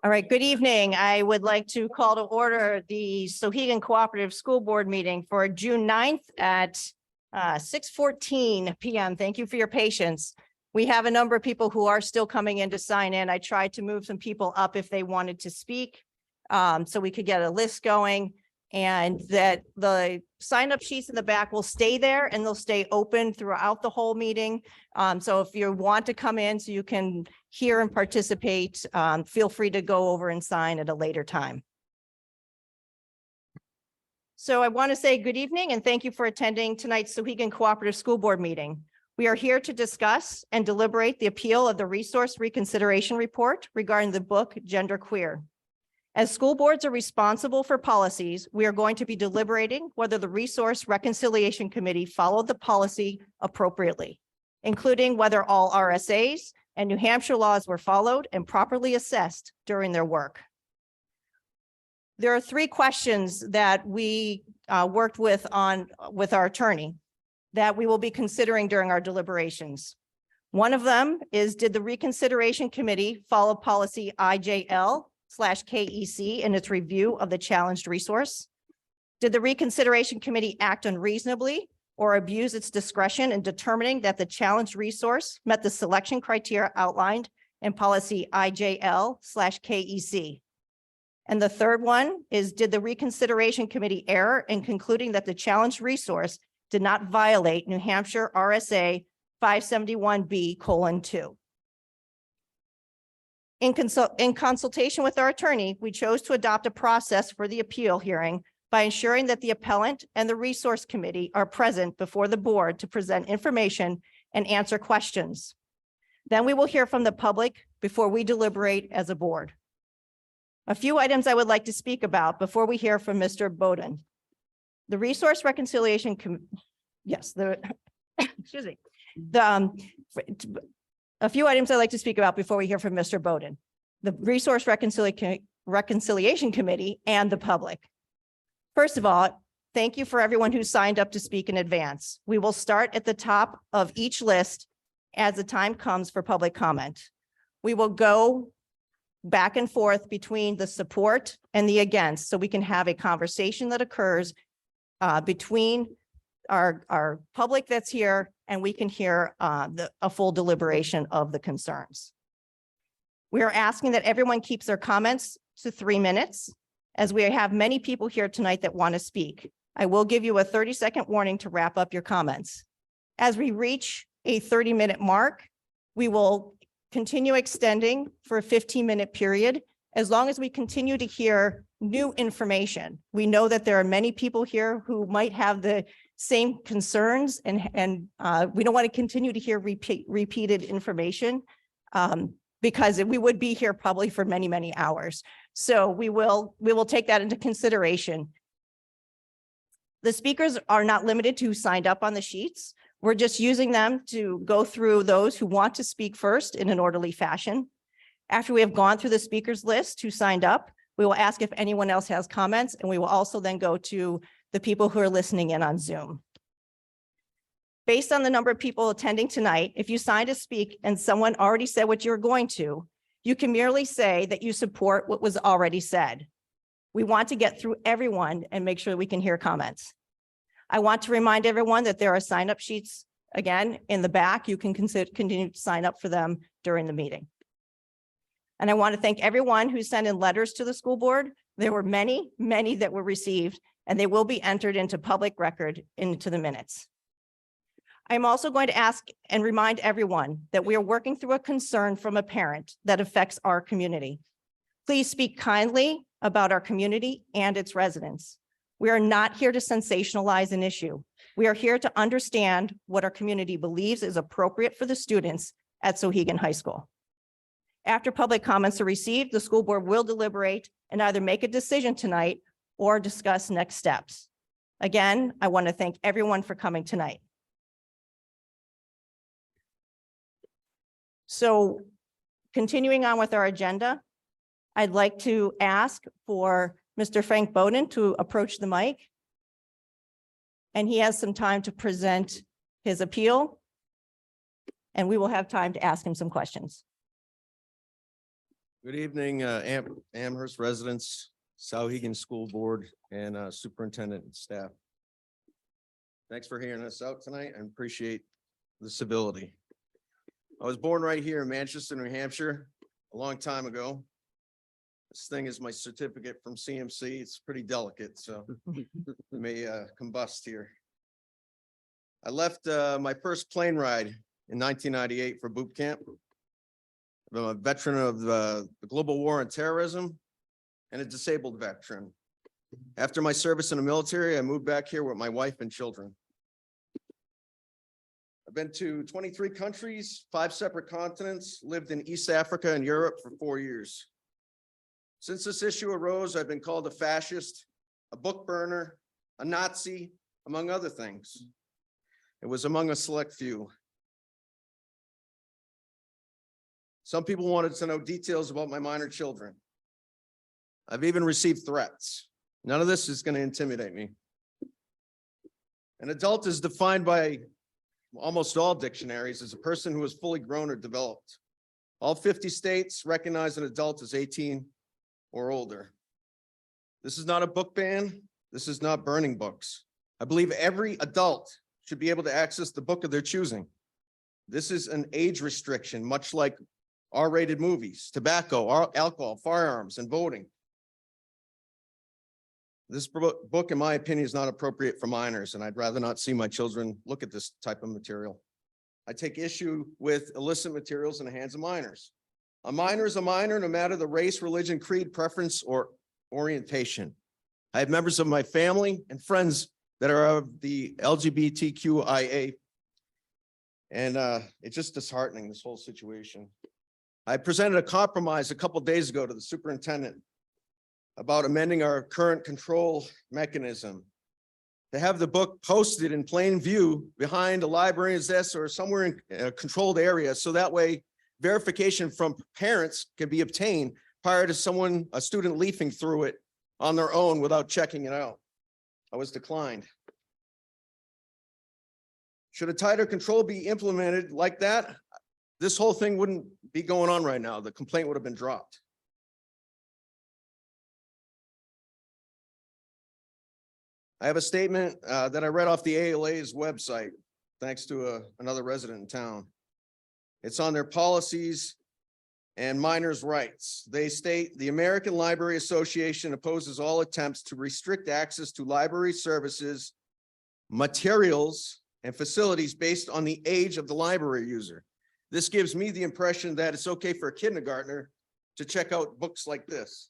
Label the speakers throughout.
Speaker 1: All right, good evening. I would like to call to order the Souhegan Cooperative School Board meeting for June 9th at 6:14 p.m. Thank you for your patience. We have a number of people who are still coming in to sign in. I tried to move some people up if they wanted to speak, so we could get a list going, and that the sign-up sheets in the back will stay there and they'll stay open throughout the whole meeting. So if you want to come in so you can hear and participate, feel free to go over and sign at a later time. So I want to say good evening and thank you for attending tonight's Souhegan Cooperative School Board meeting. We are here to discuss and deliberate the appeal of the Resource Reconsideration Report regarding the book Genderqueer. As school boards are responsible for policies, we are going to be deliberating whether the Resource Reconciliation Committee followed the policy appropriately, including whether all RSAs and New Hampshire laws were followed and properly assessed during their work. There are three questions that we worked with our attorney that we will be considering during our deliberations. One of them is, did the Reconsideration Committee follow policy IJL/KEC in its review of the challenged resource? Did the Reconsideration Committee act unreasonably or abuse its discretion in determining that the challenged resource met the selection criteria outlined in policy IJL/KEC? And the third one is, did the Reconsideration Committee err in concluding that the challenged resource did not violate New Hampshire RSA 571B:2? In consultation with our attorney, we chose to adopt a process for the appeal hearing by ensuring that the appellant and the resource committee are present before the board to present information and answer questions. Then we will hear from the public before we deliberate as a board. A few items I would like to speak about before we hear from Mr. Bowden. The Resource Reconciliation excuse me. A few items I'd like to speak about before we hear from Mr. Bowden, the Resource Reconciliation Committee and the public. First of all, thank you for everyone who signed up to speak in advance. We will start at the top of each list as the time comes for public comment. We will go back and forth between the support and the against, so we can have a conversation that occurs between our public that's here, and we can hear a full deliberation of the concerns. We are asking that everyone keeps their comments to 3 minutes, as we have many people here tonight that want to speak. I will give you a 30-second warning to wrap up your comments. As we reach a 30-minute mark, we will continue extending for a 15-minute period, as long as we continue to hear new information. We know that there are many people here who might have the same concerns, and we don't want to continue to hear repeated information because we would be here probably for many, many hours. So we will take that into consideration. The speakers are not limited to who signed up on the sheets. We're just using them to go through those who want to speak first in an orderly fashion. After we have gone through the speakers list who signed up, we will ask if anyone else has comments, and we will also then go to the people who are listening in on Zoom. Based on the number of people attending tonight, if you signed to speak and someone already said what you're going to, you can merely say that you support what was already said. We want to get through everyone and make sure we can hear comments. I want to remind everyone that there are sign-up sheets, again, in the back. You can continue to sign up for them during the meeting. And I want to thank everyone who sent in letters to the school board. There were many, many that were received, and they will be entered into public record into the minutes. I'm also going to ask and remind everyone that we are working through a concern from a parent that affects our community. Please speak kindly about our community and its residents. We are not here to sensationalize an issue. We are here to understand what our community believes is appropriate for the students at Souhegan High School. After public comments are received, the school board will deliberate and either make a decision tonight or discuss next steps. Again, I want to thank everyone for coming tonight. So continuing on with our agenda, I'd like to ask for Mr. Frank Bowden to approach the mic. And he has some time to present his appeal, and we will have time to ask him some questions.
Speaker 2: Good evening, Amherst residents, Souhegan School Board, and Superintendent and staff. Thanks for hearing us out tonight. I appreciate the civility. I was born right here in Manchester, New Hampshire, a long time ago. This thing is my certificate from CMC. It's pretty delicate, so it may combust here. I left my first plane ride in 1998 for boot camp. I'm a veteran of the global war on terrorism and a disabled veteran. After my service in the military, I moved back here with my wife and children. I've been to 23 countries, 5 separate continents, lived in East Africa and Europe for 4 years. Since this issue arose, I've been called a fascist, a book burner, a Nazi, among other things. It was among a select few. Some people wanted to know details about my minor children. I've even received threats. None of this is going to intimidate me. An adult is defined by almost all dictionaries as a person who is fully grown or developed. All 50 states recognize an adult as 18 or older. This is not a book ban. This is not burning books. I believe every adult should be able to access the book of their choosing. This is an age restriction, much like R-rated movies, tobacco, alcohol, firearms, and voting. This book, in my opinion, is not appropriate for minors, and I'd rather not see my children look at this type of material. I take issue with illicit materials in the hands of minors. A minor is a minor, no matter the race, religion, creed, preference, or orientation. I have members of my family and friends that are of the LGBTQIA, and it's just disheartening, this whole situation. I presented a compromise a couple days ago to the superintendent about amending our current control mechanism to have the book posted in plain view behind a librarian's desk or somewhere in a controlled area, so that way verification from parents can be obtained prior to a student leafing through it on their own without checking it out. I was declined. Should a tighter control be implemented like that, this whole thing wouldn't be going on right now. The complaint would have been dropped. I have a statement that I read off the ALA's website, thanks to another resident in town. It's on their policies and minors' rights. They state, the American Library Association opposes all attempts to restrict access to library services, materials, and facilities based on the age of the library user. This gives me the impression that it's okay for a kindergartner to check out books like this.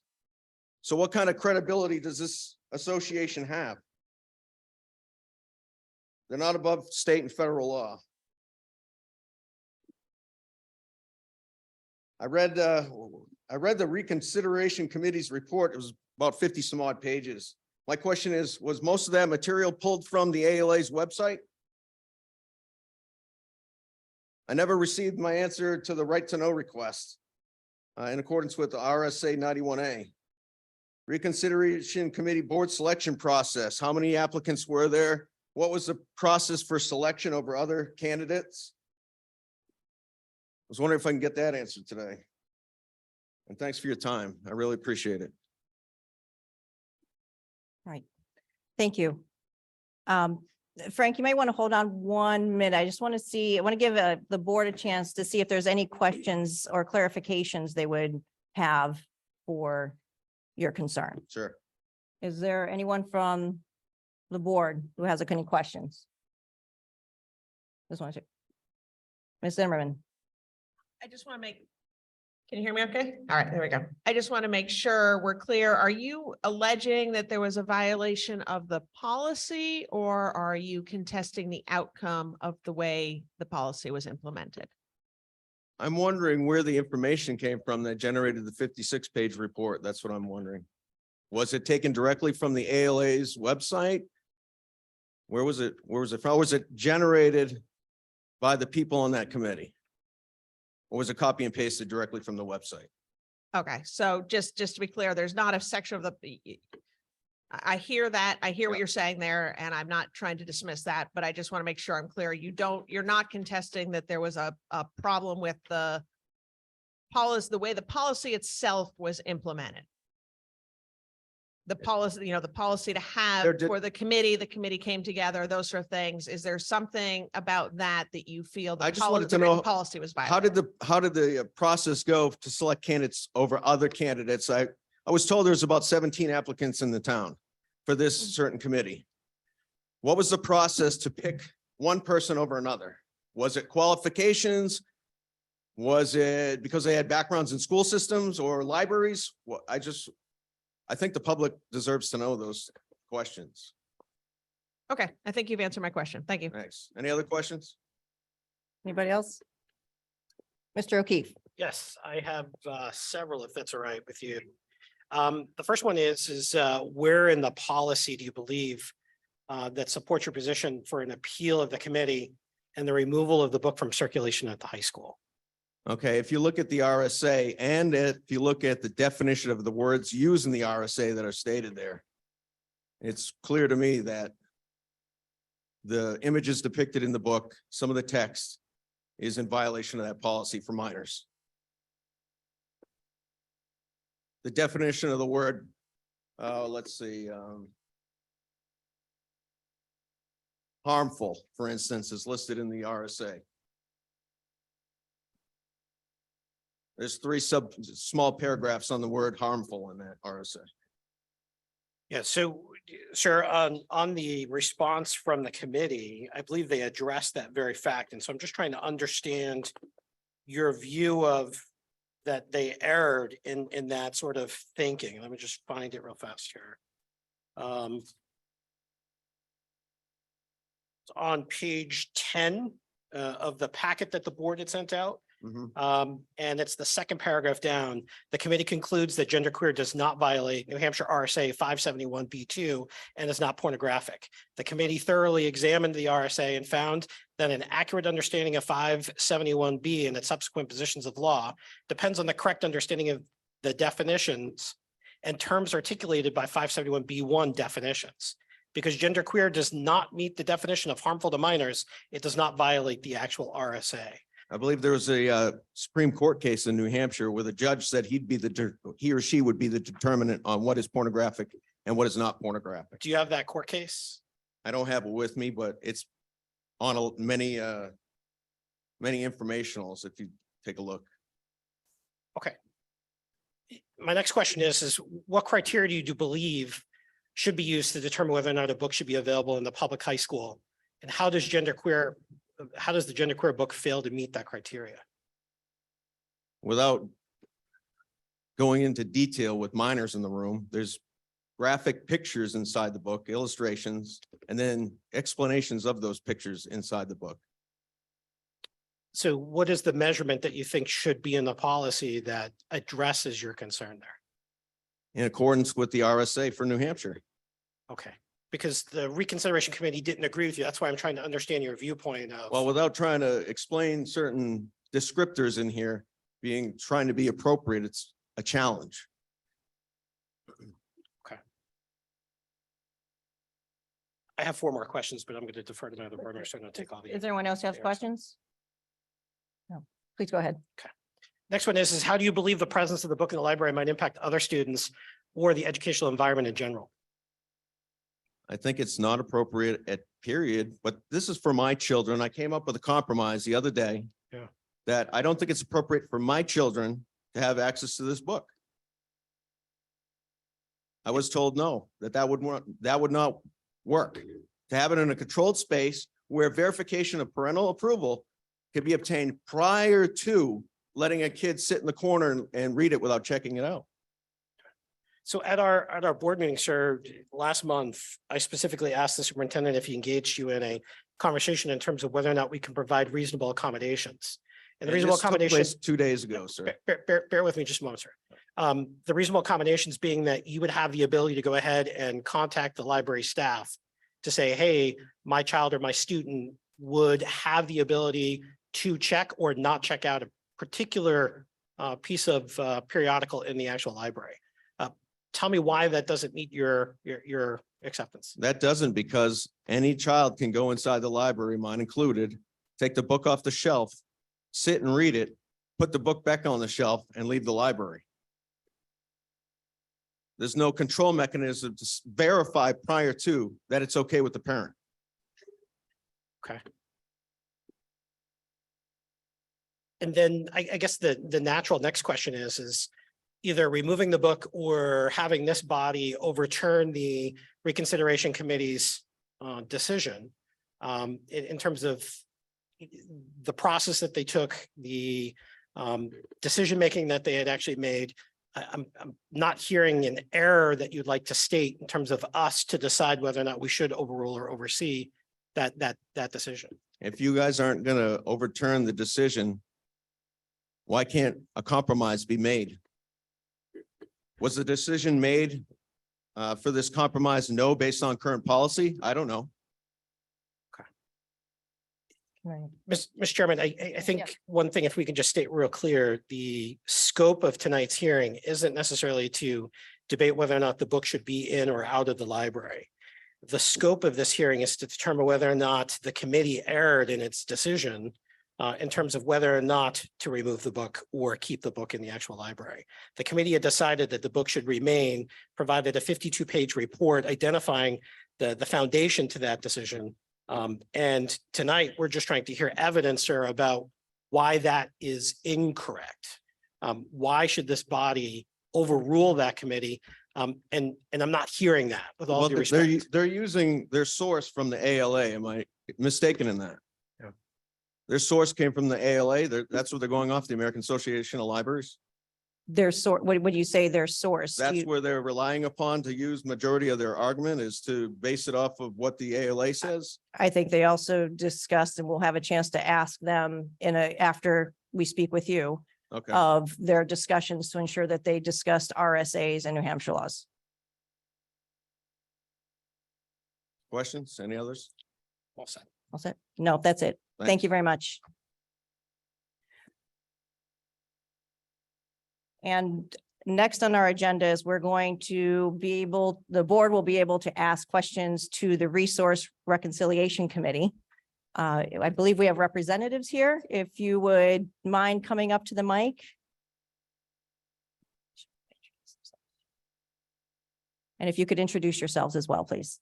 Speaker 2: So what kind of credibility does this association have? They're not above state and federal law. I read the Reconsideration Committee's report. It was about 50 some odd pages. My question is, was most of that material pulled from the ALA's website? I never received my answer to the right to know request in accordance with the RSA 91A. Reconsideration Committee board selection process. How many applicants were there? What was the process for selection over other candidates? I was wondering if I can get that answer today. And thanks for your time. I really appreciate it.
Speaker 1: Right. Thank you. Frank, you may want to hold on 1 minute. I just want to see, I want to give the board a chance to see if there's any questions or clarifications they would have for your concern.
Speaker 2: Sure.
Speaker 1: Is there anyone from the board who has any questions? This one, Ms. Zimmerman.
Speaker 3: I just want to can you hear me okay? All right, there we go. I just want to make sure we're clear. Are you alleging that there was a violation of the policy, or are you contesting the outcome of the way the policy was implemented?
Speaker 2: I'm wondering where the information came from that generated the 56-page report. That's what I'm wondering. Was it taken directly from the ALA's website? Where was it from? Was it generated by the people on that committee? Or was it copy and pasted directly from the website?
Speaker 3: Okay, so just to be clear, there's not a section of the, I hear that, I hear what you're saying there, and I'm not trying to dismiss that, but I just want to make sure I'm clear. You're not contesting that there was a problem with the policy, the way the policy itself was implemented. The policy, the policy to have
Speaker 2: There did-
Speaker 3: for the committee came together, those sort of things. Is there something about that that you feel
Speaker 2: I
Speaker 3: the
Speaker 2: just wanted to
Speaker 3: the written
Speaker 2: know,
Speaker 3: policy was
Speaker 2: how
Speaker 3: violated?
Speaker 2: did the process go to select candidates over other candidates? I was told there's about 17 applicants in the town for this certain committee. What was the process to pick one person over another? Was it qualifications? Was it because they had backgrounds in school systems or libraries? What, I think the public deserves to know those questions.
Speaker 3: Okay, I think you've answered my question. Thank you.
Speaker 2: Thanks. Any other questions?
Speaker 1: Anybody else? Mr. O'Keefe.
Speaker 4: Yes, I have several, if that's all right with you. The first one is where in the policy do you believe that supports your position for an appeal of the committee and the removal of the book from circulation at the high school?
Speaker 2: Okay, if you look at the RSA and if you look at the definition of the words used in the RSA that are stated there, it's clear to me that the images depicted in the book, some of the text is in violation of that policy for minors. The definition of the word, let's see, harmful, for instance, is listed in the RSA. There's three small paragraphs on the word harmful in that RSA.
Speaker 4: Yeah, so, sir, on the response from the committee, I believe they addressed that very fact. And so I'm just trying to understand your view of that they erred in that sort of thinking. Let me just find it real fast here. It's on page 10 of the packet that the board had sent out. And it's the second paragraph down. The committee concludes that genderqueer does not violate New Hampshire RSA 571B2 and is not pornographic. The committee thoroughly examined the RSA and found that an accurate understanding of 571B and its subsequent positions of law depends on the correct understanding of the definitions and terms articulated by 571B1 definitions. Because genderqueer does not meet the definition of harmful to minors, it does not violate the actual RSA.
Speaker 2: I believe there was a Supreme Court case in New Hampshire where the judge said he or she would be the determinant on what is pornographic and what is not pornographic.
Speaker 4: Do you have that court case?
Speaker 2: I don't have it with me, but it's on many informationals if you take a look.
Speaker 4: Okay. My next question is what criteria do you believe should be used to determine whether or not a book should be available in the public high school? And how does the genderqueer book fail to meet that criteria?
Speaker 2: Without going into detail with minors in the room, there's graphic pictures inside the book, illustrations, and then explanations of those pictures inside the book.
Speaker 4: So what is the measurement that you think should be in the policy that addresses your concern there?
Speaker 2: In accordance with the RSA for New Hampshire.
Speaker 4: Okay, because the reconsideration committee didn't agree with you. That's why I'm trying to understand your viewpoint of.
Speaker 2: Well, without trying to explain certain descriptors in here, trying to be appropriate, it's a challenge.
Speaker 4: Okay. I have 4 more questions, but I'm going to defer to my other board members. So I'm going to take all the.
Speaker 1: Is there anyone else who has questions? No, please go ahead.
Speaker 4: Next one is how do you believe the presence of the book in the library might impact other students or the educational environment in general?
Speaker 2: I think it's not appropriate at period, but this is for my children. I came up with a compromise the other day.
Speaker 4: Yeah.
Speaker 2: That I don't think it's appropriate for my children to have access to this book. I was told no, that would not work. To have it in a controlled space where verification of parental approval could be obtained prior to letting a kid sit in the corner and read it without checking it out.
Speaker 4: So at our board meeting, sir, last month, I specifically asked the superintendent if he engaged you in a conversation in terms of whether or not we can provide reasonable accommodations. And the reasonable
Speaker 2: This took
Speaker 4: accommodation.
Speaker 2: place 2 days ago, sir.
Speaker 4: Bear with me just a moment, sir. The reasonable accommodations being that you would have the ability to go ahead and contact the library staff to say, hey, my child or my student would have the ability to check or not check out a particular piece of periodical in the actual library. Tell me why that doesn't meet your acceptance.
Speaker 2: That doesn't, because any child can go inside the library, mine included, take the book off the shelf, sit and read it, put the book back on the shelf and leave the library. There's no control mechanism to verify prior to that it's okay with the parent.
Speaker 4: Okay. And then I guess the natural next question is either removing the book or having this body overturn the reconsideration committee's decision in terms of the process that they took, the decision-making that they had actually made. I'm not hearing an error that you'd like to state in terms of us to decide whether or not we should overrule or oversee that decision.
Speaker 2: If you guys aren't going to overturn the decision, why can't a compromise be made? Was the decision made for this compromise no based on current policy? I don't know.
Speaker 4: Mr. Chairman, I think one thing, if we can just state real clear, the scope of tonight's hearing isn't necessarily to debate whether or not the book should be in or out of the library. The scope of this hearing is to determine whether or not the committee erred in its decision in terms of whether or not to remove the book or keep the book in the actual library. The committee had decided that the book should remain, provided a 52-page report identifying the foundation to that decision. And tonight, we're just trying to hear evidence, sir, about why that is incorrect. Why should this body overrule that committee? And I'm not hearing that with all
Speaker 2: Well,
Speaker 4: due respect.
Speaker 2: they're using their source from the ALA. Am I mistaken in that?
Speaker 4: Yeah.
Speaker 2: Their source came from the ALA. That's what they're going off, the American Association of Libraries.
Speaker 1: Their source, when you say their source,
Speaker 2: That's where they're relying upon to use majority of their argument is to base it off of what the ALA says.
Speaker 1: I think they also discussed, and we'll have a chance to ask them after we speak with you,
Speaker 2: Okay.
Speaker 1: of their discussions to ensure that they discussed RSAs and New Hampshire laws.
Speaker 2: Questions? Any others?
Speaker 4: Well said.
Speaker 1: All set? No, that's it. Thank you very much. And next on our agenda is we're going to be able, the board will be able to ask questions to the Resource Reconciliation Committee. I believe we have representatives here. If you would mind coming up to the mic. And if you could introduce yourselves as well, please.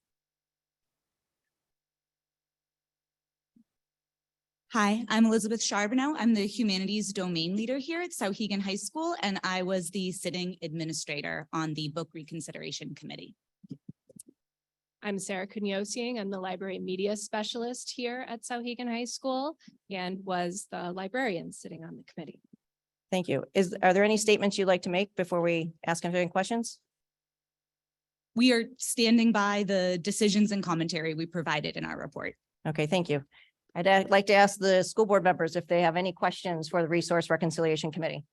Speaker 5: Hi, I'm Elizabeth Charbonneau. I'm the Humanities Domain Leader here at Souhegan High School, and I was the sitting administrator on the Book Reconsideration Committee.
Speaker 6: I'm Sarah Kunyosian. I'm the Library Media Specialist here at Souhegan High School and was the librarian sitting on the committee.
Speaker 1: Thank you. Are there any statements you'd like to make before we ask them any questions?
Speaker 5: We are standing by the decisions and commentary we provided in our report.
Speaker 1: Okay, thank you. I'd like to ask the school board members if they have any questions for the Resource Reconciliation Committee.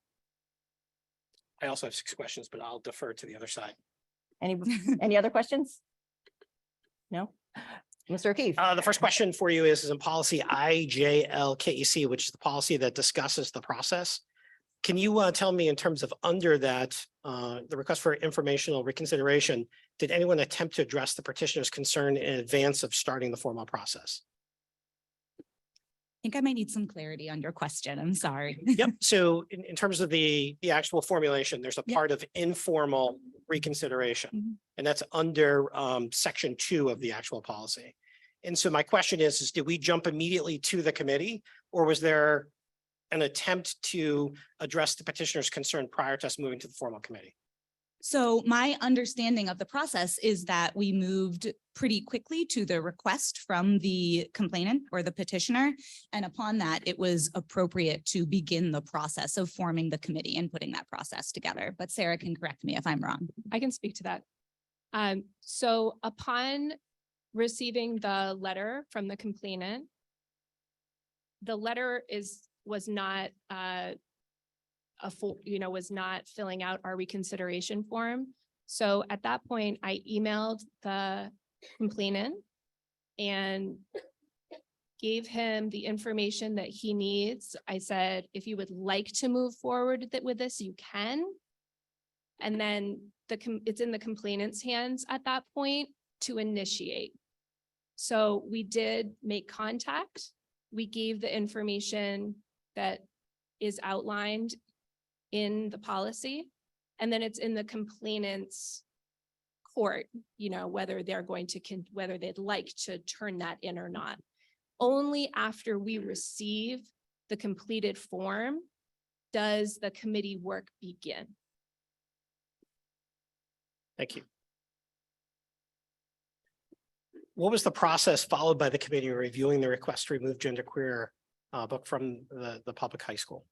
Speaker 4: I also have 6 questions, but I'll defer to the other side.
Speaker 1: Any other questions? No? Mr. O'Keefe?
Speaker 4: The first question for you is in policy IJLKEC, which is the policy that discusses the process. Can you tell me in terms of under that, the request for informational reconsideration, did anyone attempt to address the petitioner's concern in advance of starting the formal process?
Speaker 5: I think I might need some clarity on your question. I'm sorry.
Speaker 4: Yep. So in terms of the actual formulation, there's a
Speaker 5: Yep.
Speaker 4: part of informal reconsideration,
Speaker 5: Mhm.
Speaker 4: and that's under section 2 of the actual policy. And so my question is did we jump immediately to the committee, or was there an attempt to address the petitioner's concern prior to us moving to the formal committee?
Speaker 5: So my understanding of the process is that we moved pretty quickly to the request from the complainant or the petitioner. And upon that, it was appropriate to begin the process of forming the committee and putting that process together. But Sarah can correct me if I'm wrong.
Speaker 6: I can speak to that. So upon receiving the letter from the complainant, the letter was not was not filling out our reconsideration form. So at that point, I emailed the complainant and gave him the information that he needs. I said, if you would like to move forward with this, you can. And then it's in the complainant's hands at that point to initiate. So we did make contact. We gave the information that is outlined in the policy. And then it's in the complainant's court, whether they're going to, whether they'd like to turn that in or not. Only after we receive the completed form does the committee work begin.
Speaker 4: Thank you. What was the process followed by the committee reviewing the request to remove genderqueer book from the public high school?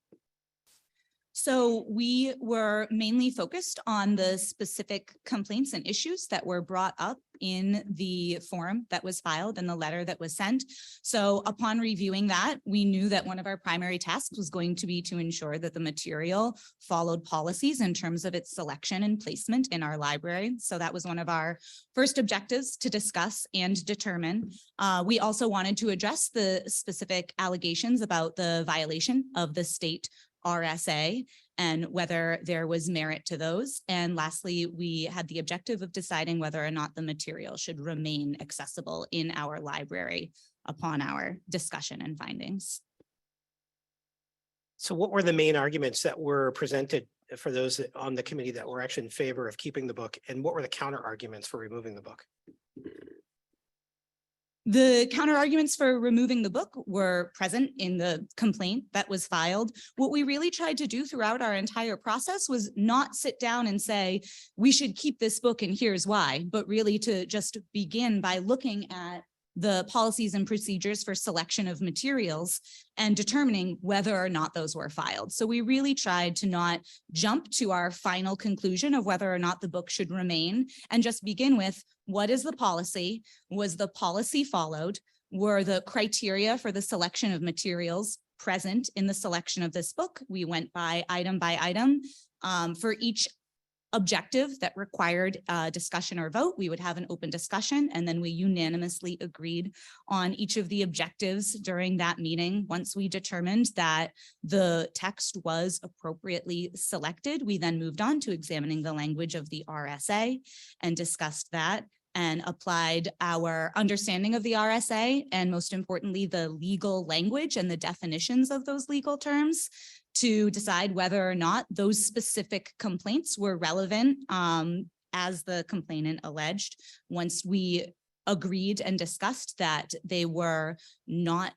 Speaker 5: So we were mainly focused on the specific complaints and issues that were brought up in the form that was filed and the letter that was sent. So upon reviewing that, we knew that one of our primary tasks was going to be to ensure that the material followed policies in terms of its selection and placement in our library. So that was one of our first objectives to discuss and determine. We also wanted to address the specific allegations about the violation of the state RSA and whether there was merit to those. And lastly, we had the objective of deciding whether or not the material should remain accessible in our library upon our discussion and findings.
Speaker 4: So what were the main arguments that were presented for those on the committee that were actually in favor of keeping the book? And what were the counter arguments for removing the book?
Speaker 5: The counter arguments for removing the book were present in the complaint that was filed. What we really tried to do throughout our entire process was not sit down and say, we should keep this book and here's why, but really to just begin by looking at the policies and procedures for selection of materials and determining whether or not those were filed. So we really tried to not jump to our final conclusion of whether or not the book should remain and just begin with, what is the policy? Was the policy followed? Were the criteria for the selection of materials present in the selection of this book? We went by item for each objective that required discussion or vote. We would have an open discussion, and then we unanimously agreed on each of the objectives during that meeting. Once we determined that the text was appropriately selected, we then moved on to examining the language of the RSA and discussed that and applied our understanding of the RSA and most importantly, the legal language and the definitions of those legal terms to decide whether or not those specific complaints were relevant as the complainant alleged. Once we agreed and discussed that they were not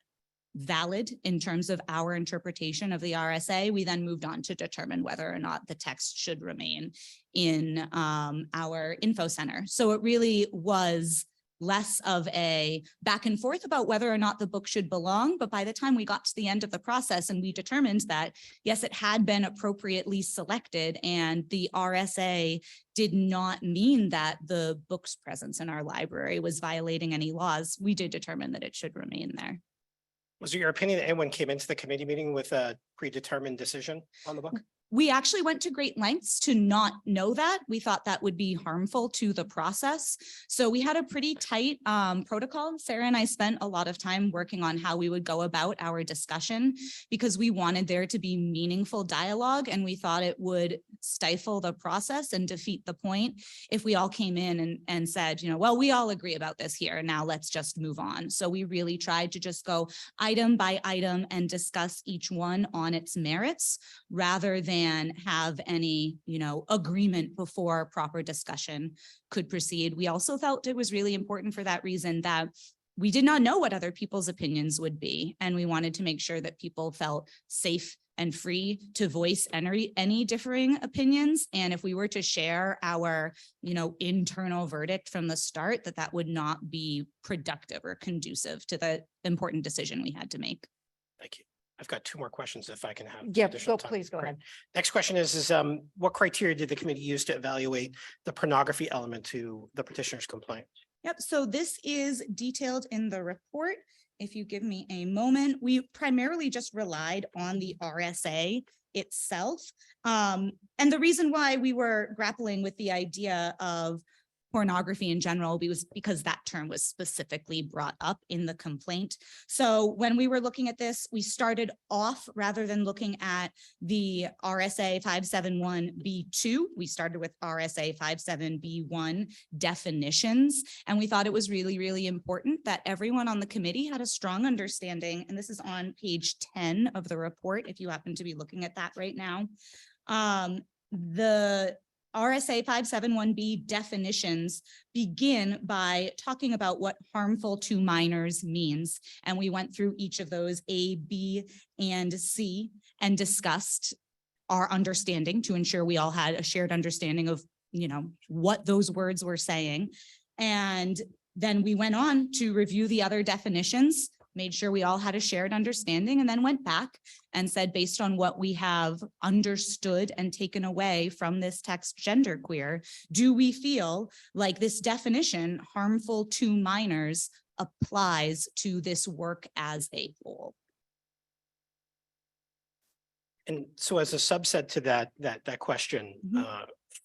Speaker 5: valid in terms of our interpretation of the RSA, we then moved on to determine whether or not the text should remain in our info center. So it really was less of a back and forth about whether or not the book should belong. But by the time we got to the end of the process and we determined that, yes, it had been appropriately selected and the RSA did not mean that the book's presence in our library was violating any laws, we did determine that it should remain there.
Speaker 4: Was it your opinion that anyone came into the committee meeting with a predetermined decision on the book?
Speaker 5: We actually went to great lengths to not know that. We thought that would be harmful to the process. So we had a pretty tight protocol. Sarah and I spent a lot of time working on how we would go about our discussion because we wanted there to be meaningful dialogue, and we thought it would stifle the process and defeat the point if we all came in and said, well, we all agree about this here, now let's just move on. So we really tried to just go item by item and discuss each one on its merits rather than have any, agreement before proper discussion could proceed. We also felt it was really important for that reason that we did not know what other people's opinions would be. And we wanted to make sure that people felt safe and free to voice any differing opinions. And if we were to share our, internal verdict from the start, that would not be productive or conducive to the important decision we had to make.
Speaker 4: Thank you. I've got two more questions if I can have.
Speaker 1: Yeah,
Speaker 4: additional time.
Speaker 1: please go
Speaker 4: Great.
Speaker 1: ahead.
Speaker 4: Next question is what criteria did the committee use to evaluate the pornography element to the petitioner's complaint?
Speaker 5: Yep, so this is detailed in the report. If you give me a moment, we primarily just relied on the RSA itself. And the reason why we were grappling with the idea of pornography in general because that term was specifically brought up in the complaint. So when we were looking at this, we started off, rather than looking at the RSA 571B2, we started with RSA 57B1 definitions. And we thought it was really, really important that everyone on the committee had a strong understanding. And this is on page 10 of the report, if you happen to be looking at that right now. The RSA 571B definitions begin by talking about what harmful to minors means. And we went through each of those A, B, and C and discussed our understanding to ensure we all had a shared understanding of, what those words were saying. And then we went on to review the other definitions, made sure we all had a shared understanding, and then went back and said, based on what we have understood and taken away from this text genderqueer, do we feel like this definition, harmful to minors, applies to this work as a whole?
Speaker 4: And so as a subset to that question,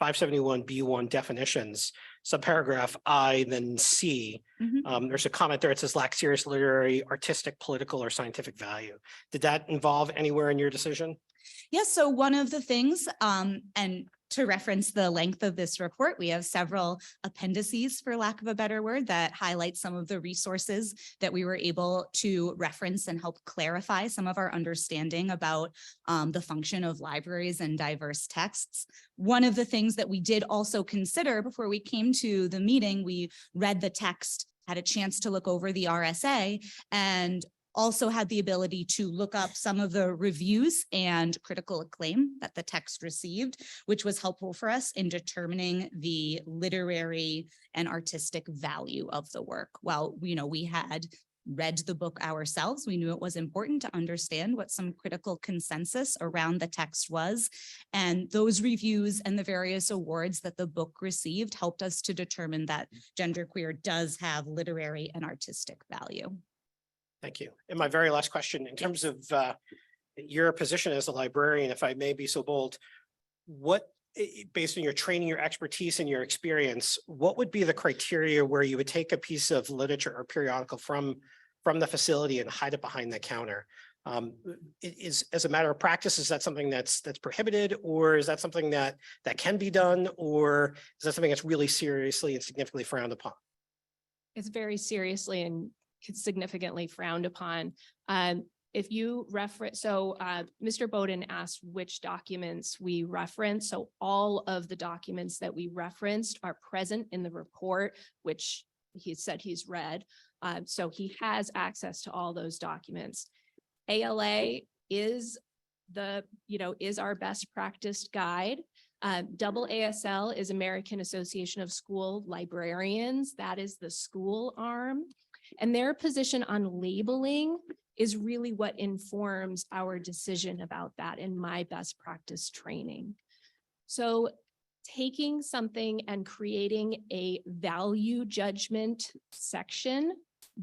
Speaker 4: 571B1 definitions, subparagraph I, then C, there's a comment there. It says lack serious literary, artistic, political, or scientific value. Did that involve anywhere in your decision?
Speaker 5: Yes, so one of the things, and to reference the length of this report, we have several appendices, for lack of a better word, that highlight some of the resources that we were able to reference and help clarify some of our understanding about the function of libraries and diverse texts. One of the things that we did also consider before we came to the meeting, we read the text, had a chance to look over the RSA, and also had the ability to look up some of the reviews and critical acclaim that the text received, which was helpful for us in determining the literary and artistic value of the work. While, we had read the book ourselves, we knew it was important to understand what some critical consensus around the text was. And those reviews and the various awards that the book received helped us to determine that genderqueer does have literary and artistic value.
Speaker 4: Thank you. And my very last question, in terms of your position as a librarian, if I may be so bold, based on your training, your expertise, and your experience, what would be the criteria where you would take a piece of literature or periodical from the facility and hide it behind the counter? As a matter of practice, is that something that's prohibited, or is that something that can be done, or is that something that's really seriously and significantly frowned upon?
Speaker 6: It's very seriously and significantly frowned upon. If you reference, Mr. Bowden asked which documents we reference. So all of the documents that we referenced are present in the report, which he said he's read. So he has access to all those documents. ALA is our best practice guide. AASL is American Association of School Librarians. That is the school arm. And their position on labeling is really what informs our decision about that in my best practice training. So taking something and creating a value judgment section,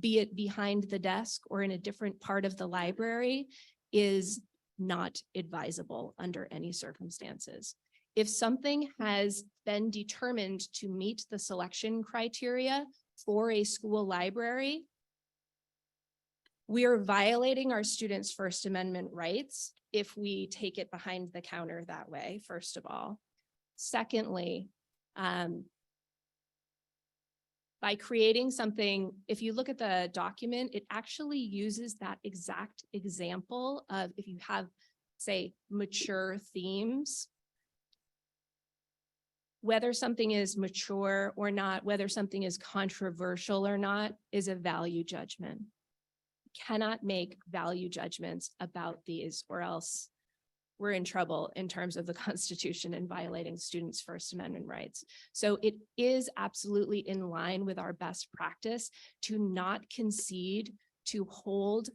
Speaker 6: be it behind the desk or in a different part of the library, is not advisable under any circumstances. If something has been determined to meet the selection criteria for a school library, we are violating our students' First Amendment rights if we take it behind the counter that way, first of all. Secondly, by creating something, if you look at the document, it actually uses that exact example of if you have, say, mature themes, whether something is mature or not, whether something is controversial or not, is a value judgment. You cannot make value judgments about these, or else we're in trouble in terms of the Constitution and violating students' First Amendment rights. So it is absolutely in line with our best practice to not concede to hold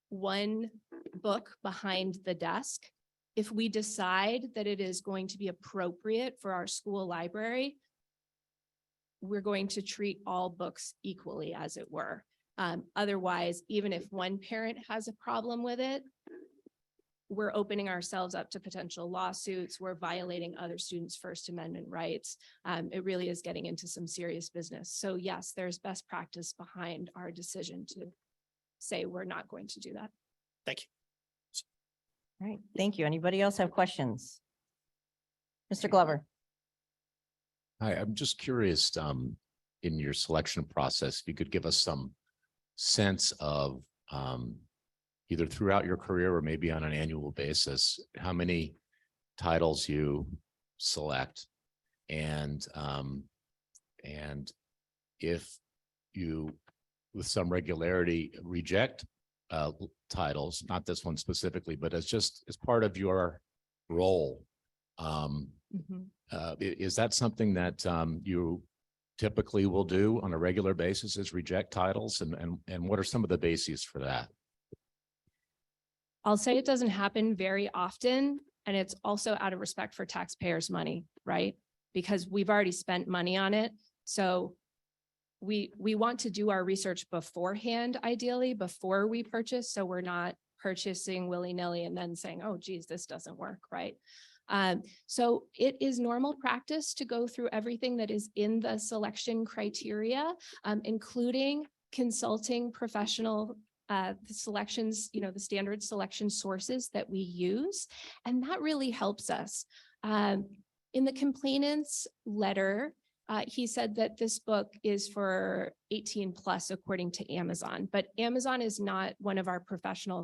Speaker 6: one book behind the desk. If we decide that it is going to be appropriate for our school library, we're going to treat all books equally, as it were. Otherwise, even if one parent has a problem with it, we're opening ourselves up to potential lawsuits. We're violating other students' First Amendment rights. It really is getting into some serious business. So yes, there's best practice behind our decision to say we're not going to do that.
Speaker 4: Thank you.
Speaker 1: All right, thank you. Anybody else have questions? Mr. Glover?
Speaker 7: Hi, I'm just curious, in your selection process, if you could give us some sense of, either throughout your career or maybe on an annual basis, how many titles you select, and if you, with some regularity, reject titles, not this one specifically, but as just as part of your role. Is that something that you typically will do on a regular basis, is reject titles, and what are some of the bases for that?
Speaker 6: I'll say it doesn't happen very often, and it's also out of respect for taxpayers' money, right? Because we've already spent money on it. So we want to do our research beforehand, ideally, before we purchase. So we're not purchasing willy-nilly and then saying, oh, geez, this doesn't work, right? So it is normal practice to go through everything that is in the selection criteria, including consulting professional the selections, the standard selection sources that we use. And that really helps us. In the complainant's letter, he said that this book is for 18 plus, according to Amazon, but Amazon is not one of our professional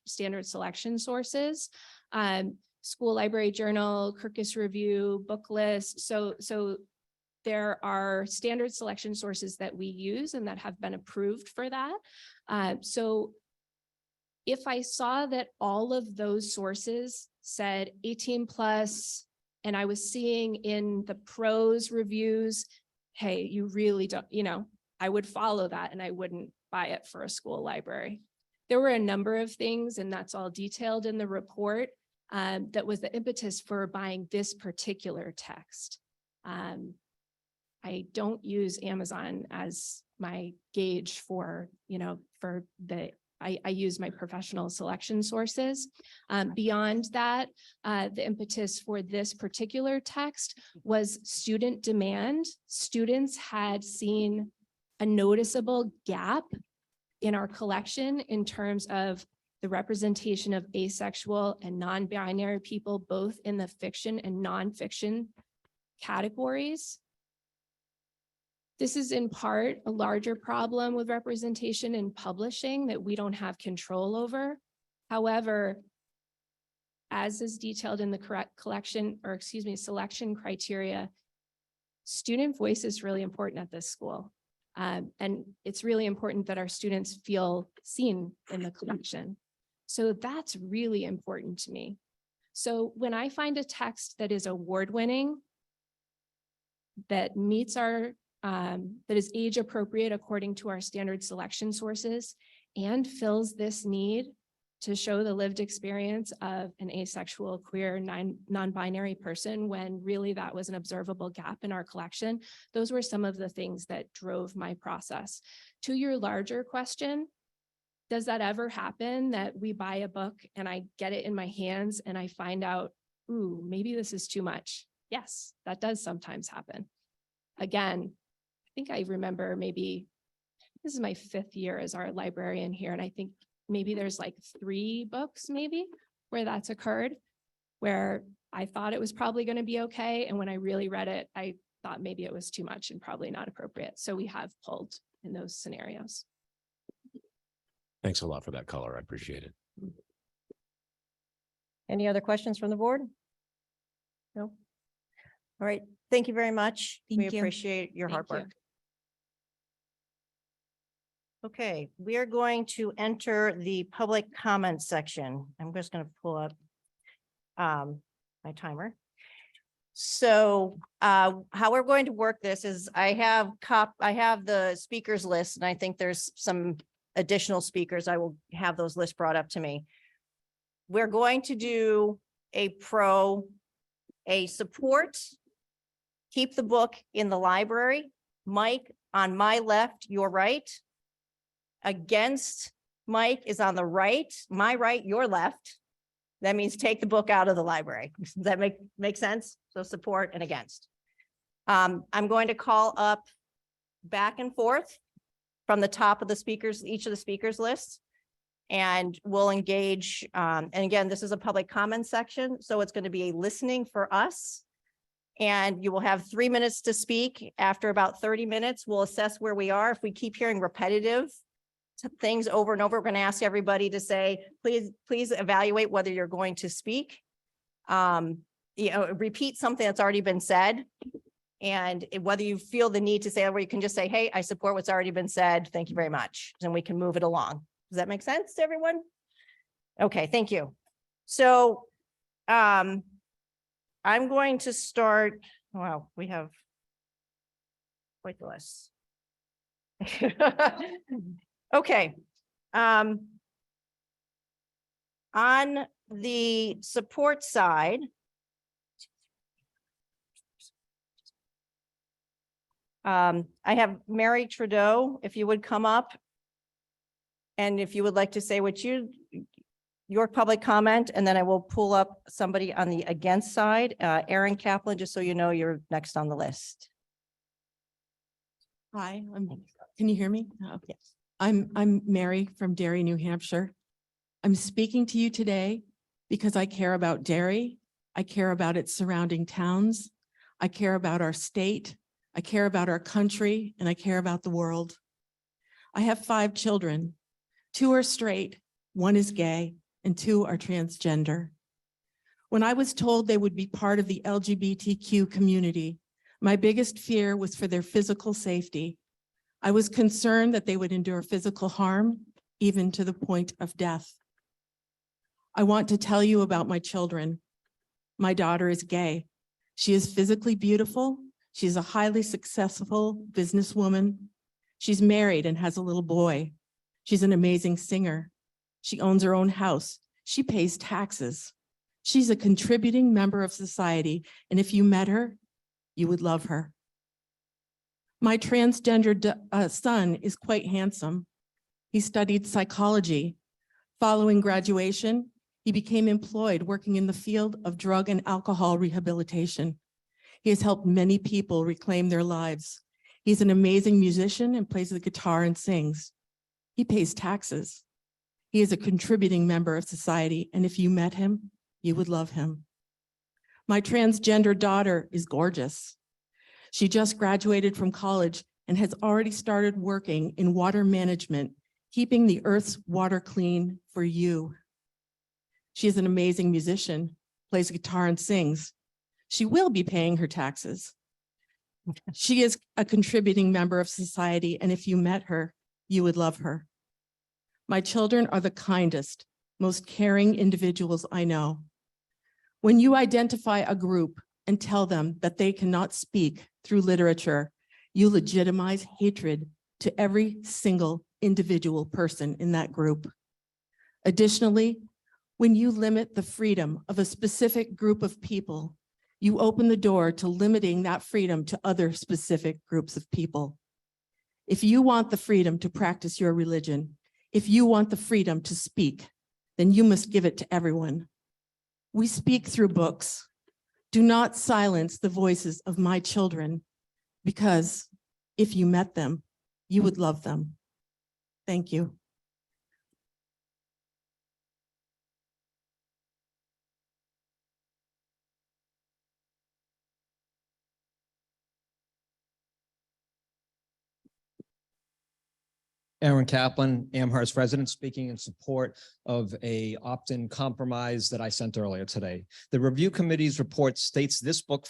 Speaker 6: standard selection sources. School Library Journal, Kirkus Review, Book List. So there are standard selection sources that we use and that have been approved for that. So if I saw that all of those sources said 18 plus, and I was seeing in the pros reviews, hey, you really don't, I would follow that and I wouldn't buy it for a school library. There were a number of things, and that's all detailed in the report, that was the impetus for buying this particular text. I don't use Amazon as my gauge for, I use my professional selection sources. Beyond that, the impetus for this particular text was student demand. Students had seen a noticeable gap in our collection in terms of the representation of asexual and non-binary people, both in the fiction and nonfiction categories. This is in part a larger problem with representation in publishing that we don't have control over. However, as is detailed in the selection criteria, student voice is really important at this school. And it's really important that our students feel seen in the collection. So that's really important to me. So when I find a text that is award-winning, that meets our, that is age appropriate according to our standard selection sources and fills this need to show the lived experience of an asexual, queer, non-binary person, when really that was an observable gap in our collection, those were some of the things that drove my process. To your larger question, does that ever happen that we buy a book and I get it in my hands and I find out, ooh, maybe this is too much? Yes, that does sometimes happen. Again, I think I remember maybe, this is my 5th year as our librarian here, and I think maybe there's like 3 books maybe where that's occurred, where I thought it was probably going to be okay. And when I really read it, I thought maybe it was too much and probably not appropriate. So we have pulled in those scenarios.
Speaker 7: Thanks a lot for that color. I appreciate it.
Speaker 1: Any other questions from the board? No? All right. Thank you very much. We
Speaker 5: Thank you.
Speaker 1: appreciate your hard
Speaker 6: Thank you.
Speaker 1: work. Okay, we are going to enter the public comment section. I'm just going to pull up my timer. So how we're going to work this is I have the speakers list, and I think there's some additional speakers. I will have those lists brought up to me. We're going to do a support, keep the book in the library. Mike, on my left, your right. Against Mike is on the right, my right, your left. That means take the book out of the library. Does that make sense? So support and against. I'm going to call up back and forth from the top of the speakers, each of the speakers lists. And we'll engage, and again, this is a public comment section, so it's going to be a listening for us. And you will have 3 minutes to speak. After about 30 minutes, we'll assess where we are. If we keep hearing repetitive things over and over, we're going to ask everybody to say, please evaluate whether you're going to speak. Repeat something that's already been said. And whether you feel the need to say, or you can just say, hey, I support what's already been said. Thank you very much. And we can move it along. Does that make sense to everyone? Okay, thank you. So I'm going to start. Wow, we have quite the list. Okay. On the support side, I have Mary Trudeau, if you would come up. And if you would like to say your public comment, and then I will pull up somebody on the against side, Aaron Kaplan, just so you know, you're next on the list.
Speaker 8: Hi, can you hear me? Yes. I'm Mary from Derry, New Hampshire. I'm speaking to you today because I care about Derry. I care about its surrounding towns. I care about our state. I care about our country, and I care about the world. I have 5 children. 2 are straight, 1 is gay, and 2 are transgender. When I was told they would be part of the LGBTQ community, my biggest fear was for their physical safety. I was concerned that they would endure physical harm, even to the point of death. I want to tell you about my children. My daughter is gay. She is physically beautiful. She's a highly successful businesswoman. She's married and has a little boy. She's an amazing singer. She owns her own house. She pays taxes. She's a contributing member of society, and if you met her, you would love her. My transgender son is quite handsome. He studied psychology. Following graduation, he became employed working in the field of drug and alcohol rehabilitation. He has helped many people reclaim their lives. He's an amazing musician and plays the guitar and sings. He pays taxes. He is a contributing member of society, and if you met him, you would love him. My transgender daughter is gorgeous. She just graduated from college and has already started working in water management, keeping the Earth's water clean for you. She is an amazing musician, plays guitar and sings. She will be paying her taxes. She is a contributing member of society, and if you met her, you would love her. My children are the kindest, most caring individuals I know. When you identify a group and tell them that they cannot speak through literature, you legitimize hatred to every single individual person in that group. Additionally, when you limit the freedom of a specific group of people, you open the door to limiting that freedom to other specific groups of people. If you want the freedom to practice your religion, if you want the freedom to speak, then you must give it to everyone. We speak through books. Do not silence the voices of my children, because if you met them, you would love them. Thank you.
Speaker 9: Aaron Kaplan, Amherst resident, speaking in support of a opt-in compromise that I sent earlier today. The review committee's report states this book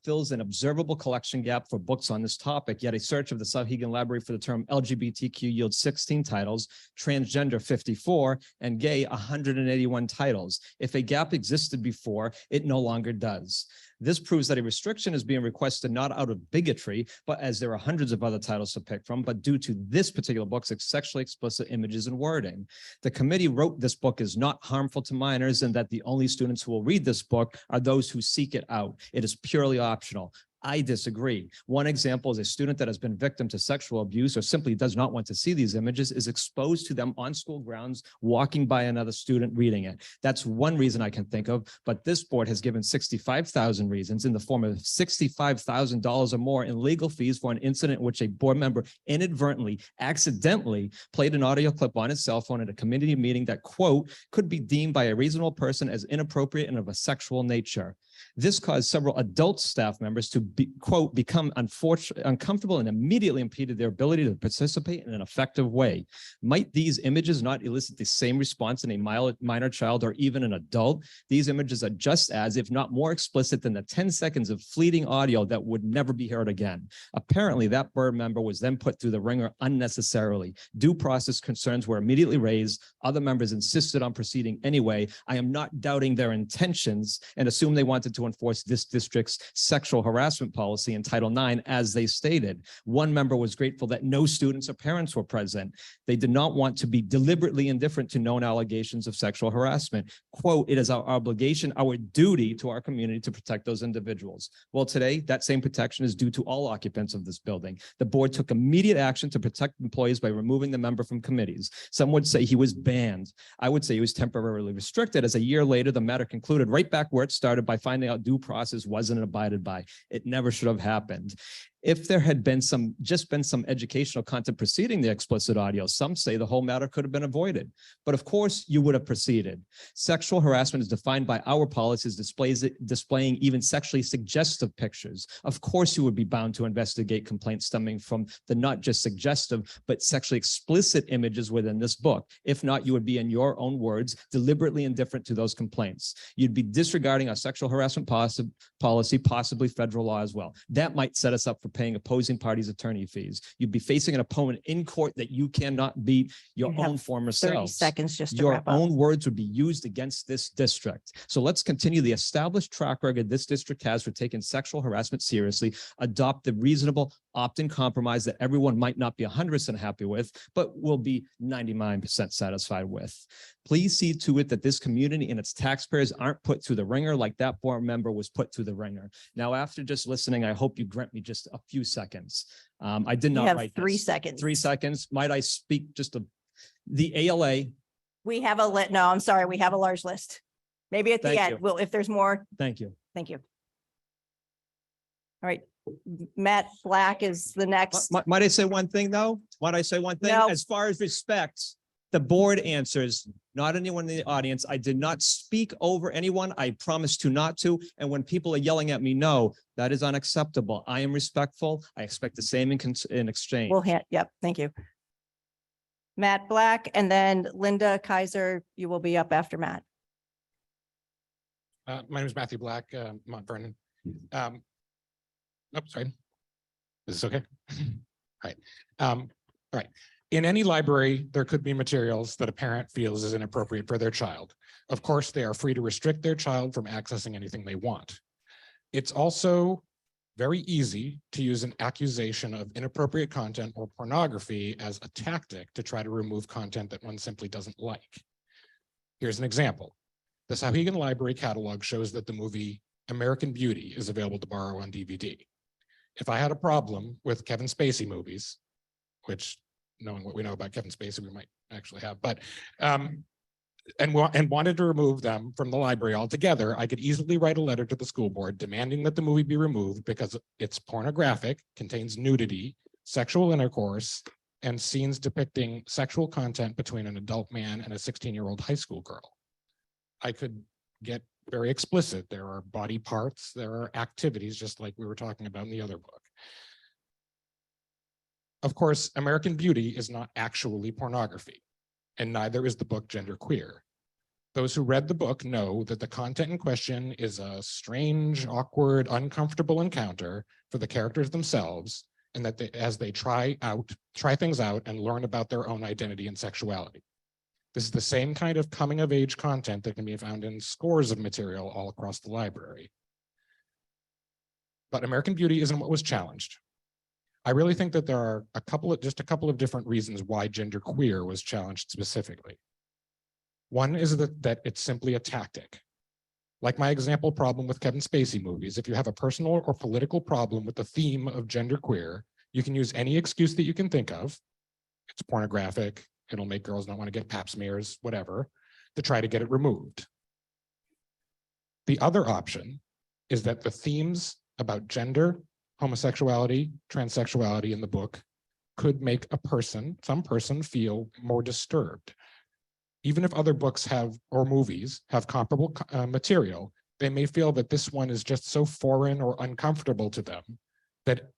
Speaker 9: fills an observable collection gap for books on this topic, yet a search of the Souhegan Library for the term LGBTQ yields 16 titles, transgender 54, and gay 181 titles. If a gap existed before, it no longer does. This proves that a restriction is being requested not out of bigotry, but as there are hundreds of other titles to pick from, but due to this particular book's sexually explicit images and wording. The committee wrote this book is not harmful to minors and that the only students who will read this book are those who seek it out. It is purely optional. I disagree. One example is a student that has been victim to sexual abuse or simply does not want to see these images is exposed to them on school grounds, walking by another student reading it. That's one reason I can think of, but this board has given 65,000 reasons in the form of $65,000 or more in legal fees for an incident in which a board member inadvertently, accidentally played an audio clip on his cell phone at a committee meeting that, quote, could be deemed by a reasonable person as inappropriate and of a sexual nature. This caused several adult staff members to quote, become uncomfortable and immediately impeded their ability to participate in an effective way. Might these images not elicit the same response in a minor child or even an adult? These images are just as, if not more explicit than the 10 seconds of fleeting audio that would never be heard again. Apparently, that board member was then put through the ringer unnecessarily. Due process concerns were immediately raised. Other members insisted on proceeding anyway. I am not doubting their intentions and assume they wanted to enforce this district's sexual harassment policy in Title IX, as they stated. One member was grateful that no students or parents were present. They did not want to be deliberately indifferent to known allegations of sexual harassment. Quote, it is our obligation, our duty to our community to protect those individuals. Well, today, that same protection is due to all occupants of this building. The board took immediate action to protect employees by removing the member from committees. Some would say he was banned. I would say he was temporarily restricted, as a year later, the matter concluded right back where it started by finding out due process wasn't abided by. It never should have happened. If there had been some educational content preceding the explicit audio, some say the whole matter could have been avoided. But of course, you would have proceeded. Sexual harassment is defined by our policies, displaying even sexually suggestive pictures. Of course, you would be bound to investigate complaints stemming from the not just suggestive, but sexually explicit images within this book. If not, you would be, in your own words, deliberately indifferent to those complaints. You'd be disregarding our sexual harassment policy, possibly federal law as well. That might set us up for paying opposing parties attorney fees. You'd be facing an opponent in court that you cannot beat your
Speaker 1: You have
Speaker 9: own former
Speaker 1: 30
Speaker 9: selves.
Speaker 1: seconds just to
Speaker 9: Your
Speaker 1: wrap up.
Speaker 9: own words would be used against this district. So let's continue the established track record this district has for taking sexual harassment seriously, adopt the reasonable opt-in compromise that everyone might not be 100% happy with, but will be 99% satisfied with. Please see to it that this community and its taxpayers aren't put through the ringer like that board member was put through the ringer. Now, after just listening, I hope you grant me just a few seconds. I did
Speaker 1: You
Speaker 9: not
Speaker 1: have
Speaker 9: write
Speaker 1: 3
Speaker 9: this.
Speaker 1: seconds.
Speaker 9: 3 seconds. Might I speak the ALA?
Speaker 1: We have no, I'm sorry, we have a large list. Maybe at the
Speaker 9: Thank
Speaker 1: end,
Speaker 9: you.
Speaker 1: well, if there's more,
Speaker 9: Thank you.
Speaker 1: thank you. All right, Matt Black is the next.
Speaker 9: Might I say one thing, though? Might I say one thing?
Speaker 1: No.
Speaker 9: As far as respect, the board answers, not anyone in the audience. I did not speak over anyone. I promised to not to. And when people are yelling at me, no, that is unacceptable. I am respectful. I expect the same in exchange.
Speaker 1: Yep, thank you. Matt Black, and then Linda Kaiser, you will be up after Matt.
Speaker 10: My name is Matthew Black, Mount Vernon. Sorry. Is this okay? All right. All right. In any library, there could be materials that a parent feels is inappropriate for their child. Of course, they are free to restrict their child from accessing anything they want. It's also very easy to use an accusation of inappropriate content or pornography as a tactic to try to remove content that one simply doesn't like. Here's an example. The Souhegan Library catalog shows that the movie American Beauty is available to borrow on DVD. If I had a problem with Kevin Spacey movies, which, knowing what we know about Kevin Spacey, we might actually have, but and wanted to remove them from the library altogether, I could easily write a letter to the school board demanding that the movie be removed because it's pornographic, contains nudity, sexual intercourse, and scenes depicting sexual content between an adult man and a 16-year-old high school girl. I could get very explicit. There are body parts, there are activities, just like we were talking about in the other book. Of course, American Beauty is not actually pornography, and neither is the book genderqueer. Those who read the book know that the content in question is a strange, awkward, uncomfortable encounter for the characters themselves, and that as they try things out and learn about their own identity and sexuality. This is the same kind of coming of age content that can be found in scores of material all across the library. But American Beauty isn't what was challenged. I really think that there are just a couple of different reasons why genderqueer was challenged specifically. One is that it's simply a tactic. Like my example problem with Kevin Spacey movies, if you have a personal or political problem with the theme of genderqueer, you can use any excuse that you can think of. It's pornographic, it'll make girls not want to get pap smears, whatever, to try to get it removed. The other option is that the themes about gender, homosexuality, transsexuality in the book could make some person feel more disturbed. Even if other books have, or movies have comparable material, they may feel that this one is just so foreign or uncomfortable to them that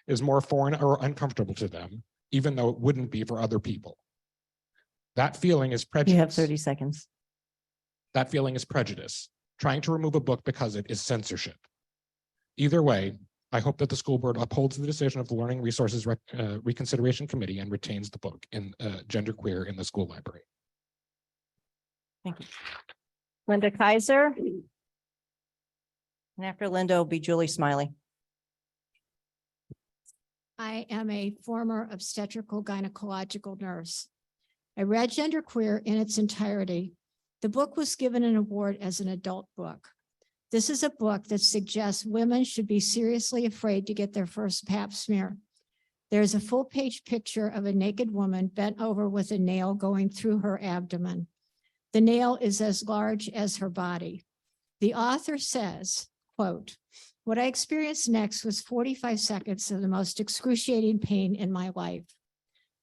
Speaker 10: is more foreign or uncomfortable to them, even though it wouldn't be for other people. That feeling is prejudice.
Speaker 1: You have 30 seconds.
Speaker 10: That feeling is prejudice, trying to remove a book because it is censorship. Either way, I hope that the school board upholds the decision of the Learning Resources Reconsideration Committee and retains the book in genderqueer in the school library.
Speaker 1: Thank you. Linda Kaiser. And after Linda will be Julie Smiley.
Speaker 11: I am a former obstetrical gynecological nurse. I read Genderqueer in its entirety. The book was given an award as an adult book. This is a book that suggests women should be seriously afraid to get their first pap smear. There's a full-page picture of a naked woman bent over with a nail going through her abdomen. The nail is as large as her body. The author says, quote, "What I experienced next was 45 seconds of the most excruciating pain in my life."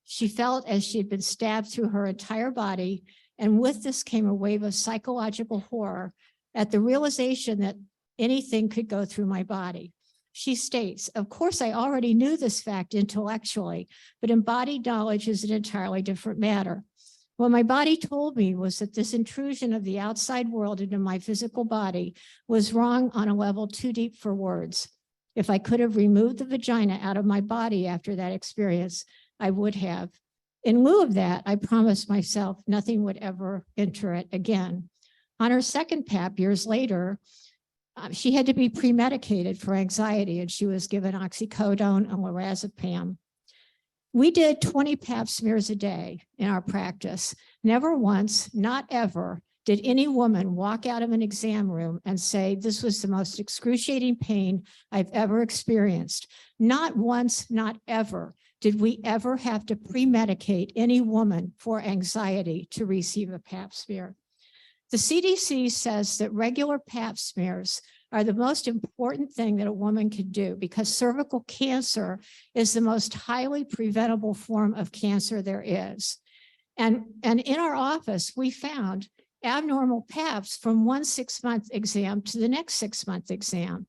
Speaker 11: She felt as she had been stabbed through her entire body, and with this came a wave of psychological horror at the realization that anything could go through my body. She states, "Of course, I already knew this fact intellectually, but embodied knowledge is an entirely different matter. What my body told me was that this intrusion of the outside world into my physical body was wrong on a level too deep for words. If I could have removed the vagina out of my body after that experience, I would have. In lieu of that, I promised myself nothing would ever enter it again." On her second pap years later, she had to be pre-medicated for anxiety, and she was given oxycodone and lorazepam. We did 20 pap smears a day in our practice. Never once, not ever, did any woman walk out of an exam room and say, "This was the most excruciating pain I've ever experienced." Not once, not ever, did we ever have to pre-medicate any woman for anxiety to receive a pap smear. The CDC says that regular pap smears are the most important thing that a woman can do because cervical cancer is the most highly preventable form of cancer there is. And in our office, we found abnormal paps from one 6-month exam to the next 6-month exam.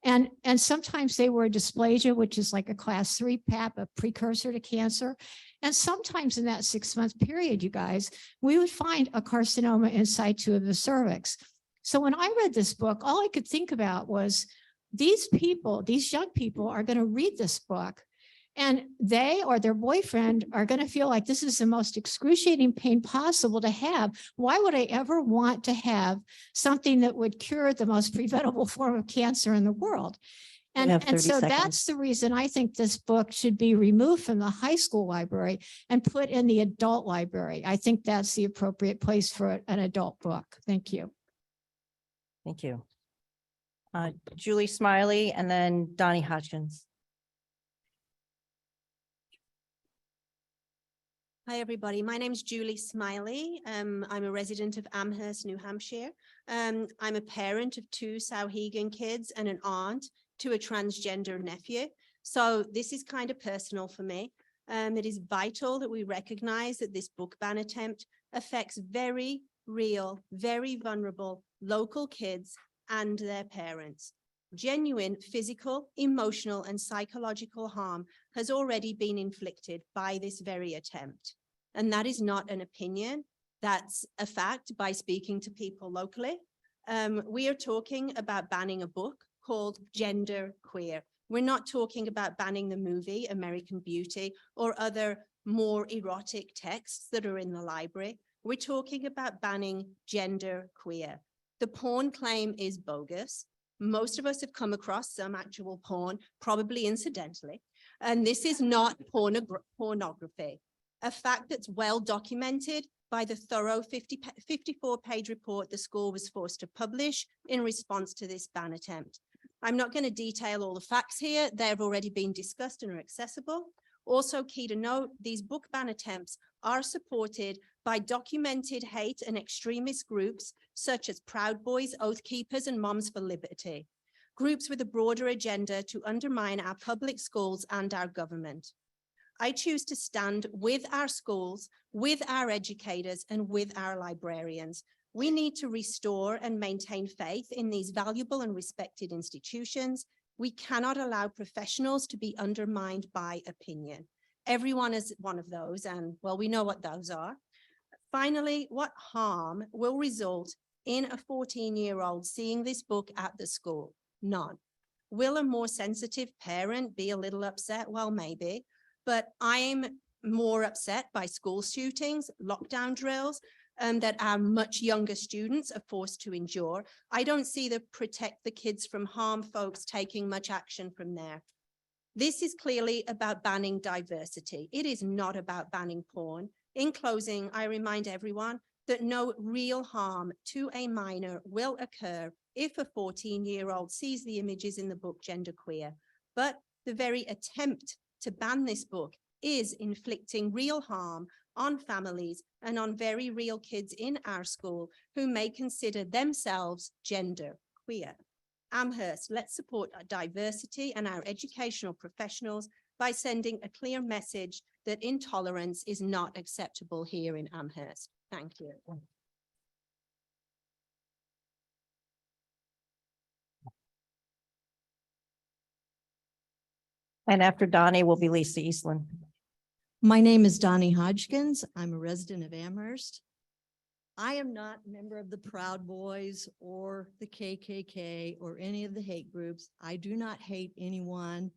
Speaker 11: And sometimes they were a dysplasia, which is like a class 3 pap, a precursor to cancer. And sometimes in that 6-month period, you guys, we would find a carcinoma in situ of the cervix. So when I read this book, all I could think about was these people, these young people are going to read this book and they or their boyfriend are going to feel like this is the most excruciating pain possible to have. Why would I ever want to have something that would cure the most preventable form of cancer in the world? And so that's the reason I think this book should be removed from the high school library and put in the adult library. I think that's the appropriate place for an adult book. Thank you.
Speaker 1: Thank you. Julie Smiley and then Donnie Hodgkins.
Speaker 12: Hi, everybody. My name's Julie Smiley. I'm a resident of Amherst, New Hampshire. I'm a parent of 2 Souhegan kids and an aunt to a transgender nephew. So this is kind of personal for me. It is vital that we recognize that this book ban attempt affects very real, very vulnerable local kids and their parents. Genuine physical, emotional, and psychological harm has already been inflicted by this very attempt. And that is not an opinion. That's a fact by speaking to people locally. We are talking about banning a book called Genderqueer. We're not talking about banning the movie American Beauty or other more erotic texts that are in the library. We're talking about banning Genderqueer. The porn claim is bogus. Most of us have come across some actual porn, probably incidentally, and this is not pornography. A fact that's well documented by the thorough 54-page report the school was forced to publish in response to this ban attempt. I'm not going to detail all the facts here. They've already been discussed and are accessible. Also key to note, these book ban attempts are supported by documented hate and extremist groups such as Proud Boys, Oath Keepers, and Moms for Liberty, groups with a broader agenda to undermine our public schools and our government. I choose to stand with our schools, with our educators, and with our librarians. We need to restore and maintain faith in these valuable and respected institutions. We cannot allow professionals to be undermined by opinion. Everyone is one of those, and well, we know what those are. Finally, what harm will result in a 14-year-old seeing this book at the school? None. Will a more sensitive parent be a little upset? Well, maybe, but I'm more upset by school shootings, lockdown drills, that our much younger students are forced to endure. I don't see the protect the kids from harm folks taking much action from there. This is clearly about banning diversity. It is not about banning porn. In closing, I remind everyone that no real harm to a minor will occur if a 14-year-old sees the images in the book Genderqueer. But the very attempt to ban this book is inflicting real harm on families and on very real kids in our school who may consider themselves gender queer. Amherst, let's support our diversity and our educational professionals by sending a clear message that intolerance is not acceptable here in Amherst. Thank you.
Speaker 1: And after Donnie will be Lisa Eastland.
Speaker 13: My name is Donnie Hodgkins. I'm a resident of Amherst. I am not a member of the Proud Boys or the KKK or any of the hate groups. I do not hate anyone.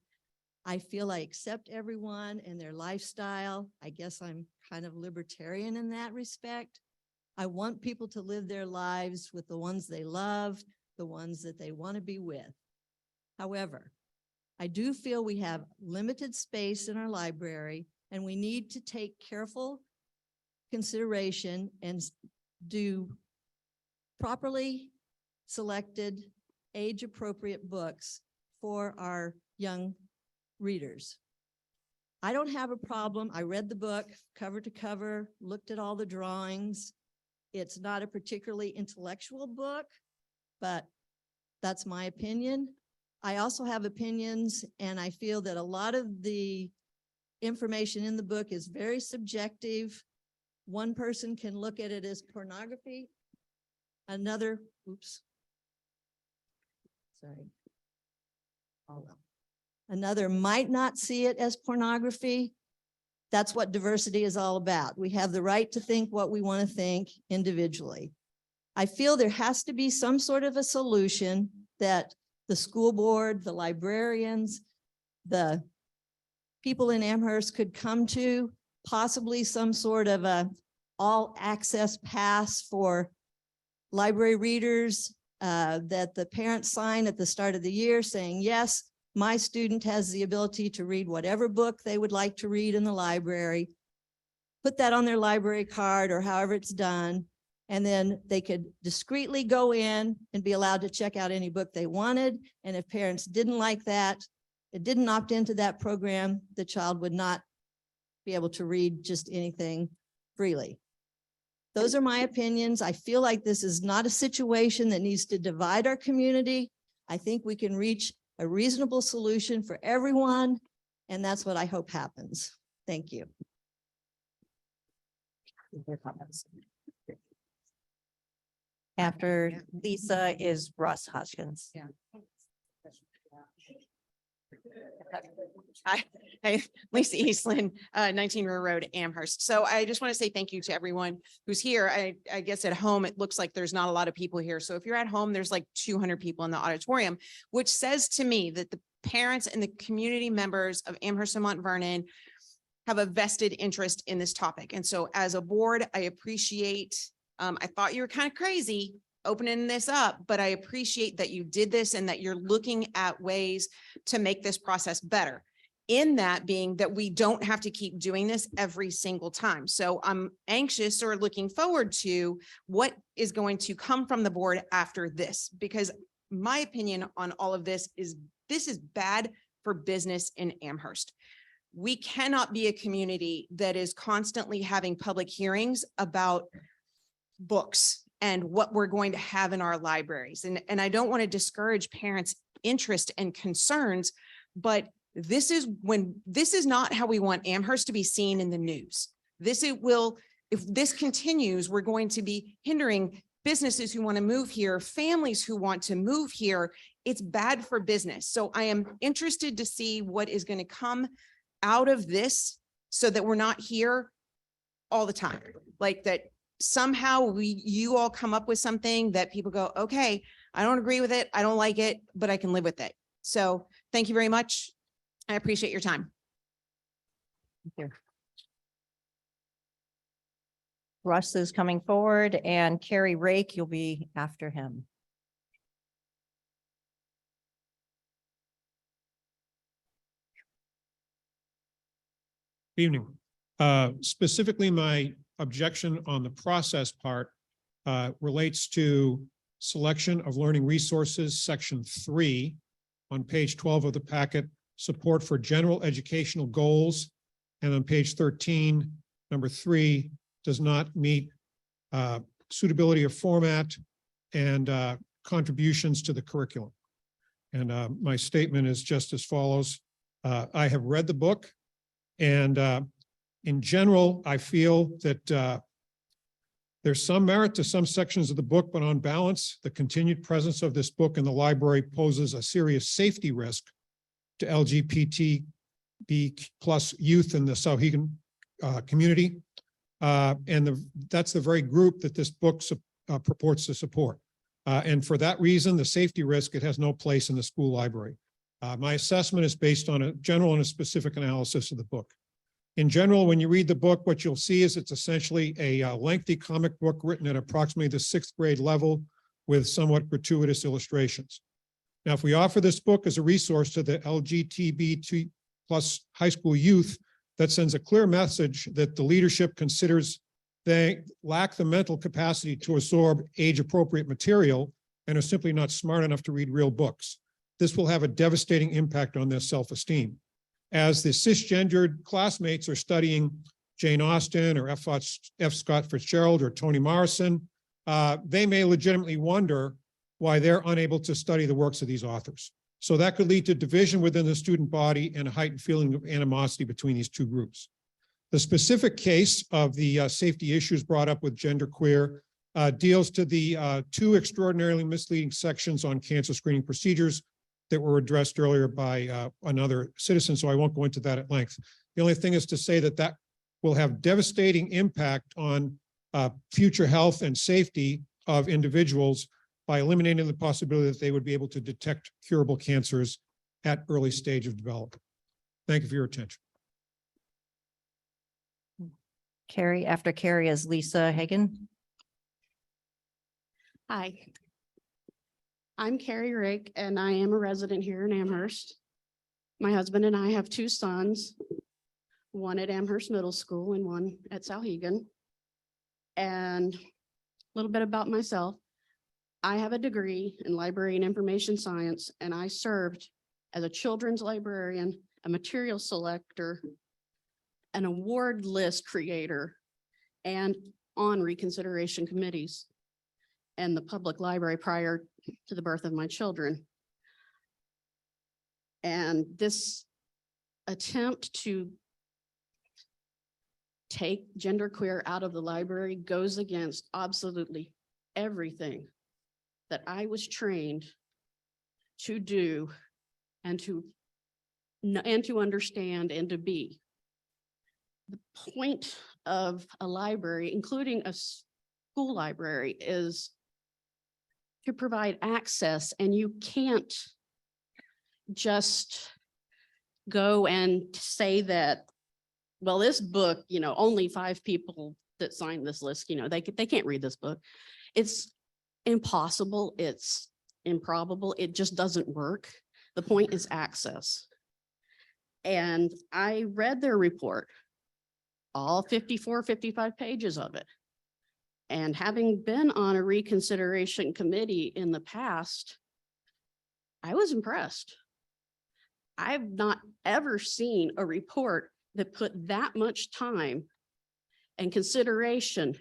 Speaker 13: I feel I accept everyone and their lifestyle. I guess I'm kind of libertarian in that respect. I want people to live their lives with the ones they love, the ones that they want to be with. However, I do feel we have limited space in our library and we need to take careful consideration and do properly selected age-appropriate books for our young readers. I don't have a problem. I read the book cover to cover, looked at all the drawings. It's not a particularly intellectual book, but that's my opinion. I also have opinions, and I feel that a lot of the information in the book is very subjective. One person can look at it as pornography. Another, oops. Sorry. Oh, well. Another might not see it as pornography. That's what diversity is all about. We have the right to think what we want to think individually. I feel there has to be some sort of a solution that the school board, the librarians, the people in Amherst could come to, possibly some sort of a all access pass for library readers that the parents sign at the start of the year saying, yes, my student has the ability to read whatever book they would like to read in the library. Put that on their library card or however it's done. And then they could discreetly go in and be allowed to check out any book they wanted. And if parents didn't like that, it didn't opt into that program, the child would not be able to read just anything freely. Those are my opinions. I feel like this is not a situation that needs to divide our community. I think we can reach a reasonable solution for everyone, and that's what I hope happens. Thank you.
Speaker 1: After Lisa is Russ Hodgkins.
Speaker 14: Yeah. Hi, Lisa Eastland, 19 River Road, Amherst. So I just want to say thank you to everyone who's here. I guess at home, it looks like there's not a lot of people here. So if you're at home, there's like 200 people in the auditorium, which says to me that the parents and the community members of Amherst and Mount Vernon have a vested interest in this topic. And so as a board, I appreciate, I thought you were kind of crazy opening this up, but I appreciate that you did this and that you're looking at ways to make this process better. in that being that we don't have to keep doing this every single time. So I'm anxious or looking forward to what is going to come from the board after this, because my opinion on all of this is bad for business in Amherst. We cannot be a community that is constantly having public hearings about books and what we're going to have in our libraries. And I don't want to discourage parents' interest and concerns, but this is not how we want Amherst to be seen in the news. If this continues, we're going to be hindering businesses who want to move here, families who want to move here. It's bad for business. So I am interested to see what is going to come out of this so that we're not here all the time. Like that somehow you all come up with something that people go, okay, I don't agree with it. I don't like it, but I can live with it. So thank you very much. I appreciate your time.
Speaker 1: Thank you. Russ is coming forward, and Carrie Rake, you'll be after him.
Speaker 15: Evening. Specifically, my objection on the process part relates to selection of learning resources, section 3 on page 12 of the packet, support for general educational goals. And on page 13, number 3, does not meet suitability of format and contributions to the curriculum. And my statement is just as follows. I have read the book, and in general, I feel that there's some merit to some sections of the book, but on balance, the continued presence of this book in the library poses a serious safety risk to LGBTB+ youth in the Souhegan community. And that's the very group that this book purports to support. And for that reason, the safety risk, it has no place in the school library. My assessment is based on a general and a specific analysis of the book. In general, when you read the book, what you'll see is it's essentially a lengthy comic book written at approximately the 6th grade level with somewhat gratuitous illustrations. Now, if we offer this book as a resource to the LGBTQ+ high school youth, that sends a clear message that the leadership considers they lack the mental capacity to absorb age-appropriate material and are simply not smart enough to read real books. This will have a devastating impact on their self-esteem. As the cisgendered classmates are studying Jane Austen or F. Scott Fitzgerald or Toni Morrison, they may legitimately wonder why they're unable to study the works of these authors. So that could lead to division within the student body and a heightened feeling of animosity between these two groups. The specific case of the safety issues brought up with genderqueer deals to the 2 extraordinarily misleading sections on cancer screening procedures that were addressed earlier by another citizen, so I won't go into that at length. The only thing is to say that that will have devastating impact on future health and safety of individuals by eliminating the possibility that they would be able to detect curable cancers at early stage of development. Thank you for your attention.
Speaker 1: Carrie, after Carrie is Lisa Hagan.
Speaker 16: Hi. I'm Carrie Rake, and I am a resident here in Amherst. My husband and I have 2 sons, one at Amherst Middle School and one at Souhegan. And a little bit about myself. I have a degree in library and information science, and I served as a children's librarian, a material selector, an award list creator, and on reconsideration committees and the public library prior to the birth of my children. And this attempt to take genderqueer out of the library goes against absolutely everything that I was trained to do and to understand and to be. The point of a library, including a school library, is to provide access, and you can't just go and say that, well, this book, only 5 people that signed this list, they can't read this book. It's impossible. It's improbable. It just doesn't work. The point is access. And I read their report, all 54, 55 pages of it. And having been on a reconsideration committee in the past, I was impressed. I've not ever seen a report that put that much time and consideration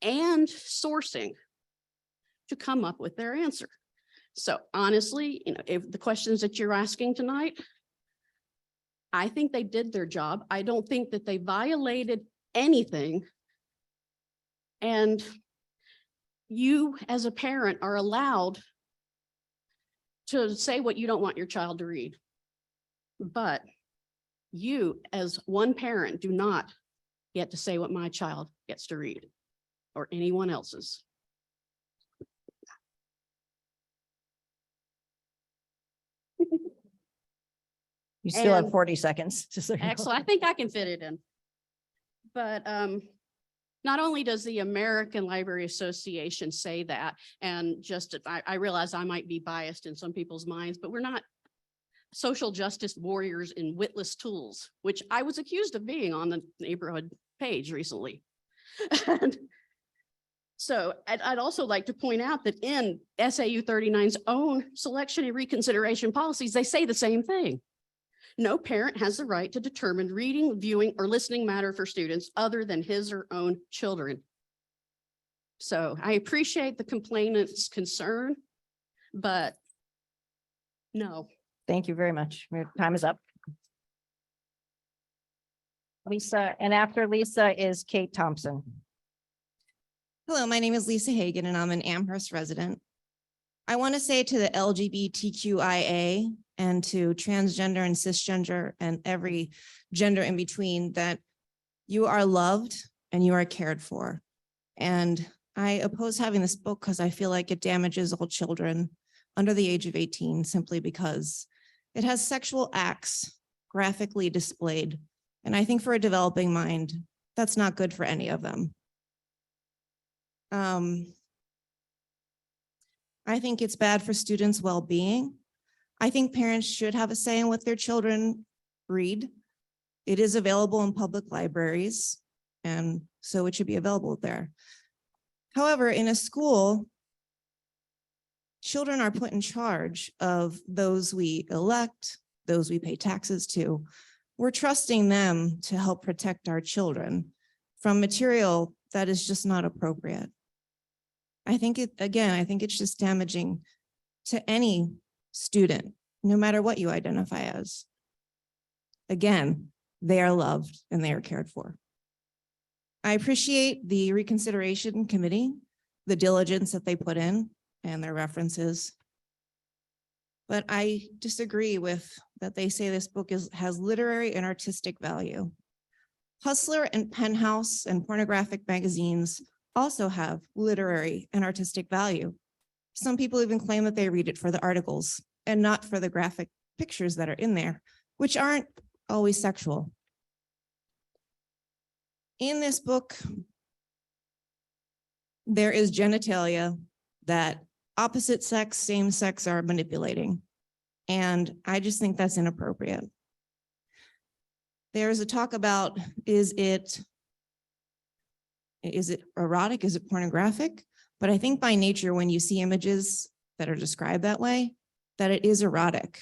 Speaker 16: and sourcing to come up with their answer. So honestly, if the questions that you're asking tonight, I think they did their job. I don't think that they violated anything. And you as a parent are allowed to say what you don't want your child to read. But you as one parent do not get to say what my child gets to read or anyone else's.
Speaker 1: You still have
Speaker 16: And-
Speaker 1: 40 seconds. just so you know.
Speaker 16: Excellent. I think I can fit it in. But not only does the American Library Association say that, and just, I realize I might be biased in some people's minds, but we're not social justice warriors in witless tools, which I was accused of being on the neighborhood page recently. And so I'd also like to point out that in SAU 39's own selection and reconsideration policies, they say the same thing. No parent has the right to determine reading, viewing, or listening matter for students other than his or own children. So I appreciate the complainant's concern, but no.
Speaker 1: Thank you very much. Your time is up. Lisa, and after Lisa is Kate Thompson.
Speaker 17: Hello, my name is Lisa Hagan and I'm an Amherst resident. I want to say to the LGBTQIA and to transgender and cisgender and every gender in between that you are loved and you are cared for. And I oppose having this book because I feel like it damages all children under the age of 18 simply because it has sexual acts graphically displayed. And I think for a developing mind, that's not good for any of them. I think it's bad for students' well-being. I think parents should have a say in what their children read. It is available in public libraries, and so it should be available there. However, in a school, children are put in charge of those we elect, those we pay taxes to. We're trusting them to help protect our children from material that is just not appropriate. I think it's just damaging to any student, no matter what you identify as. Again, they are loved and they are cared for. I appreciate the reconsideration committee, the diligence that they put in and their references. But I disagree with that they say this book has literary and artistic value. Hustler and Penthouse and pornographic magazines also have literary and artistic value. Some people even claim that they read it for the articles and not for the graphic pictures that are in there, which aren't always sexual. In this book, there is genitalia that opposite sex, same sex are manipulating. And I just think that's inappropriate. There's a talk about, is it erotic? Is it pornographic? But I think by nature, when you see images that are described that way, that it is erotic.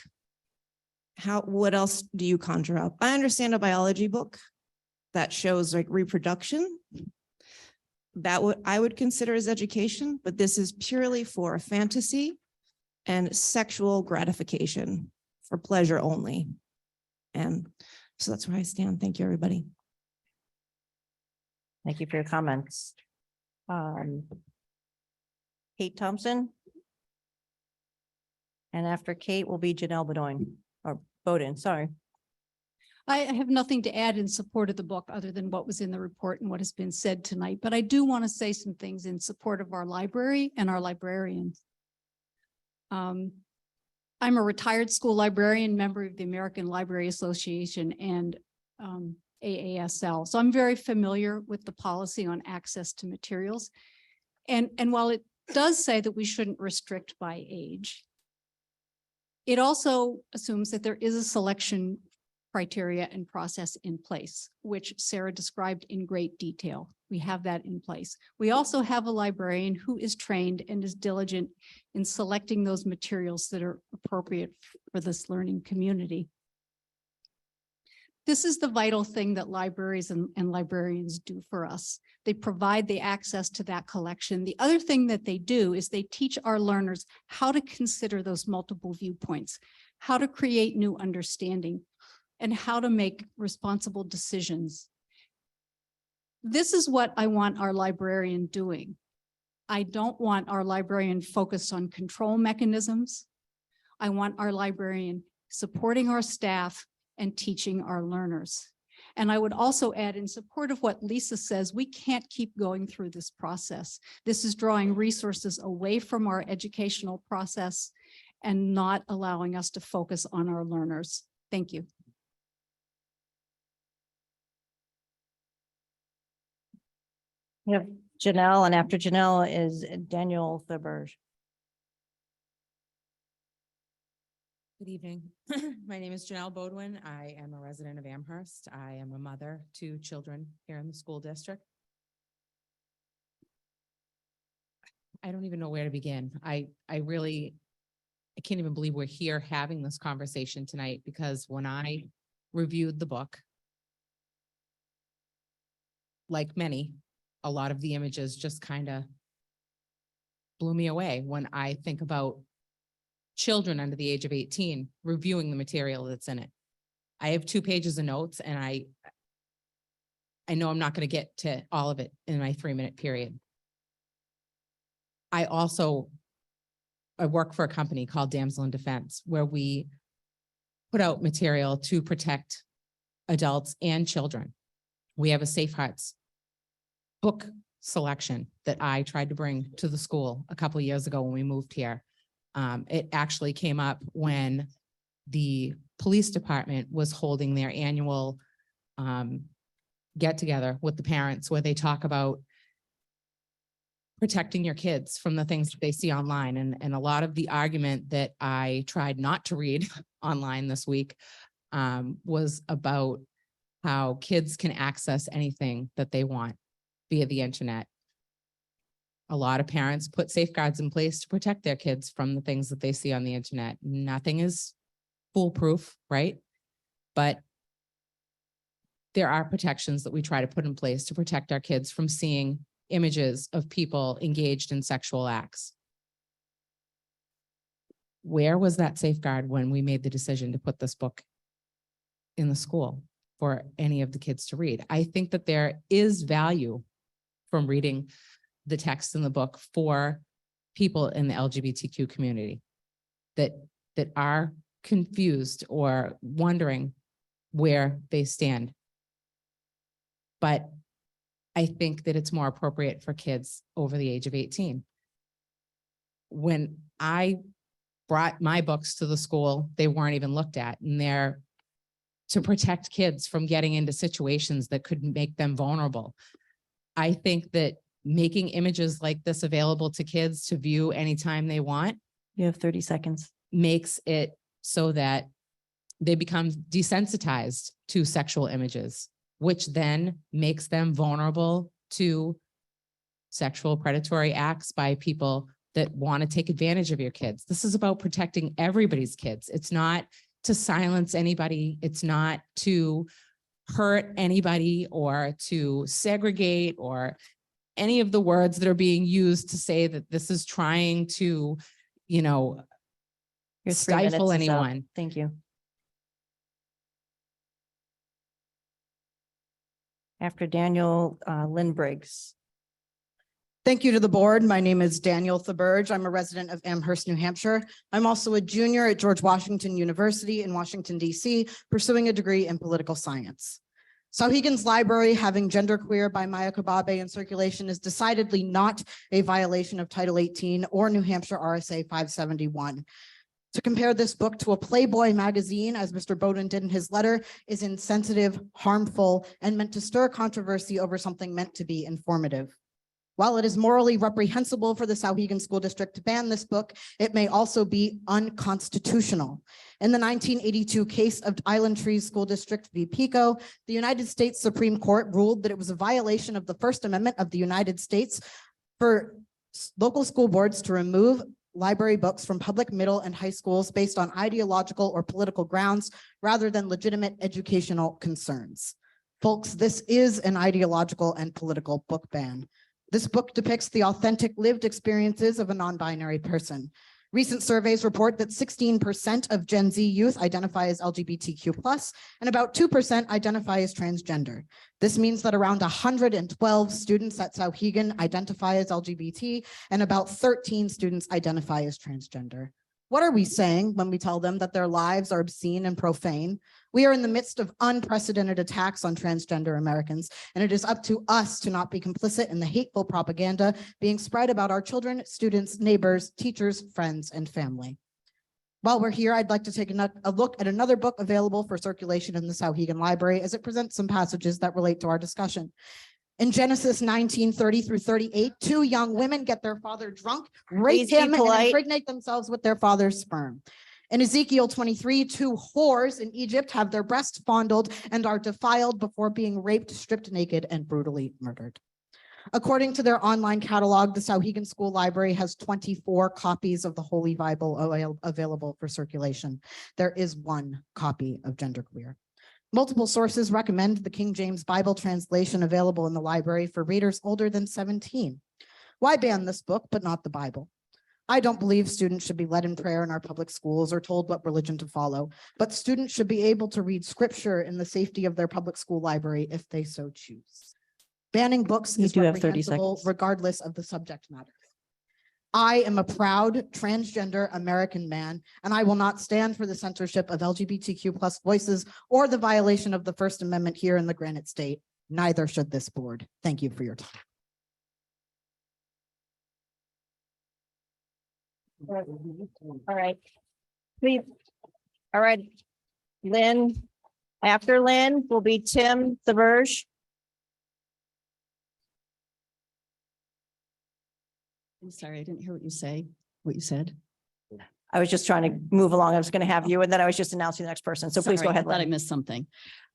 Speaker 17: What else do you conjure up? I understand a biology book that shows like reproduction. That I would consider as education, but this is purely for fantasy and sexual gratification for pleasure only. And so that's where I stand. Thank you, everybody.
Speaker 1: Thank you for your comments. Kate Thompson. And after Kate will be Janelle Bowden, sorry.
Speaker 18: I have nothing to add in support of the book other than what was in the report and what has been said tonight, but I do want to say some things in support of our library and our librarians. I'm a retired school librarian, member of the American Library Association and AASL. So I'm very familiar with the policy on access to materials. And while it does say that we shouldn't restrict by age, it also assumes that there is a selection criteria and process in place, which Sarah described in great detail. We have that in place. We also have a librarian who is trained and is diligent in selecting those materials that are appropriate for this learning community. This is the vital thing that libraries and librarians do for us. They provide the access to that collection. The other thing that they do is they teach our learners how to consider those multiple viewpoints, how to create new understanding, and how to make responsible decisions. This is what I want our librarian doing. I don't want our librarian focused on control mechanisms. I want our librarian supporting our staff and teaching our learners. And I would also add, in support of what Lisa says, we can't keep going through this process. This is drawing resources away from our educational process and not allowing us to focus on our learners. Thank you.
Speaker 1: We have Janelle, and after Janelle is Daniel Theberge.
Speaker 19: Good evening. My name is Janelle Bodwin. I am a resident of Amherst. I am a mother to children here in the school district. I don't even know where to begin. I can't even believe we're here having this conversation tonight, because when I reviewed the book, like many, a lot of the images just kind of blew me away when I think about children under the age of 18 reviewing the material that's in it. I have 2 pages of notes, and I know I'm not going to get to all of it in my 3-minute period. I work for a company called Damsel in Defense, where we put out material to protect adults and children. We have a Safe Hearts book selection that I tried to bring to the school a couple of years ago when we moved here. It actually came up when the police department was holding their annual get together with the parents, where they talk about protecting your kids from the things that they see online. And a lot of the argument that I tried not to read online this week was about how kids can access anything that they want via the internet. A lot of parents put safeguards in place to protect their kids from the things that they see on the internet. Nothing is foolproof, right? But there are protections that we try to put in place to protect our kids from seeing images of people engaged in sexual acts. Where was that safeguard when we made the decision to put this book in the school for any of the kids to read? I think that there is value from reading the text in the book for people in the LGBTQ community that are confused or wondering where they stand. But I think that it's more appropriate for kids over the age of 18. When I brought my books to the school, they weren't even looked at, and they're to protect kids from getting into situations that could make them vulnerable. I think that making images like this available to kids to view anytime they want.
Speaker 1: You have 30 seconds.
Speaker 19: Makes it so that they become desensitized to sexual images, which then makes them vulnerable to sexual predatory acts by people that want to take advantage of your kids. This is about protecting everybody's kids. It's not to silence anybody. It's not to hurt anybody or to segregate or any of the words that are being used to say that this is trying to, you know,
Speaker 1: Your 3 minutes
Speaker 19: stifle
Speaker 1: is up.
Speaker 19: anyone.
Speaker 1: Thank you. After Daniel, Lynn Briggs.
Speaker 20: Thank you to the board. My name is Daniel Theberge. I'm a resident of Amherst, New Hampshire. I'm also a junior at George Washington University in Washington, D.C., pursuing a degree in political science. Souhegan's library having genderqueer by Maya Kababe in circulation is decidedly not a violation of Title 18 or New Hampshire RSA 571. To compare this book to a Playboy magazine, as Mr. Bowden did in his letter, is insensitive, harmful, and meant to stir controversy over something meant to be informative. While it is morally reprehensible for the Souhegan School District to ban this book, it may also be unconstitutional. In the 1982 case of Island Trees School District v. Pico, the United States Supreme Court ruled that it was a violation of the First Amendment of the United States for local school boards to remove library books from public middle and high schools based on ideological or political grounds rather than legitimate educational concerns. Folks, this is an ideological and political book ban. This book depicts the authentic lived experiences of a non-binary person. Recent surveys report that 16% of Gen Z youth identify as LGBTQ+, and about 2% identify as transgender. This means that around 112 students at Souhegan identify as LGBT, and about 13 students identify as transgender. What are we saying when we tell them that their lives are obscene and profane? We are in the midst of unprecedented attacks on transgender Americans, and it is up to us to not be complicit in the hateful propaganda being spread about our children, students, neighbors, teachers, friends, and family. While we're here, I'd like to take a look at another book available for circulation in the Souhegan Library as it presents some passages that relate to our discussion. In Genesis 19:30 through 38, 2 young women get their father drunk, rape
Speaker 1: Please be
Speaker 20: him, and
Speaker 1: polite.
Speaker 20: impregnate themselves with their father's sperm. In Ezekiel 23, 2 whores in Egypt have their breasts fondled and are defiled before being raped, stripped naked, and brutally murdered. According to their online catalog, the Souhegan School Library has 24 copies of the Holy Bible available for circulation. There is 1 copy of Genderqueer. Multiple sources recommend the King James Bible translation available in the library for readers older than 17. Why ban this book, but not the Bible? I don't believe students should be led in prayer in our public schools or told what religion to follow, but students should be able to read scripture in the safety of their public school library if they so choose. Banning books is
Speaker 1: do have 30
Speaker 20: reprehensible
Speaker 1: seconds.
Speaker 20: regardless of the subject matter. I am a proud transgender American man, and I will not stand for the censorship of LGBTQ+ voices or the violation of the First Amendment here in the Granite State. Neither should this board. Thank you for your time.
Speaker 1: All right. Please. All right. Lynn, after Lynn will be Tim Theberge.
Speaker 21: I'm sorry, I didn't hear what you said.
Speaker 1: I was just trying to move along. I was going to have you, and then I was just announcing the next person. So please go
Speaker 21: Sorry,
Speaker 1: ahead.
Speaker 21: I thought I
Speaker 1: Lynn.
Speaker 21: missed something.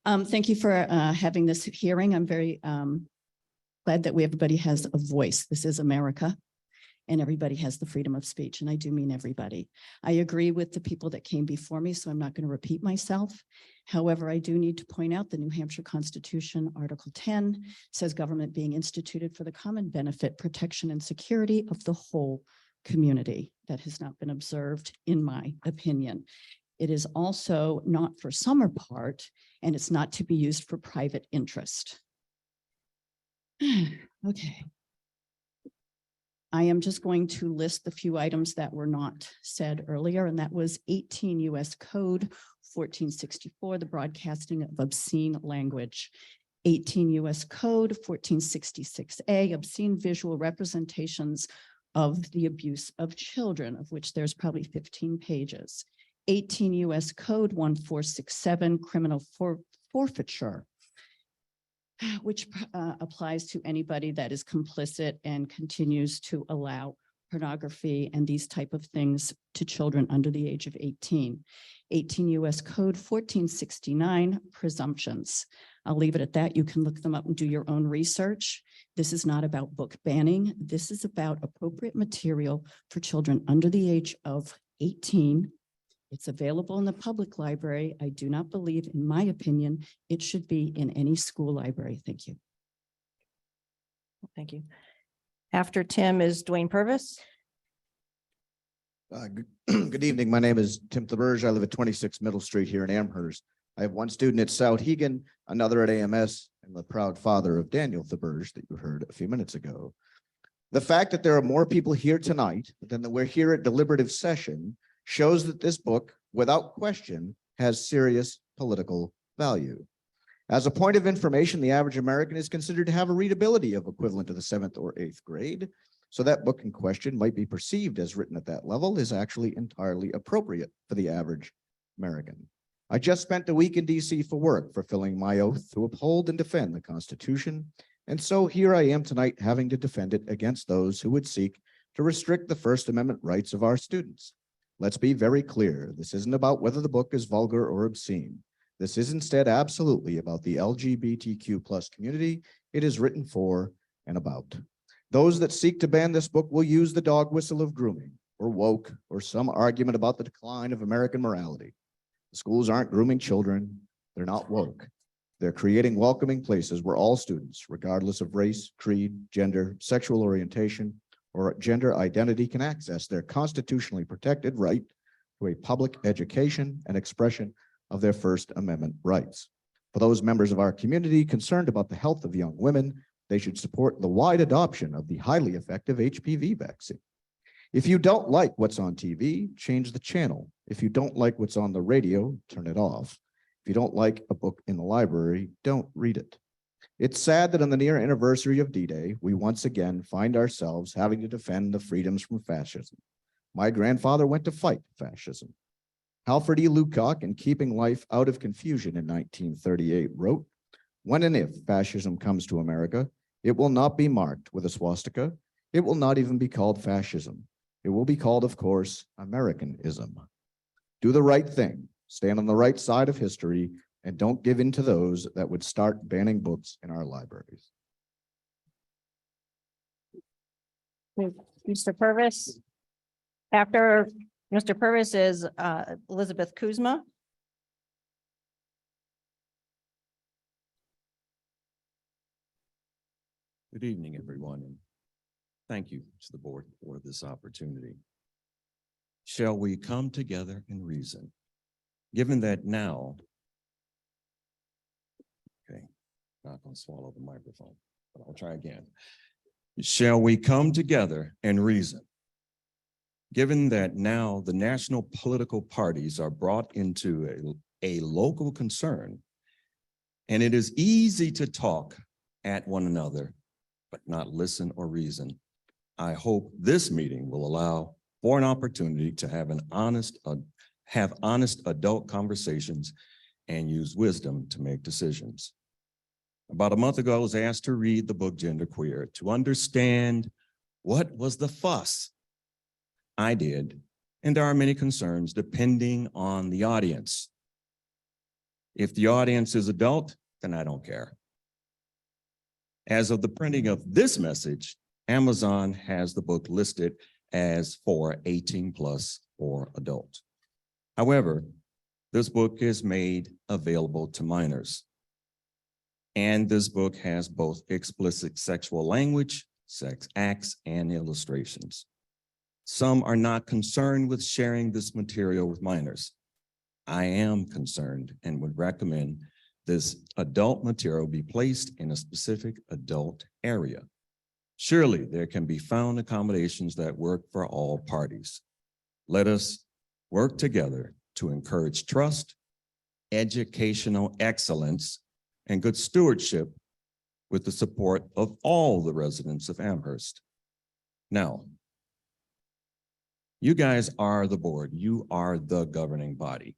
Speaker 21: Thank you for having this hearing. I'm very glad that everybody has a voice. This is America, and everybody has the freedom of speech, and I do mean everybody. I agree with the people that came before me, so I'm not going to repeat myself. However, I do need to point out the New Hampshire Constitution, Article 10, says government being instituted for the common benefit, protection, and security of the whole community. That has not been observed, in my opinion. It is also not for some or part, and it's not to be used for private interest. Okay. I am just going to list the few items that were not said earlier, and that was 18 U.S. Code 1464, the broadcasting of obscene language. 18 U.S. Code 1466A, obscene visual representations of the abuse of children, of which there's probably 15 pages. 18 U.S. Code 1467, criminal forfeiture, which applies to anybody that is complicit and continues to allow pornography and these type of things to children under the age of 18. 18 U.S. Code 1469, presumptions. I'll leave it at that. You can look them up and do your own research. This is not about book banning. This is about appropriate material for children under the age of 18. It's available in the public library. I do not believe, in my opinion, it should be in any school library. Thank you.
Speaker 1: Thank you. After Tim is Dwayne Purvis.
Speaker 22: Good evening. My name is Tim Theberge. I live at 26 Middle Street here in Amherst. I have 1 student at Souhegan, another at AMS, and the proud father of Daniel Theberge that you heard a few minutes ago. The fact that there are more people here tonight than that we're here at deliberative session shows that this book, without question, has serious political value. As a point of information, the average American is considered to have a readability of equivalent to the 7th or 8th grade. So that book in question might be perceived as written at that level is actually entirely appropriate for the average American. I just spent a week in DC for work, fulfilling my oath to uphold and defend the Constitution And so here I am tonight having to defend it against those who would seek to restrict the First Amendment rights of our students. Let's be very clear. This isn't about whether the book is vulgar or obscene. This is instead absolutely about the LGBTQ+ community it is written for and about. Those that seek to ban this book will use the dog whistle of grooming or woke or some argument about the decline of American morality. The schools aren't grooming children. They're not woke. They're creating welcoming places where all students, regardless of race, creed, gender, sexual orientation, or gender identity, can access their constitutionally protected right to a public education and expression of their First Amendment rights. For those members of our community concerned about the health of young women, they should support the wide adoption of the highly effective HPV vaccine. If you don't like what's on TV, change the channel. If you don't like what's on the radio, turn it off. If you don't like a book in the library, don't read it. It's sad that on the near anniversary of D-Day, we once again find ourselves having to defend the freedoms from fascism. My grandfather went to fight fascism. Alfred E. Lucock, in Keeping Life Out of Confusion in 1938, wrote, "When and if fascism comes to America, it will not be marked with a swastika. It will not even be called fascism. It will be called, of course, Americanism. Do the right thing, stand on the right side of history, and don't give in to those that would start banning books in our libraries."
Speaker 1: Mr. Purvis. After Mr. Purvis is Elizabeth Kuzma.
Speaker 2: Good evening, everyone, and thank you to the board for this opportunity. Shall we come together and reason? Given that now, okay, not going to swallow the microphone, but I'll try again. Shall we come together and reason? Given that now the national political parties are brought into a local concern, and it is easy to talk at one another, but not listen or reason, I hope this meeting will allow for an opportunity to have honest adult conversations and use wisdom to make decisions. About a month ago, I was asked to read the book Genderqueer to understand what was the fuss. I did, and there are many concerns depending on the audience. If the audience is adult, then I don't care. As of the printing of this message, Amazon has the book listed as for 18+ or adult. However, this book is made available to minors. And this book has both explicit sexual language, sex acts, and illustrations. Some are not concerned with sharing this material with minors. I am concerned and would recommend this adult material be placed in a specific adult area. Surely there can be found accommodations that work for all parties. Let us work together to encourage trust, educational excellence, and good stewardship with the support of all the residents of Amherst. Now, you guys are the board. You are the governing body.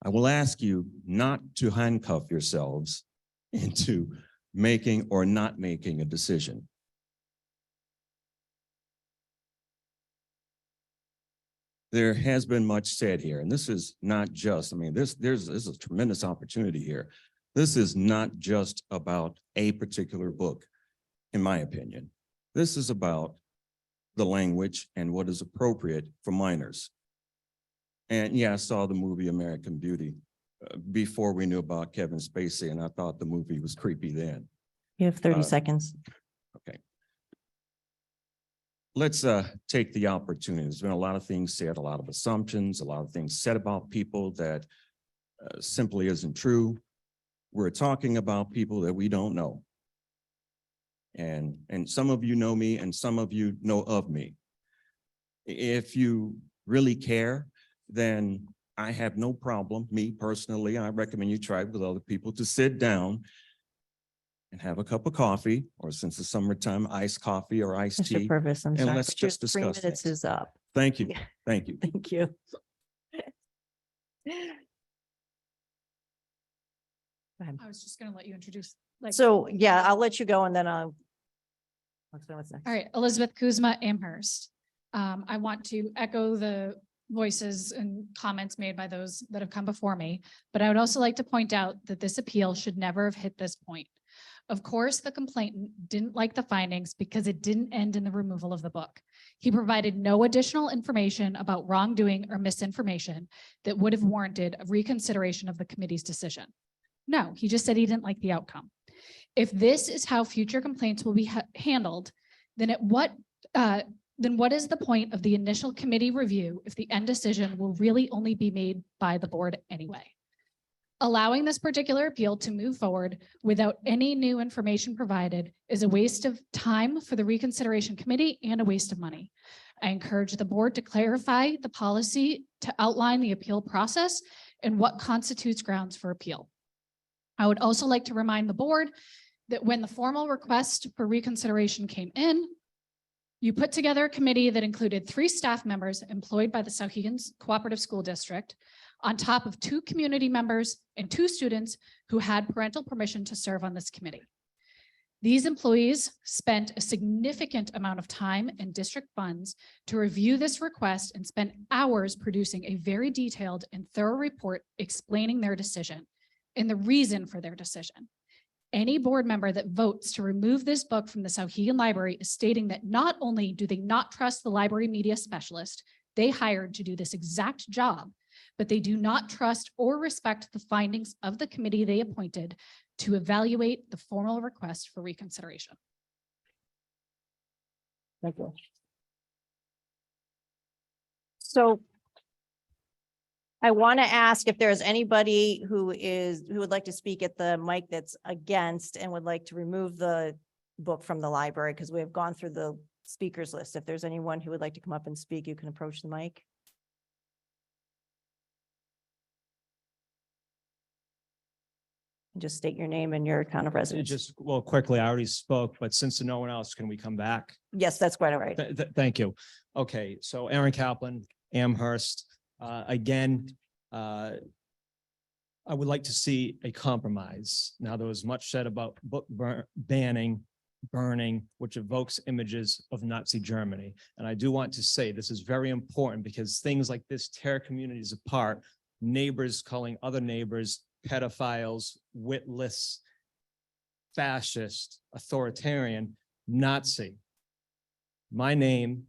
Speaker 2: I will ask you not to handcuff yourselves into making or not making a decision. There has been much said here, and this is not just, there's a tremendous opportunity here. This is not just about a particular book, in my opinion. This is about the language and what is appropriate for minors. And yeah, I saw the movie American Beauty before we knew about Kevin Spacey, and I thought the movie was creepy then.
Speaker 1: You have 30 seconds.
Speaker 2: Okay. Let's take the opportunity. There's been a lot of things said, a lot of assumptions, a lot of things said about people that simply isn't true. We're talking about people that we don't know. And some of you know me and some of you know of me. If you really care, then I have no problem, me personally, I recommend you try it with other people, to sit down and have a cup of coffee, or since it's summertime, iced coffee or iced tea.
Speaker 1: Mr. Purvis, I'm
Speaker 2: and
Speaker 1: sorry,
Speaker 2: let's
Speaker 1: but your
Speaker 2: just
Speaker 1: 3
Speaker 2: discuss
Speaker 1: minutes
Speaker 2: things.
Speaker 1: is up.
Speaker 2: Thank you. Thank you.
Speaker 1: Thank you. ahead.
Speaker 3: I was just gonna let you introduce. like-
Speaker 1: So, yeah, I'll let you go and then I'll. Let's know what's next.
Speaker 3: All right, Elizabeth Kuzma, Amherst. I want to echo the voices and comments made by those that have come before me, but I would also like to point out that this appeal should never have hit this point. Of course, the complainant didn't like the findings because it didn't end in the removal of the book. He provided no additional information about wrongdoing or misinformation that would have warranted a reconsideration of the committee's decision. No, he just said he didn't like the outcome. If this is how future complaints will be handled, then what is the point of the initial committee review if the end decision will really only be made by the board anyway? Allowing this particular appeal to move forward without any new information provided is a waste of time for the reconsideration committee and a waste of money. I encourage the board to clarify the policy to outline the appeal process and what constitutes grounds for appeal. I would also like to remind the board that when the formal request for reconsideration came in, you put together a committee that included 3 staff members employed by the Souhegan Cooperative School District, on top of 2 community members and 2 students who had parental permission to serve on this committee. These employees spent a significant amount of time and district funds to review this request and spent hours producing a very detailed and thorough report explaining their decision and the reason for their decision. Any board member that votes to remove this book from the Souhegan Library is stating that not only do they not trust the library media specialist they hired to do this exact job, but they do not trust or respect the findings of the committee they appointed to evaluate the formal request for reconsideration.
Speaker 1: Thank you. So I want to ask if there's anybody who would like to speak at the mic that's against and would like to remove the book from the library, because we have gone through the speakers list. If there's anyone who would like to come up and speak, you can approach the mic. Just state your name and your town of residence.
Speaker 9: Just, well, quickly, I already spoke, but since no one else, can we come back?
Speaker 1: Yes, that's quite all right.
Speaker 9: Thank you. Okay, so Aaron Kaplan, Amherst. Again, I would like to see a compromise. Now, there was much said about book banning, burning, which evokes images of Nazi Germany. And I do want to say this is very important because things like this tear communities apart, neighbors calling other neighbors pedophiles, witless, fascist, authoritarian, Nazi. My name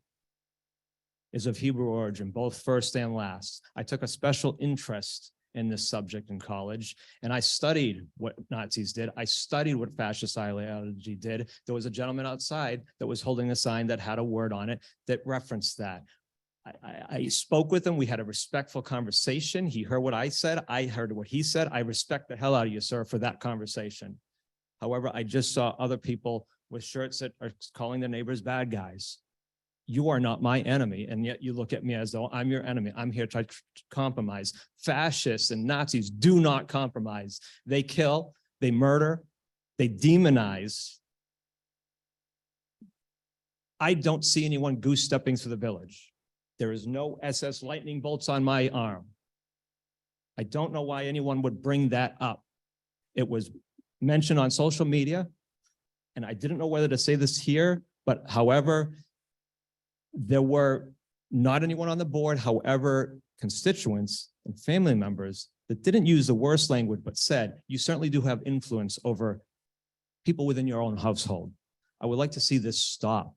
Speaker 9: is of Hebrew origin, both first and last. I took a special interest in this subject in college, and I studied what Nazis did. I studied what fascist ideology did. There was a gentleman outside that was holding a sign that had a word on it that referenced that. I spoke with him. We had a respectful conversation. He heard what I said. I heard what he said. I respect the hell out of you, sir, for that conversation. However, I just saw other people with shirts that are calling their neighbors bad guys. You are not my enemy, and yet you look at me as though I'm your enemy. I'm here to try to compromise. Fascists and Nazis do not compromise. They kill, they murder, they demonize. I don't see anyone goose stepping through the village. There is no SS lightning bolts on my arm. I don't know why anyone would bring that up. It was mentioned on social media, and I didn't know whether to say this here, but however, there were not anyone on the board, however, constituents and family members that didn't use the worst language, but said, you certainly do have influence over people within your own household. I would like to see this stop.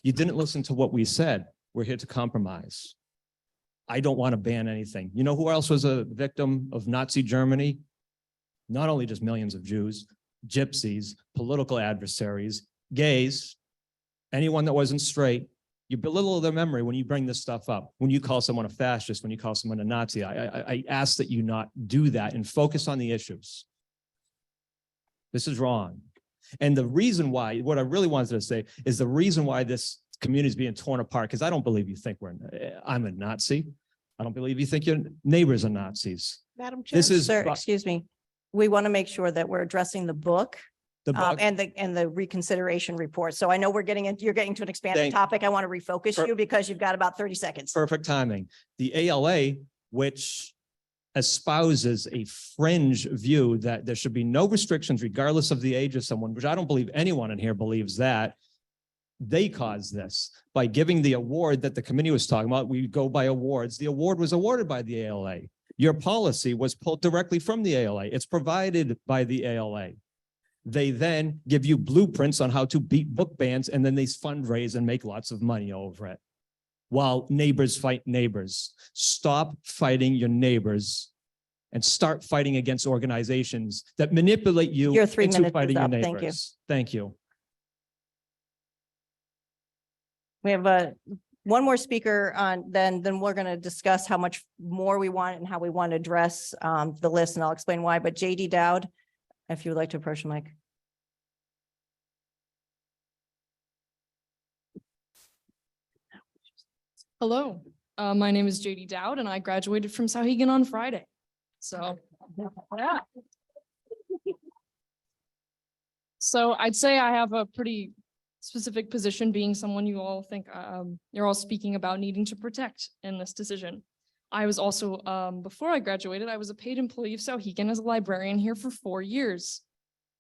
Speaker 9: You didn't listen to what we said. We're here to compromise. I don't want to ban anything. You know who else was a victim of Nazi Germany? Not only just millions of Jews, gypsies, political adversaries, gays, anyone that wasn't straight. You belittle their memory when you bring this stuff up. When you call someone a fascist, when you call someone a Nazi, I ask that you not do that and focus on the issues. This is wrong. And the reason why, what I really wanted to say is the reason why this community is being torn apart, because I don't believe you think I'm a Nazi. I don't believe you think your neighbors are Nazis.
Speaker 1: Madam Chair,
Speaker 9: This is
Speaker 1: sir, excuse me. We want to make sure that we're addressing the book. And the reconsideration report. So I know you're getting to an expanded topic. I want to refocus you because you've got about 30 seconds.
Speaker 9: Perfect timing. The ALA, which espouses a fringe view that there should be no restrictions regardless of the age of someone, which I don't believe anyone in here believes that. They caused this by giving the award that the committee was talking about. We go by awards. The award was awarded by the ALA. Your policy was pulled directly from the ALA. It's provided by the ALA. They then give you blueprints on how to beat book bans, and then they fundraise and make lots of money over it. While neighbors fight neighbors. Stop fighting your neighbors and start fighting against organizations that manipulate you
Speaker 1: Your 3
Speaker 9: into
Speaker 1: minutes is
Speaker 9: fighting your
Speaker 1: up. Thank you.
Speaker 9: neighbors. Thank you.
Speaker 1: We have one more speaker on, then we're going to discuss how much more we want and how we want to address the list, and I'll explain why. But JD Dowd, if you would like to approach the mic.
Speaker 4: Hello, my name is JD Dowd and I graduated from Souhegan on Friday. So, yeah. So I'd say I have a pretty specific position, being someone you all think you're all speaking about needing to protect in this decision. I was also, before I graduated, I was a paid employee of Souhegan as a librarian here for 4 years.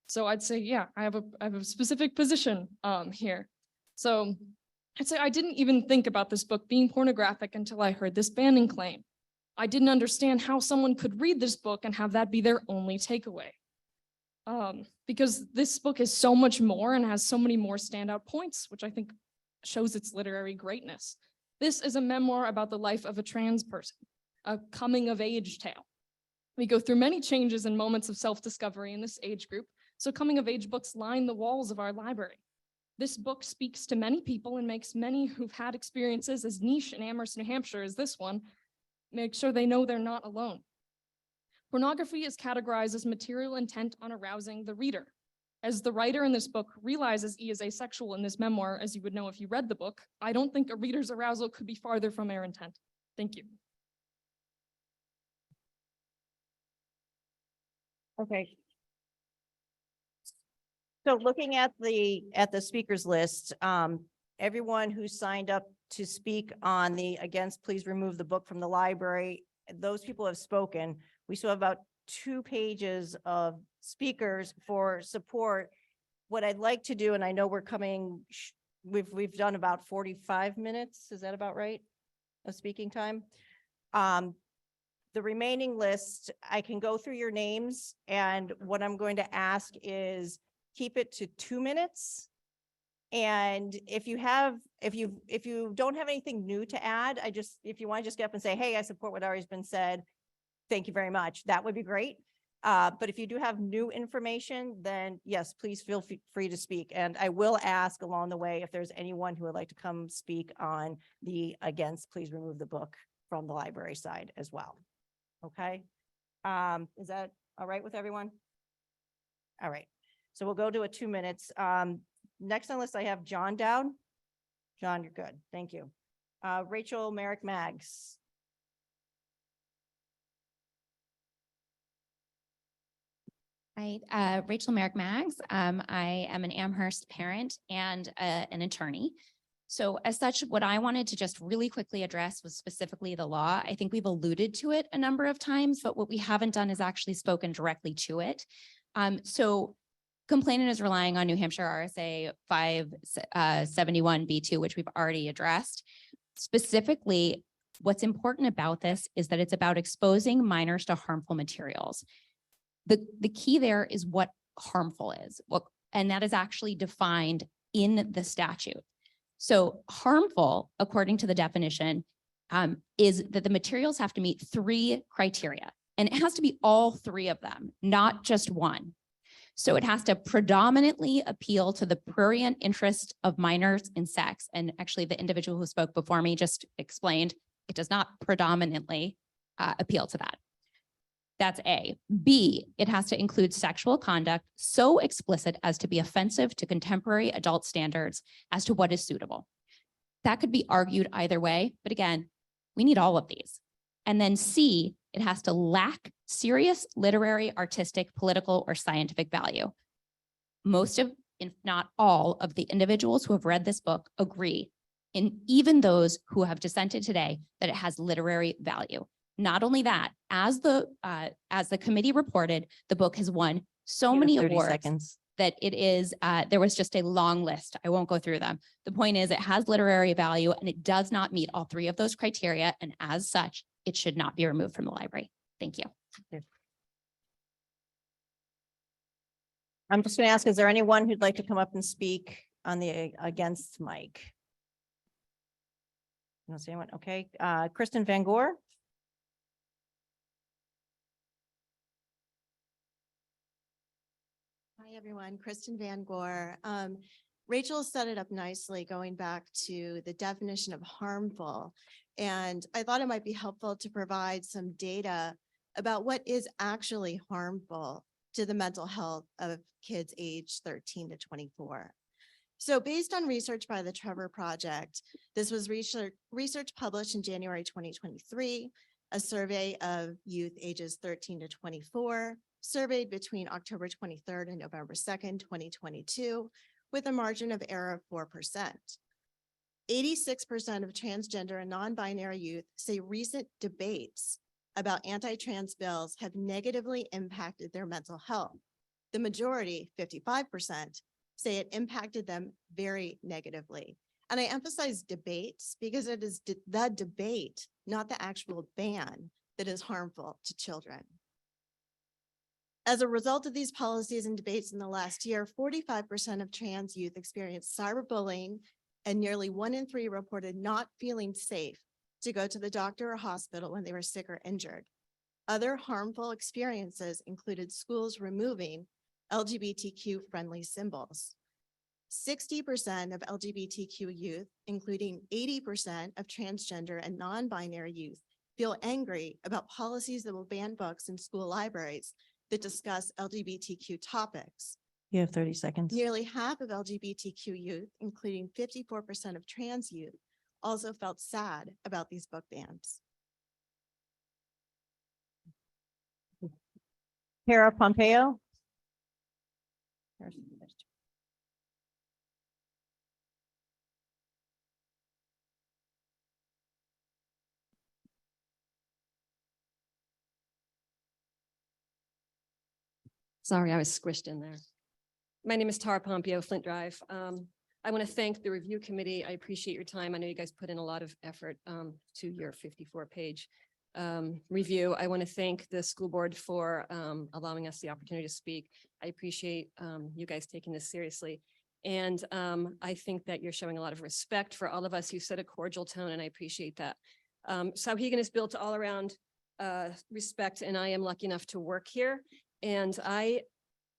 Speaker 4: So I'd say, yeah, I have a specific position here. So I'd say I didn't even think about this book being pornographic until I heard this banning claim. I didn't understand how someone could read this book and have that be their only takeaway. Because this book is so much more and has so many more standout points, which I think shows its literary greatness. This is a memoir about the life of a trans person, a coming of age tale. We go through many changes and moments of self-discovery in this age group, so coming of age books line the walls of our library. This book speaks to many people and makes many who've had experiences as niche in Amherst, New Hampshire as this one, make sure they know they're not alone. Pornography is categorized as material intent on arousing the reader. As the writer in this book realizes he is asexual in this memoir, as you would know if you read the book, I don't think a reader's arousal could be farther from our intent. Thank you.
Speaker 1: Okay. So looking at the speakers list, everyone who signed up to speak on the against, please remove the book from the library, those people have spoken. We still have about 2 pages of speakers for support. What I'd like to do, and I know we're coming, we've done about 45 minutes. Is that about right? Of speaking time. The remaining list, I can go through your names, and what I'm going to ask is keep it to 2 minutes. And if you don't have anything new to add, if you want to just get up and say, hey, I support what already has been said, thank you very much. That would be great. But if you do have new information, then yes, please feel free to speak. And I will ask along the way if there's anyone who would like to come speak on the against, please remove the book from the library side as well. Okay. Is that all right with everyone? All right. So we'll go to a 2 minutes. Next on the list, I have John Dowd. John, you're good. Thank you. Rachel Merrick Maggs.
Speaker 7: Hi, Rachel Merrick Maggs. I am an Amherst parent and an attorney. So as such, what I wanted to just really quickly address was specifically the law. I think we've alluded to it a number of times, but what we haven't done is actually spoken directly to it. So complainant is relying on New Hampshire RSA 571B2, which we've already addressed. Specifically, what's important about this is that it's about exposing minors to harmful materials. The key there is what harmful is, and that is actually defined in the statute. So harmful, according to the definition, is that the materials have to meet 3 criteria, and it has to be all 3 of them, not just one. So it has to predominantly appeal to the prurient interest of minors in sex. And actually the individual who spoke before me just explained it does not predominantly appeal to that. That's A. B, it has to include sexual conduct so explicit as to be offensive to contemporary adult standards as to what is suitable. That could be argued either way, but again, we need all of these. And then C, it has to lack serious literary, artistic, political, or scientific value. Most of, if not all, of the individuals who have read this book agree, and even those who have dissented today, that it has literary value. Not only that, as the committee reported, the book has won so
Speaker 1: You have
Speaker 7: many
Speaker 1: 30
Speaker 7: awards
Speaker 1: seconds.
Speaker 7: that it is, there was just a long list. I won't go through them. The point is it has literary value and it does not meet all three of those criteria. And as such, it should not be removed from the library. Thank you.
Speaker 1: I'm just going to ask, is there anyone who'd like to come up and speak on the against mic? I don't see anyone. Okay. Kristen Van Gore.
Speaker 5: Hi, everyone. Kristen Van Gore. Rachel set it up nicely going back to the definition of harmful. And I thought it might be helpful to provide some data about what is actually harmful to the mental health of kids aged 13 to 24. So based on research by the Trevor Project, this was research published in January 2023, a survey of youth ages 13 to 24, surveyed between October 23rd and November 2nd, 2022, with a margin of error of 4%. 86% of transgender and non-binary youth say recent debates about anti-trans bills have negatively impacted their mental health. The majority, 55%, say it impacted them very negatively. And I emphasize debates because it is the debate, not the actual ban, that is harmful to children. As a result of these policies and debates in the last year, 45% of trans youth experienced cyberbullying, and nearly 1 in 3 reported not feeling safe to go to the doctor or hospital when they were sick or injured. Other harmful experiences included schools removing LGBTQ-friendly symbols. 60% of LGBTQ youth, including 80% of transgender and non-binary youth, feel angry about policies that will ban books in school libraries that discuss LGBTQ topics.
Speaker 1: You have 30 seconds.
Speaker 5: Nearly half of LGBTQ youth, including 54% of trans youth, also felt sad about these book bans.
Speaker 1: Kara Pompeo.
Speaker 6: Sorry, I was squished in there. My name is Tara Pompeo, Flint Drive. I want to thank the review committee. I appreciate your time. I know you guys put in a lot of effort to your 54-page review. I want to thank the school board for allowing us the opportunity to speak. I appreciate you guys taking this seriously. And I think that you're showing a lot of respect for all of us. You set a cordial tone, and I appreciate that. Souhegan is built all around respect, and I am lucky enough to work here. And I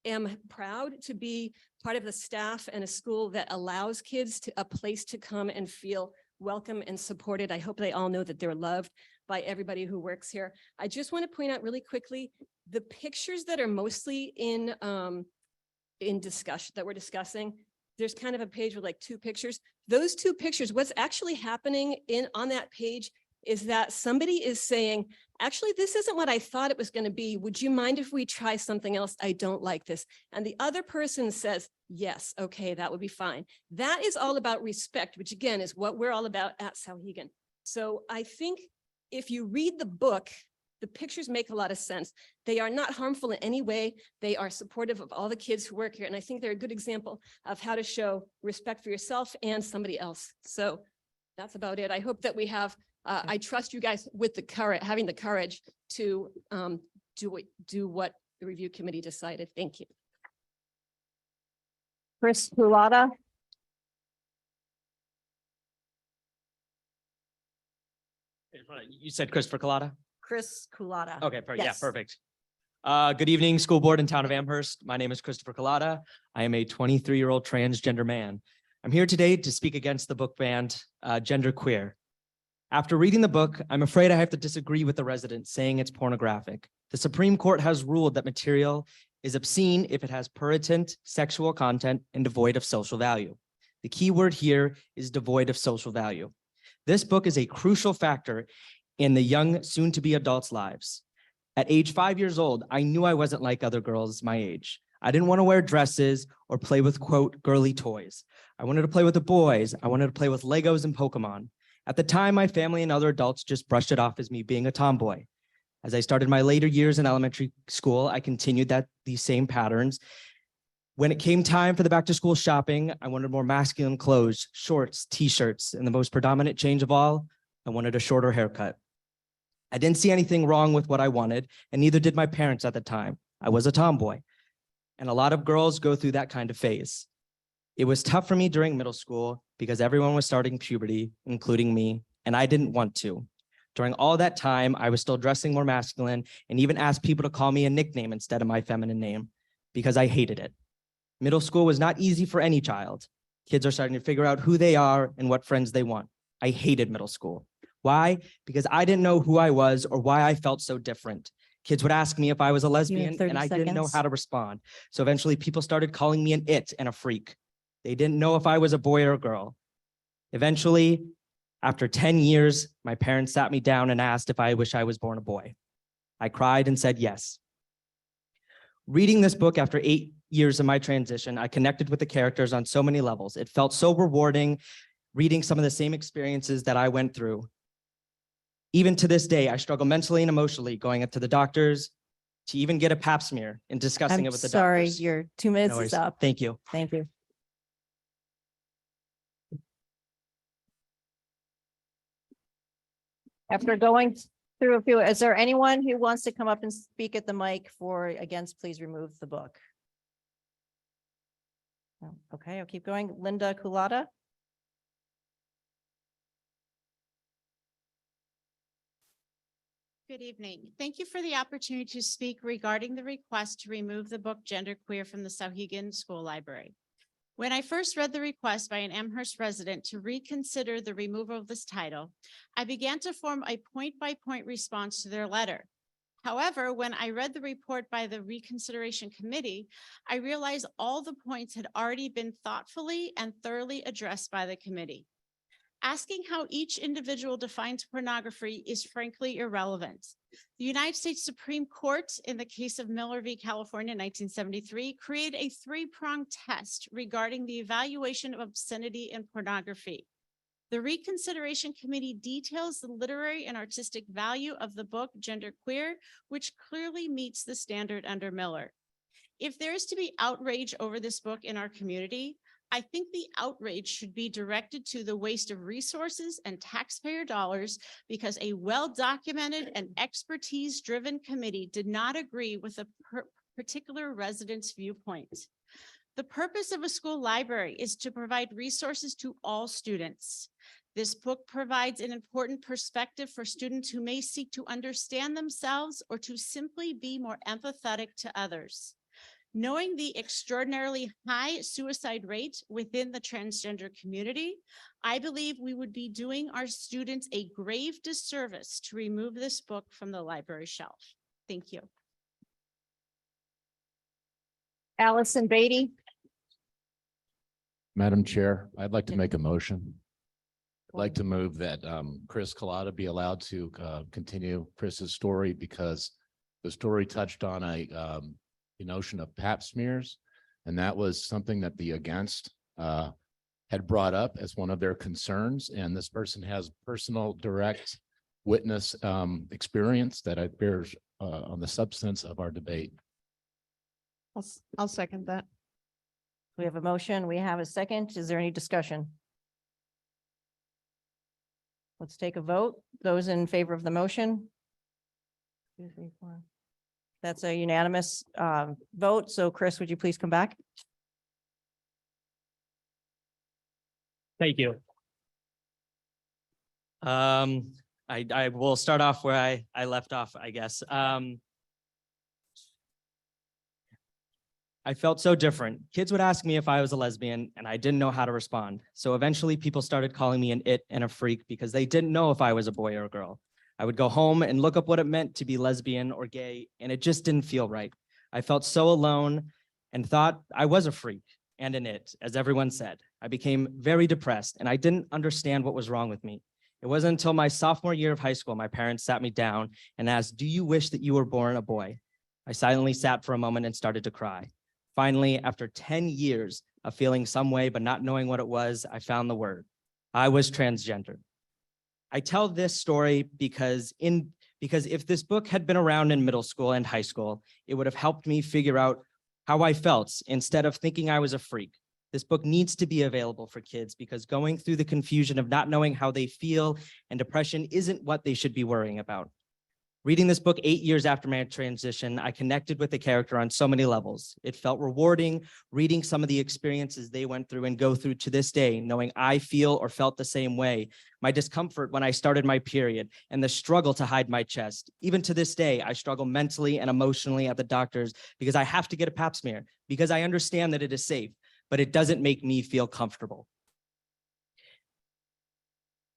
Speaker 6: am proud to be part of the staff and a school that allows kids a place to come and feel welcome and supported. I hope they all know that they're loved by everybody who works here. I just want to point out really quickly, the pictures that are mostly in discussion that we're discussing, there's kind of a page with like 2 pictures. Those 2 pictures, what's actually happening on that page is that somebody is saying, actually, this isn't what I thought it was going to be. Would you mind if we try something else? I don't like this. And the other person says, yes, okay, that would be fine. That is all about respect, which again is what we're all about at Souhegan. So I think if you read the book, the pictures make a lot of sense. They are not harmful in any way. They are supportive of all the kids who work here. And I think they're a good example of how to show respect for yourself and somebody else. So that's about it. I hope that we have I trust you guys with the courage, having the courage to do what the review committee decided. Thank you.
Speaker 1: Chris Culata.
Speaker 23: You said Christopher Collada?
Speaker 1: Chris Culata.
Speaker 23: Okay, yeah,
Speaker 1: Yes.
Speaker 23: perfect. Good evening, school board and town of Amherst. My name is Christopher Collada. I am a 23-year-old transgender man. I'm here today to speak against the book banned Genderqueer. After reading the book, I'm afraid I have to disagree with the resident saying it's pornographic. The Supreme Court has ruled that material is obscene if it has puritant sexual content and devoid of social value. The key word here is devoid of social value. This book is a crucial factor in the young, soon-to-be adults' lives. At age 5 years old, I knew I wasn't like other girls my age. I didn't want to wear dresses or play with, quote, girly toys. I wanted to play with the boys. I wanted to play with Legos and Pokemon. At the time, my family and other adults just brushed it off as me being a tomboy. As I started my later years in elementary school, I continued these same patterns. When it came time for the back to school shopping, I wanted more masculine clothes, shorts, t-shirts, and the most predominant change of all, I wanted a shorter haircut. I didn't see anything wrong with what I wanted, and neither did my parents at the time. I was a tomboy, and a lot of girls go through that kind of phase. It was tough for me during middle school because everyone was starting puberty, including me, and I didn't want to. During all that time, I was still dressing more masculine and even asked people to call me a nickname instead of my feminine name because I hated it. Middle school was not easy for any child. Kids are starting to figure out who they are and what friends they want. I hated middle school. Why? Because I didn't know who I was or why I felt so different. Kids would ask me if I was a lesbian
Speaker 1: 30
Speaker 23: and I didn't know
Speaker 1: seconds.
Speaker 23: how to respond. So eventually people started calling me an it and a freak. They didn't know if I was a boy or a girl. Eventually, after 10 years, my parents sat me down and asked if I wish I was born a boy. I cried and said yes. Reading this book after 8 years of my transition, I connected with the characters on so many levels. It felt so rewarding reading some of the same experiences that I went through. Even to this day, I struggle mentally and emotionally going up to the doctors to even get a pap smear and discussing
Speaker 1: I'm
Speaker 23: it with the
Speaker 1: sorry,
Speaker 23: doctors.
Speaker 1: your 2 minutes
Speaker 23: No
Speaker 1: is
Speaker 23: worries.
Speaker 1: up.
Speaker 23: Thank you.
Speaker 1: Thank you. After going through a few, is there anyone who wants to come up and speak at the mic for against, please remove the book? No. Okay, I'll keep going. Linda Culata.
Speaker 8: Good evening. Thank you for the opportunity to speak regarding the request to remove the book Genderqueer from the Souhegan School Library. When I first read the request by an Amherst resident to reconsider the removal of this title, I began to form a point-by-point response to their letter. However, when I read the report by the Reconsideration Committee, I realized all the points had already been thoughtfully and thoroughly addressed by the committee. Asking how each individual defines pornography is frankly irrelevant. The United States Supreme Court, in the case of Miller v. California, 1973, created a three-pronged test regarding the evaluation of obscenity and pornography. The Reconsideration Committee details the literary and artistic value of the book Genderqueer, which clearly meets the standard under Miller. If there is to be outrage over this book in our community, I think the outrage should be directed to the waste of resources and taxpayer dollars because a well-documented and expertise-driven committee did not agree with a particular resident's viewpoint. The purpose of a school library is to provide resources to all students. This book provides an important perspective for students who may seek to understand themselves or to simply be more empathetic to others. Knowing the extraordinarily high suicide rate within the transgender community, I believe we would be doing our students a grave disservice to remove this book from the library shelf. Thank you.
Speaker 1: Allison Beatty.
Speaker 10: Madam Chair, I'd like to make a motion. I'd like to move that Chris Culata be allowed to continue Chris's story because the story touched on the notion of pap smears, and that was something that the against had brought up as one of their concerns. And this person has personal direct witness experience that bears on the substance of our debate.
Speaker 1: I'll second that. We have a motion. We have a second. Is there any discussion? Let's take a vote. Those in favor of the motion? 2, 3, 4. That's a unanimous vote. So Chris, would you please come back?
Speaker 23: Thank you. I will start off where I left off, I guess. I felt so different. Kids would ask me if I was a lesbian and I didn't know how to respond. So eventually people started calling me an it and a freak because they didn't know if I was a boy or a girl. I would go home and look up what it meant to be lesbian or gay, and it just didn't feel right. I felt so alone and thought I was a freak and an it, as everyone said. I became very depressed and I didn't understand what was wrong with me. It wasn't until my sophomore year of high school, my parents sat me down and asked, "Do you wish that you were born a boy?" I silently sat for a moment and started to cry. Finally, after 10 years of feeling some way but not knowing what it was, I found the word. I was transgender. I tell this story because if this book had been around in middle school and high school, it would have helped me figure out how I felt instead of thinking I was a freak. This book needs to be available for kids because going through the confusion of not knowing how they feel and depression isn't what they should be worrying about. Reading this book 8 years after my transition, I connected with the character on so many levels. It felt rewarding reading some of the experiences they went through and go through to this day, knowing I feel or felt the same way. My discomfort when I started my period and the struggle to hide my chest. Even to this day, I struggle mentally and emotionally at the doctors because I have to get a pap smear because I understand that it is safe, but it doesn't make me feel comfortable.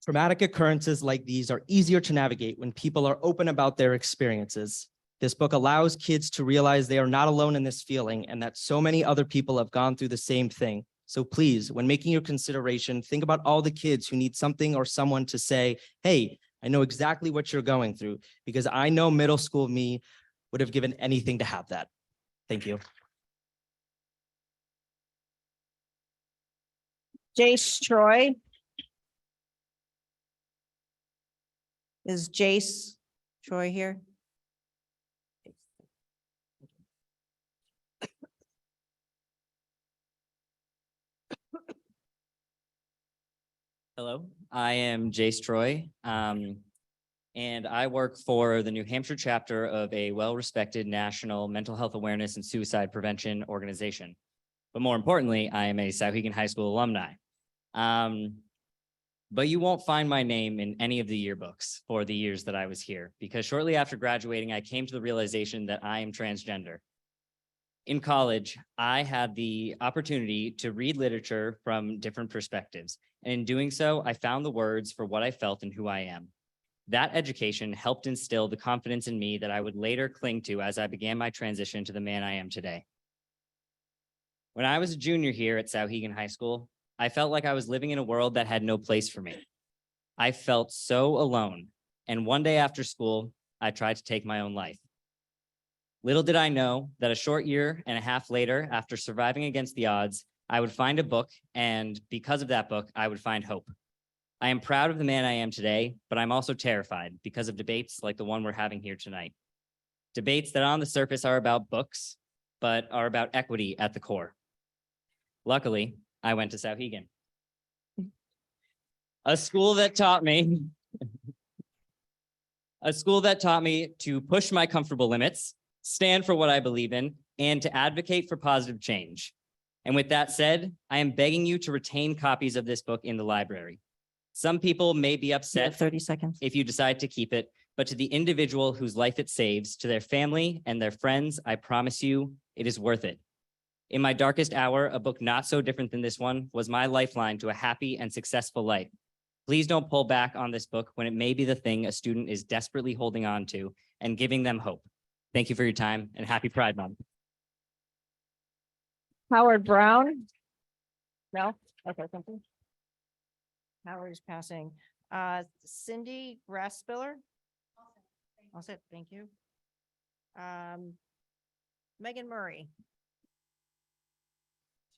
Speaker 23: Traumatic occurrences like these are easier to navigate when people are open about their experiences. This book allows kids to realize they are not alone in this feeling and that so many other people have gone through the same thing. So please, when making your consideration, think about all the kids who need something or someone to say, hey, I know exactly what you're going through, because I know middle school me would have given anything to have that. Thank you.
Speaker 1: Jace Troy. Is Jace Troy here?
Speaker 11: Hello, I am Jace Troy, and I work for the New Hampshire chapter of a well-respected national mental health awareness and suicide prevention organization. But more importantly, I am a Souhegan High School alumni. But you won't find my name in any of the yearbooks for the years that I was here, because shortly after graduating, I came to the realization that I am transgender. In college, I had the opportunity to read literature from different perspectives. And in doing so, I found the words for what I felt and who I am. That education helped instill the confidence in me that I would later cling to as I began my transition to the man I am today. When I was a junior here at Souhegan High School, I felt like I was living in a world that had no place for me. I felt so alone. And one day after school, I tried to take my own life. Little did I know that a short year and a half later, after surviving against the odds, I would find a book, and because of that book, I would find hope. I am proud of the man I am today, but I'm also terrified because of debates like the one we're having here tonight. Debates that on the surface are about books, but are about equity at the core. Luckily, I went to Souhegan, a school that taught me to push my comfortable limits, stand for what I believe in, and to advocate for positive change. And with that said, I am begging you to retain copies of this book in the library. Some people may be upset
Speaker 1: 30 seconds
Speaker 11: if you decide to keep it, but to the individual whose life it saves, to their family and their friends, I promise you, it is worth it. In my darkest hour, a book not so different than this one was my lifeline to a happy and successful life. Please don't pull back on this book when it may be the thing a student is desperately holding on to and giving them hope. Thank you for your time and happy Pride Month.
Speaker 1: Howard Brown? No? Okay, something. Howard is passing. Cindy Graspiller? All set, thank you. Megan Murray?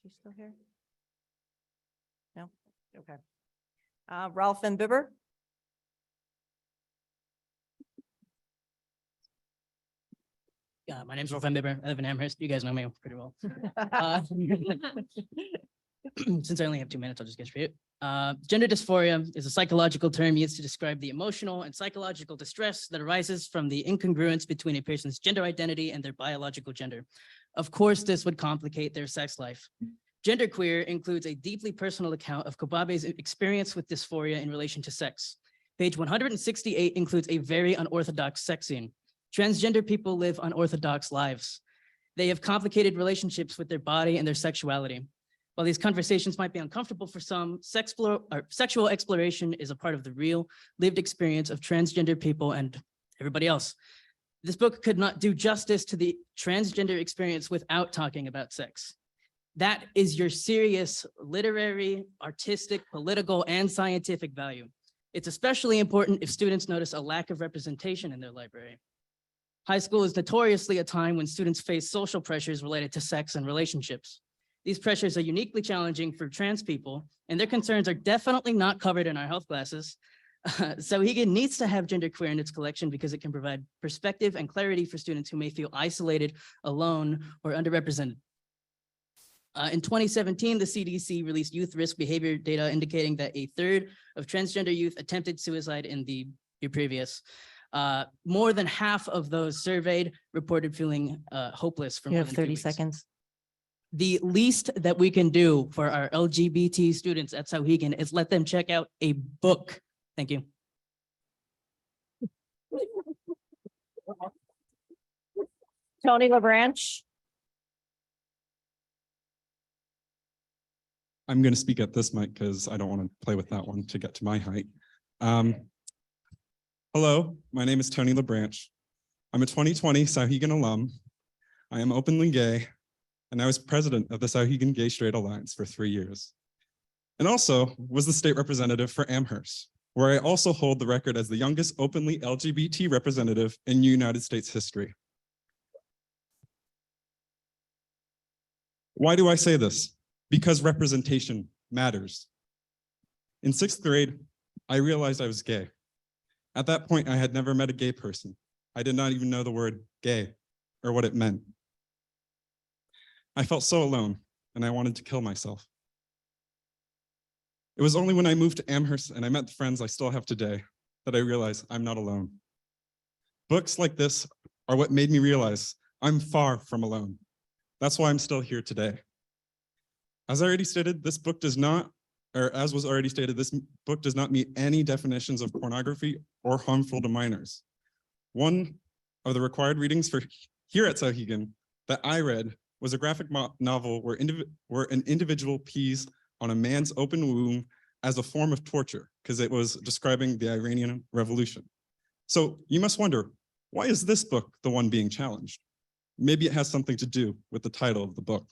Speaker 1: She's still here? No? Okay. Ralph and Bibber?
Speaker 12: My name's Rolf Bibber. I live in Amherst. You guys know me pretty well. Since I only have 2 minutes, I'll just get straight. Gender dysphoria is a psychological term used to describe the emotional and psychological distress that arises from the incongruence between a person's gender identity and their biological gender. Of course, this would complicate their sex life. Genderqueer includes a deeply personal account of Kobabe's experience with dysphoria in relation to sex. Page 168 includes a very unorthodox sex scene. Transgender people live unorthodox lives. They have complicated relationships with their body and their sexuality. While these conversations might be uncomfortable for some, sexual exploration is a part of the real lived experience of transgender people and everybody else. This book could not do justice to the transgender experience without talking about sex. That is your serious literary, artistic, political, and scientific value. It's especially important if students notice a lack of representation in their library. High school is notoriously a time when students face social pressures related to sex and relationships. These pressures are uniquely challenging for trans people, and their concerns are definitely not covered in our health classes. Souhegan needs to have genderqueer in its collection because it can provide perspective and clarity for students who may feel isolated, alone, or underrepresented. In 2017, the CDC released youth risk behavior data indicating that a third of transgender youth attempted suicide in the year previous. More than half of those surveyed reported feeling hopeless for
Speaker 1: You
Speaker 12: more
Speaker 1: have
Speaker 12: than 2
Speaker 1: 30
Speaker 12: weeks.
Speaker 1: seconds.
Speaker 12: The least that we can do for our LGBT students at Souhegan is let them check out a book. Thank you.
Speaker 1: Tony LaBranch.
Speaker 13: I'm going to speak at this mic because I don't want to play with that one to get to my height. Hello, my name is Tony LaBranch. I'm a 2020 Souhegan alum. I am openly gay, and I was president of the Souhegan Gay Straight Alliance for 3 years. And also was the state representative for Amherst, where I also hold the record as the youngest openly LGBT representative in United States history. Why do I say this? Because representation matters. In 6th grade, I realized I was gay. At that point, I had never met a gay person. I did not even know the word gay or what it meant. I felt so alone, and I wanted to kill myself. It was only when I moved to Amherst and I met the friends I still have today that I realized I'm not alone. Books like this are what made me realize I'm far from alone. That's why I'm still here today. As I already stated, this book does not, or as was already stated, this book does not meet any definitions of pornography or harmful to minors. One of the required readings for here at Souhegan that I read was a graphic novel where an individual pees on a man's open womb as a form of torture because it was describing the Iranian Revolution. So you must wonder, why is this book the one being challenged? Maybe it has something to do with the title of the book.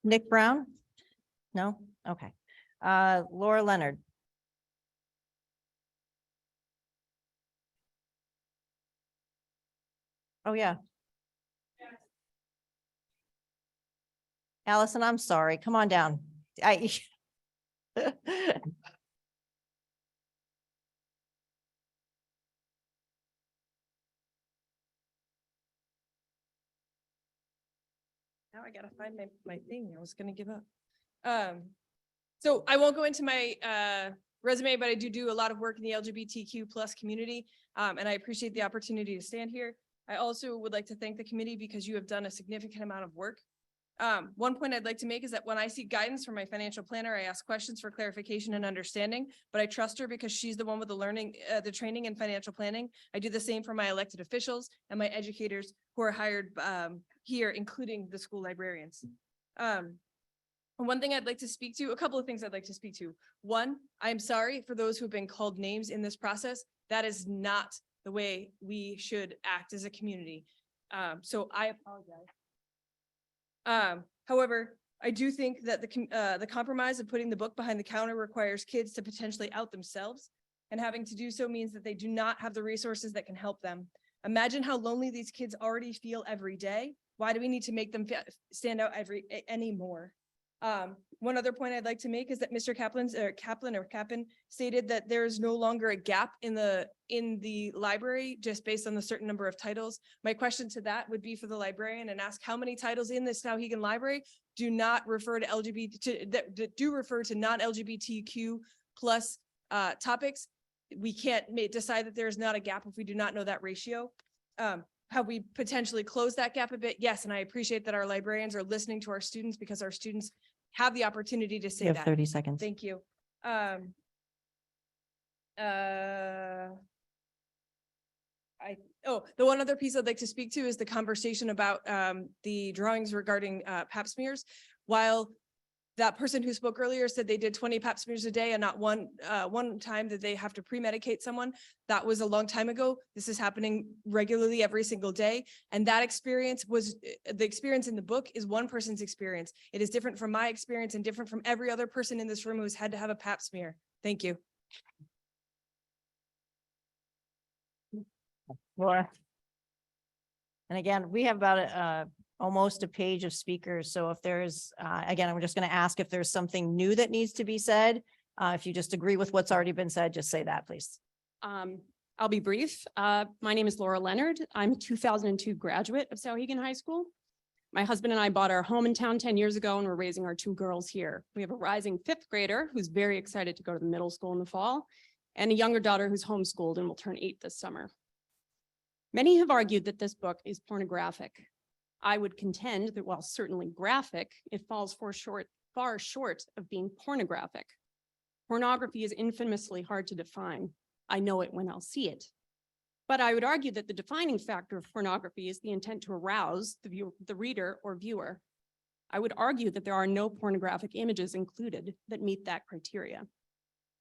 Speaker 1: Nick Brown? No? Okay. Laura Leonard. Oh, yeah. Allison, I'm sorry. Come on down.
Speaker 4: Now I gotta find my thing. I was gonna give up. So I won't go into my resume, but I do a lot of work in the LGBTQ plus community. And I appreciate the opportunity to stand here. I also would like to thank the committee because you have done a significant amount of work. One point I'd like to make is that when I seek guidance from my financial planner, I ask questions for clarification and understanding, but I trust her because she's the one with the learning, the training in financial planning. I do the same for my elected officials and my educators who are hired here, including the school librarians. One thing I'd like to speak to, a couple of things I'd like to speak to. One, I'm sorry for those who've been called names in this process. That is not the way we should act as a community. So I apologize. However, I do think that the compromise of putting the book behind the counter requires kids to potentially out themselves, and having to do so means that they do not have the resources that can help them. Imagine how lonely these kids already feel every day. Why do we need to make them stand out anymore? One other point I'd like to make is that Mr. Kaplan stated that there is no longer a gap in the library just based on the certain number of titles. My question to that would be for the librarian and ask how many titles in this Souhegan library do not refer to that do refer to non-LGBTQ plus topics. We can't decide that there is not a gap if we do not know that ratio. Have we potentially closed that gap a bit? Yes, and I appreciate that our librarians are listening to our students because our students have the opportunity to say
Speaker 1: You
Speaker 4: that.
Speaker 1: have 30 seconds.
Speaker 4: Thank you. The one other piece I'd like to speak to is the conversation about the drawings regarding pap smears. While that person who spoke earlier said they did 20 pap smears a day and not one time that they have to pre-medicate someone, that was a long time ago. This is happening regularly every single day. And that experience was, the experience in the book is one person's experience. It is different from my experience and different from every other person in this room who's had to have a pap smear. Thank you.
Speaker 1: Laura. And again, we have about almost a page of speakers. So if there's, again, I'm just going to ask if there's something new that needs to be said. If you just agree with what's already been said, just say that, please.
Speaker 14: I'll be brief. My name is Laura Leonard. I'm a 2002 graduate of Souhegan High School. My husband and I bought our home in town 10 years ago, and we're raising our 2 girls here. We have a rising 5th grader who's very excited to go to the middle school in the fall, and a younger daughter who's homeschooled and will turn 8 this summer. Many have argued that this book is pornographic. I would contend that while certainly graphic, it falls far short of being pornographic. Pornography is infamously hard to define. I know it when I'll see it. But I would argue that the defining factor of pornography is the intent to arouse the reader or viewer. I would argue that there are no pornographic images included that meet that criteria.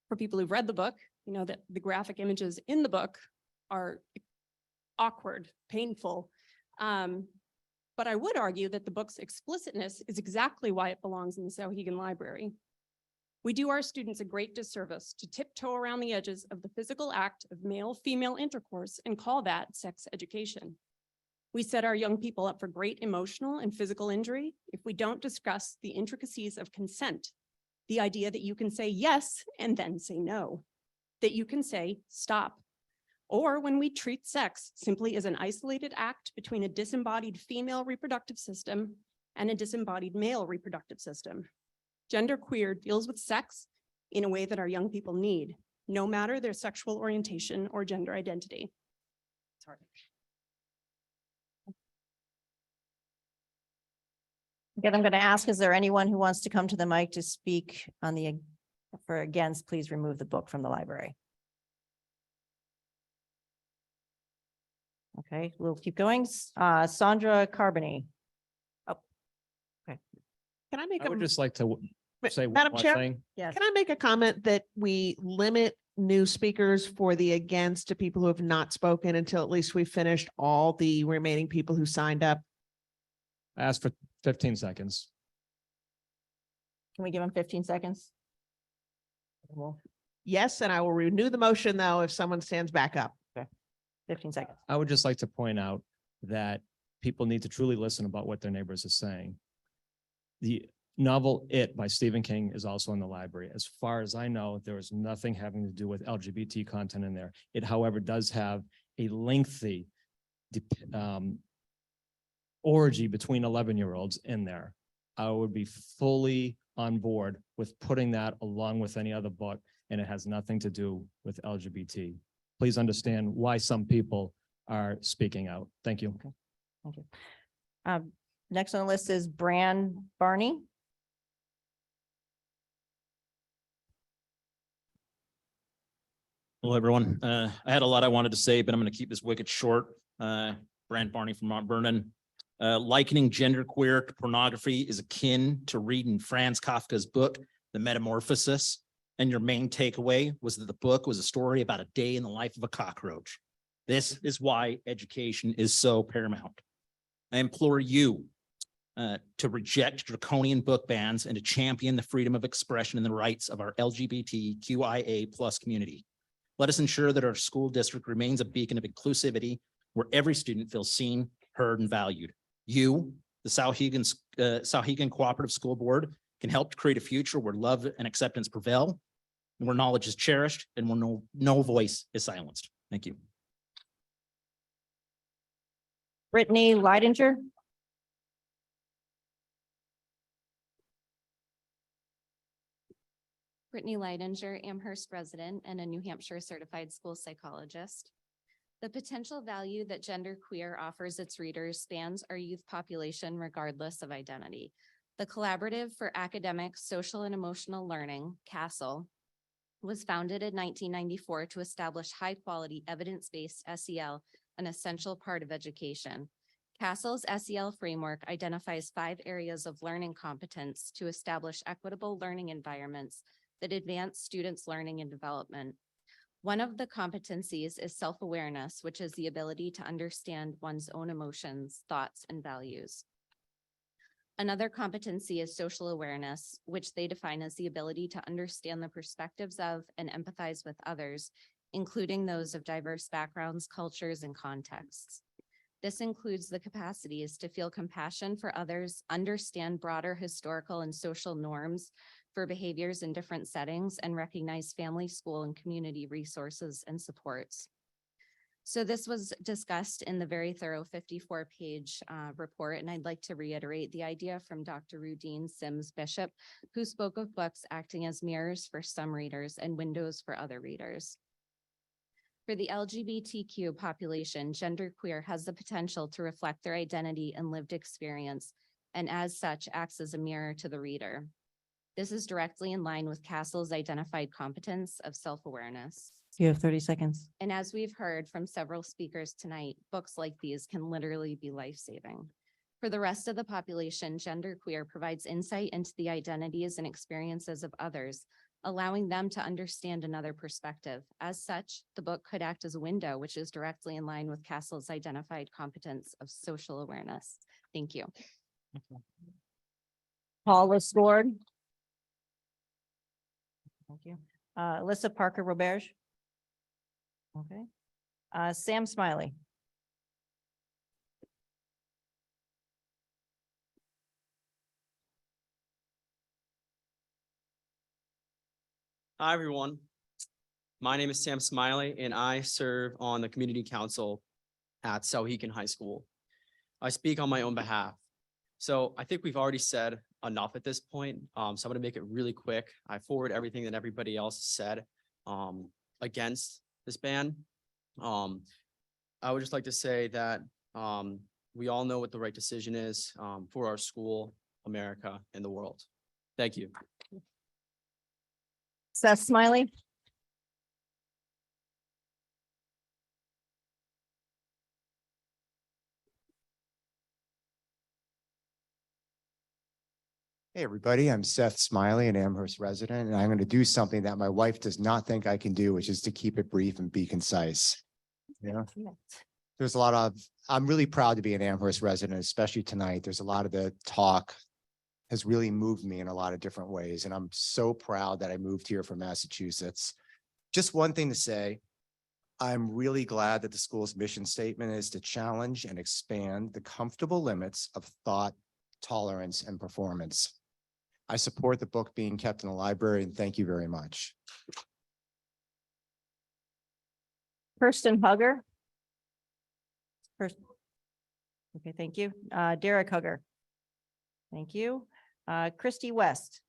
Speaker 14: For people who've read the book, you know that the graphic images in the book are awkward, painful. But I would argue that the book's explicitness is exactly why it belongs in the Souhegan Library. We do our students a great disservice to tiptoe around the edges of the physical act of male-female intercourse and call that sex education. We set our young people up for great emotional and physical injury if we don't discuss the intricacies of consent, the idea that you can say yes and then say no, that you can say stop, or when we treat sex simply as an isolated act between a disembodied female reproductive system and a disembodied male reproductive system. Genderqueer deals with sex in a way that our young people need, no matter their sexual orientation or gender identity. Sorry.
Speaker 1: Again, I'm going to ask, is there anyone who wants to come to the mic to speak on the, for against, please remove the book from the library. Okay, we'll keep going. Sandra Carbony. Oh, okay.
Speaker 15: Can I make
Speaker 9: I would just like to say one
Speaker 15: Madam
Speaker 9: more
Speaker 15: Chair?
Speaker 9: thing.
Speaker 1: Yes.
Speaker 15: Can I make a comment that we limit new speakers for the against to people who have not spoken until at least we've finished all the remaining people who signed up?
Speaker 9: I asked for 15 seconds.
Speaker 1: Can we give him 15 seconds?
Speaker 15: Yes, and I will renew the motion though if someone stands back up.
Speaker 1: Okay, 15 seconds.
Speaker 9: I would just like to point out that people need to truly listen about what their neighbors are saying. The novel It by Stephen King is also in the library. As far as I know, there is nothing having to do with LGBT content in there. It, however, does have a lengthy orgy between 11-year-olds in there. I would be fully on board with putting that along with any other book, and it has nothing to do with LGBT. Please understand why some people are speaking out. Thank you.
Speaker 1: Okay. Thank you. Next on the list is Bran Barney.
Speaker 16: Hello, everyone. I had a lot I wanted to say, but I'm going to keep this wicked short. Brand Barney from Mount Vernon. Likening genderqueer to pornography is akin to reading Franz Kafka's book, The Metamorphosis, and your main takeaway was that the book was a story about a day in the life of a cockroach. This is why education is so paramount. I implore you to reject draconian book bans and to champion the freedom of expression and the rights of our LGBTQIA+ community. Let us ensure that our school district remains a beacon of inclusivity where every student feels seen, heard, and valued. You, the Souhegan Cooperative School Board, can help to create a future where love and acceptance prevail, and where knowledge is cherished, and where no voice is silenced. Thank you.
Speaker 1: Brittany Leidinger.
Speaker 24: Brittany Leidinger, Amherst resident and a New Hampshire certified school psychologist. The potential value that genderqueer offers its readers spans our youth population regardless of identity. The Collaborative for Academic, Social, and Emotional Learning, CASEL, was founded in 1994 to establish high-quality, evidence-based SEL, an essential part of education. CASEL's SEL framework identifies 5 areas of learning competence to establish equitable learning environments that advance students' learning and development. One of the competencies is self-awareness, which is the ability to understand one's own emotions, thoughts, and values. Another competency is social awareness, which they define as the ability to understand the perspectives of and empathize with others, including those of diverse backgrounds, cultures, and contexts. This includes the capacities to feel compassion for others, understand broader historical and social norms for behaviors in different settings, and recognize family, school, and community resources and supports. So this was discussed in the very thorough 54-page report, and I'd like to reiterate the idea from Dr. Rudine Sims Bishop, who spoke of books acting as mirrors for some readers and windows for other readers. For the LGBTQ population, genderqueer has the potential to reflect their identity and lived experience, and as such acts as a mirror to the reader. This is directly in line with Castle's identified competence of self-awareness.
Speaker 1: You have 30 seconds.
Speaker 24: And as we've heard from several speakers tonight, books like these can literally be life-saving. For the rest of the population, genderqueer provides insight into the identities and experiences of others, allowing them to understand another perspective. As such, the book could act as a window, which is directly in line with Castle's identified competence of social awareness. Thank you.
Speaker 1: Paula Sword. Thank you. Alyssa Parker Roberge. Okay. Sam Smiley.
Speaker 17: Hi, everyone. My name is Sam Smiley, and I serve on the community council at Souhegan High School. I speak on my own behalf. So I think we've already said enough at this point. So I'm going to make it really quick. I forward everything that everybody else said against this ban. I would just like to say that we all know what the right decision is for our school, America, and the world. Thank you.
Speaker 1: Seth Smiley.
Speaker 18: Hey, everybody, I'm Seth Smiley, an Amherst resident, and I'm going to do something that my wife does not think I can do, which is to keep it brief and be concise. Yeah. There's a lot of, I'm really proud to be an Amherst resident, especially tonight. There's a lot of the talk has really moved me in a lot of different ways, and I'm so proud that I moved here from Massachusetts. Just one thing to say, I'm really glad that the school's mission statement is to challenge and expand the comfortable limits of thought, tolerance, and performance. I support the book being kept in the library, and thank you very much.
Speaker 1: Kirsten Hugger. Okay, thank you. Derek Hugger. Thank you. Christy West.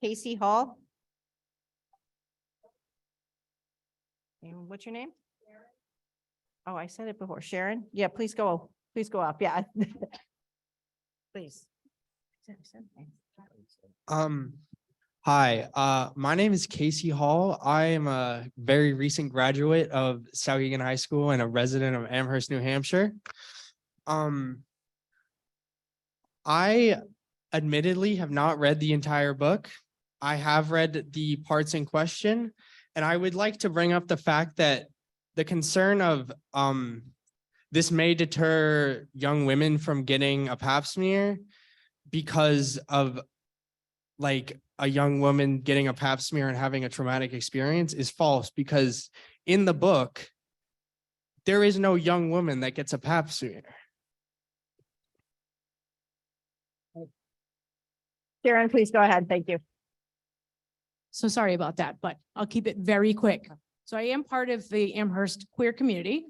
Speaker 1: Casey Hall. And what's your name? Oh, I said it before. Sharon? Yeah, please go up. Yeah. Please.
Speaker 19: Hi, my name is Casey Hall. I am a very recent graduate of Souhegan High School and a resident of Amherst, New Hampshire. I admittedly have not read the entire book. I have read the parts in question, and I would like to bring up the fact that the concern of this may deter young women from getting a pap smear because of like a young woman getting a pap smear and having a traumatic experience is false, because in the book, there is no young woman that gets a pap smear.
Speaker 1: Sharon, please go ahead. Thank you.
Speaker 20: So sorry about that, but I'll keep it very quick. So I am part of the Amherst queer community,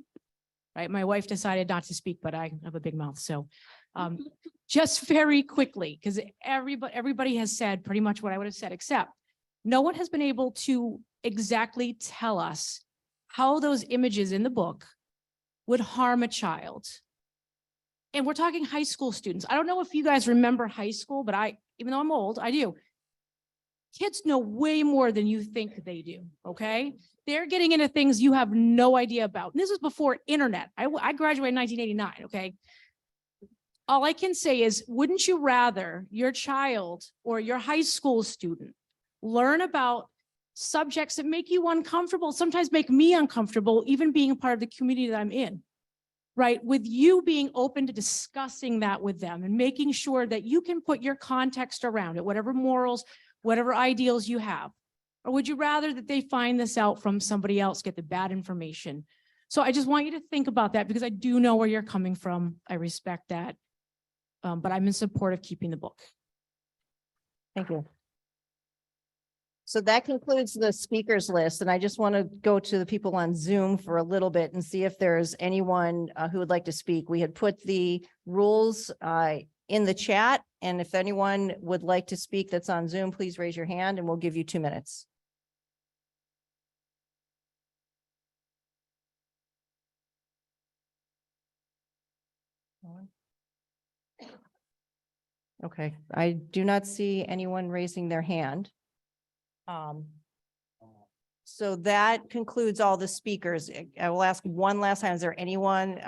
Speaker 20: right? My wife decided not to speak, but I have a big mouth. So just very quickly, because everybody has said pretty much what I would have said, except no one has been able to exactly tell us how those images in the book would harm a child. And we're talking high school students. I don't know if you guys remember high school, but even though I'm old, I do. Kids know way more than you think they do, okay? They're getting into things you have no idea about. And this was before internet. I graduated in 1989, okay? All I can say is, wouldn't you rather your child or your high school student learn about subjects that make you uncomfortable, sometimes make me uncomfortable, even being a part of the community that I'm in, right? With you being open to discussing that with them and making sure that you can put your context around it, whatever morals, whatever ideals you have? Or would you rather that they find this out from somebody else, get the bad information? So I just want you to think about that, because I do know where you're coming from. I respect that. But I'm in support of keeping the book.
Speaker 1: Thank you. So that concludes the speakers list, and I just want to go to the people on Zoom for a little bit and see if there's anyone who would like to speak. We had put the rules in the chat, and if anyone would like to speak that's on Zoom, please raise your hand and we'll give you 2 minutes. Okay, I do not see anyone raising their hand. So that concludes all the speakers. I will ask one last time, is there anyone,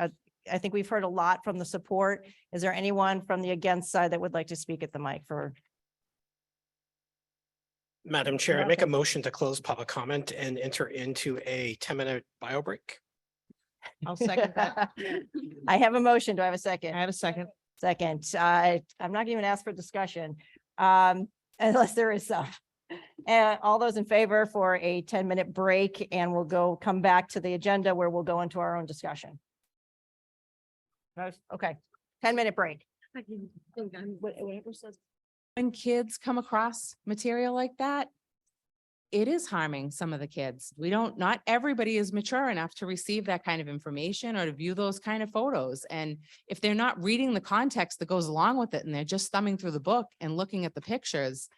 Speaker 1: I think we've heard a lot from the support. Is there anyone from the against side that would like to speak at the mic for?
Speaker 2: Madam Chair, I make a motion to close public comment and enter into a 10-minute bio break.
Speaker 15: I'll second that.
Speaker 1: I have a motion. Do I have a second?
Speaker 15: I have a second.
Speaker 1: Second. I'm not even ask for discussion, unless there is some. And all those in favor for a 10-minute break, and we'll come back to the agenda where we'll go into our own discussion. Okay, 10-minute break.
Speaker 3: When kids come across material like that, it is harming some of the kids. Not everybody is mature enough to receive that kind of information or to view those kind of photos. And if they're not reading the context that goes along with it and they're just thumbing through the book and looking at the pictures,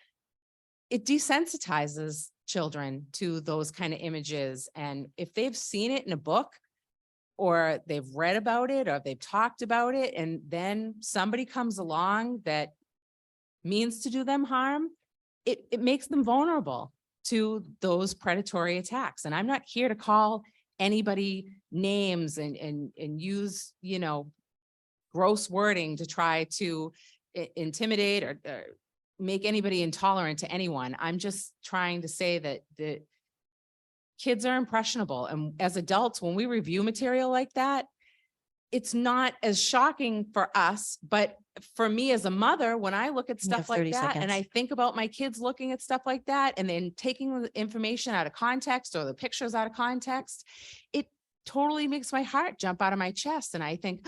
Speaker 3: it desensitizes children to those kind of images. And if they've seen it in a book, or they've read about it, or they've talked about it, and then somebody comes along that means to do them harm, it makes them vulnerable to those predatory attacks. And I'm not here to call anybody names and use, gross wording to try to intimidate or make anybody intolerant to anyone. I'm just trying to say that the kids are impressionable. And as adults, when we review material like that, it's not as shocking for us, but for me as a mother, when I look at
Speaker 1: You have
Speaker 3: stuff like
Speaker 1: 30
Speaker 3: that, and
Speaker 1: seconds.
Speaker 3: I think about my kids looking at stuff like that, and then taking the information out of context or the pictures out of context, it totally makes my heart jump out of my chest. And I think,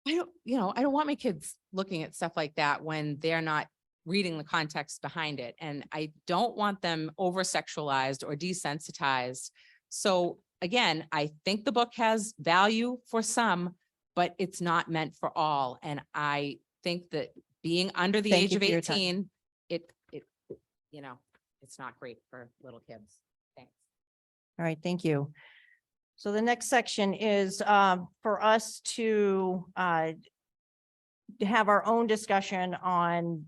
Speaker 3: I don't want my kids looking at stuff like that when they're not reading the context behind it. And I don't want them over-sexualized or desensitized. So again, I think the book has value for some, but it's not meant for all. And I think that being under the
Speaker 1: Thank
Speaker 3: age
Speaker 1: you
Speaker 3: of
Speaker 1: for your time.
Speaker 3: 18, it's not great for little kids. Thanks.
Speaker 1: All right, thank you. So the next section is for us to have our own discussion on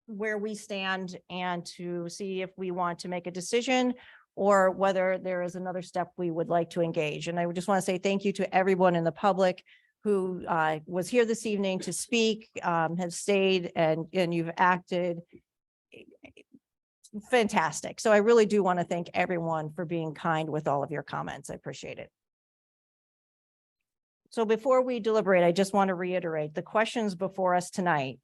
Speaker 1: where we stand and to see if we want to make a decision or whether there is another step we would like to engage. And I would just want to say thank you to everyone in the public who was here this evening to speak, have stayed and you've acted fantastic. So I really do want to thank everyone for being kind with all of your comments. I appreciate it. So before we deliberate, I just want to reiterate the questions before us tonight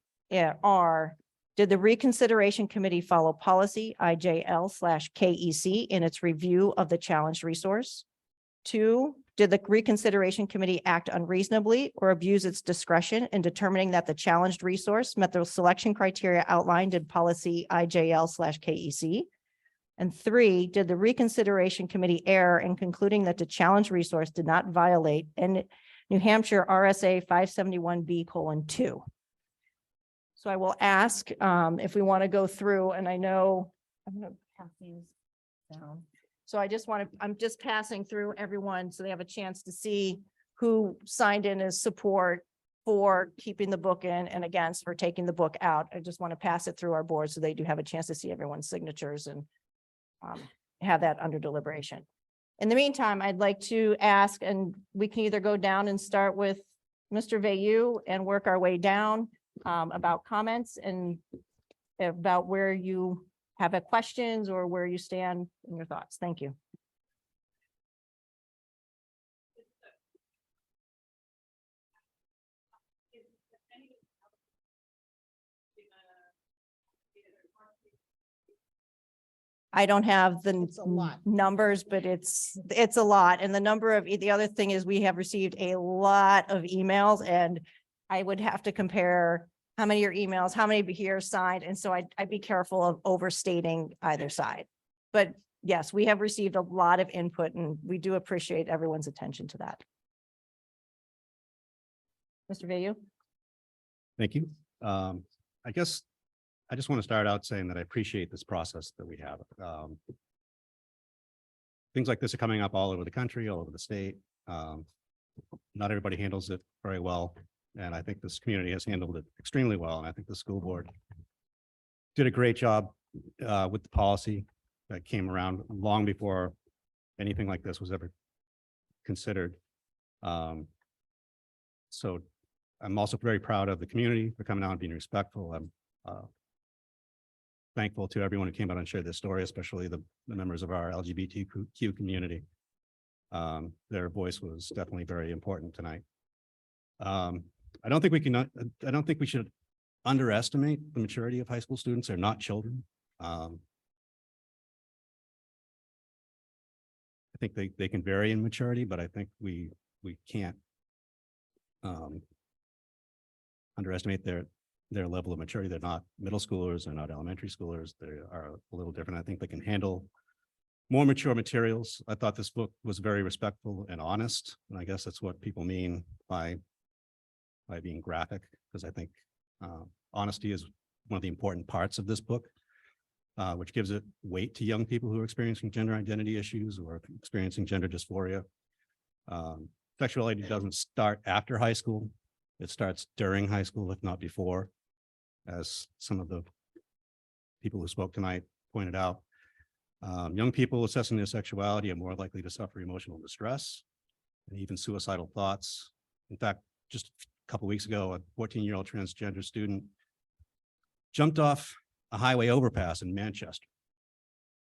Speaker 1: are, did the reconsideration committee follow policy IJL/KEC in its review of the challenged resource? 2, did the reconsideration committee act unreasonably or abuse its discretion in determining that the challenged resource met the selection criteria outlined in policy IJL/KEC? And 3, did the reconsideration committee err in concluding that the challenged resource did not violate New Hampshire RSA 571B:2? So I will ask if we want to go through, and I know I'm going to pass these down. So I'm just passing through everyone so they have a chance to see who signed in as support for keeping the book in and against for taking the book out. I just want to pass it through our board so they do have a chance to see everyone's signatures and have that under deliberation. In the meantime, I'd like to ask, and we can either go down and start with Mr. Vayu and work our way down about comments and about where you have questions or where you stand in your thoughts. Thank you. I don't have the numbers, but it's a lot. And the number of, the other thing is we have received a lot of emails, and I would have to compare how many are emails, how many here signed. And so I'd be careful of overstating either side. But yes, we have received a lot of input, and we do appreciate everyone's attention to that. Mr. Vayu?
Speaker 5: Thank you. I guess I just want to start out saying that I appreciate this process that we have. Things like this are coming up all over the country, all over the state. Not everybody handles it very well. And I think this community has handled it extremely well. And I think the school board did a great job with the policy that came around long before anything like this was ever considered. So I'm also very proud of the community for coming out and being respectful. I'm thankful to everyone who came out and shared their story, especially the members of our LGBTQ community. Their voice was definitely very important tonight. I don't think we should underestimate the maturity of high school students. They're not children. I think they can vary in maturity, but I think we can't underestimate their level of maturity. They're not middle schoolers, they're not elementary schoolers. They are a little different. I think they can handle more mature materials. I thought this book was very respectful and honest. And I guess that's what people mean by being graphic, because I think honesty is one of the important parts of this book, which gives it weight to young people who are experiencing gender identity issues or experiencing gender dysphoria. Sexuality doesn't start after high school. It starts during high school, if not before, as some of the people who spoke tonight pointed out. Young people assessing their sexuality are more likely to suffer emotional distress and even suicidal thoughts. In fact, just a couple of weeks ago, a 14-year-old transgender student jumped off a highway overpass in Manchester,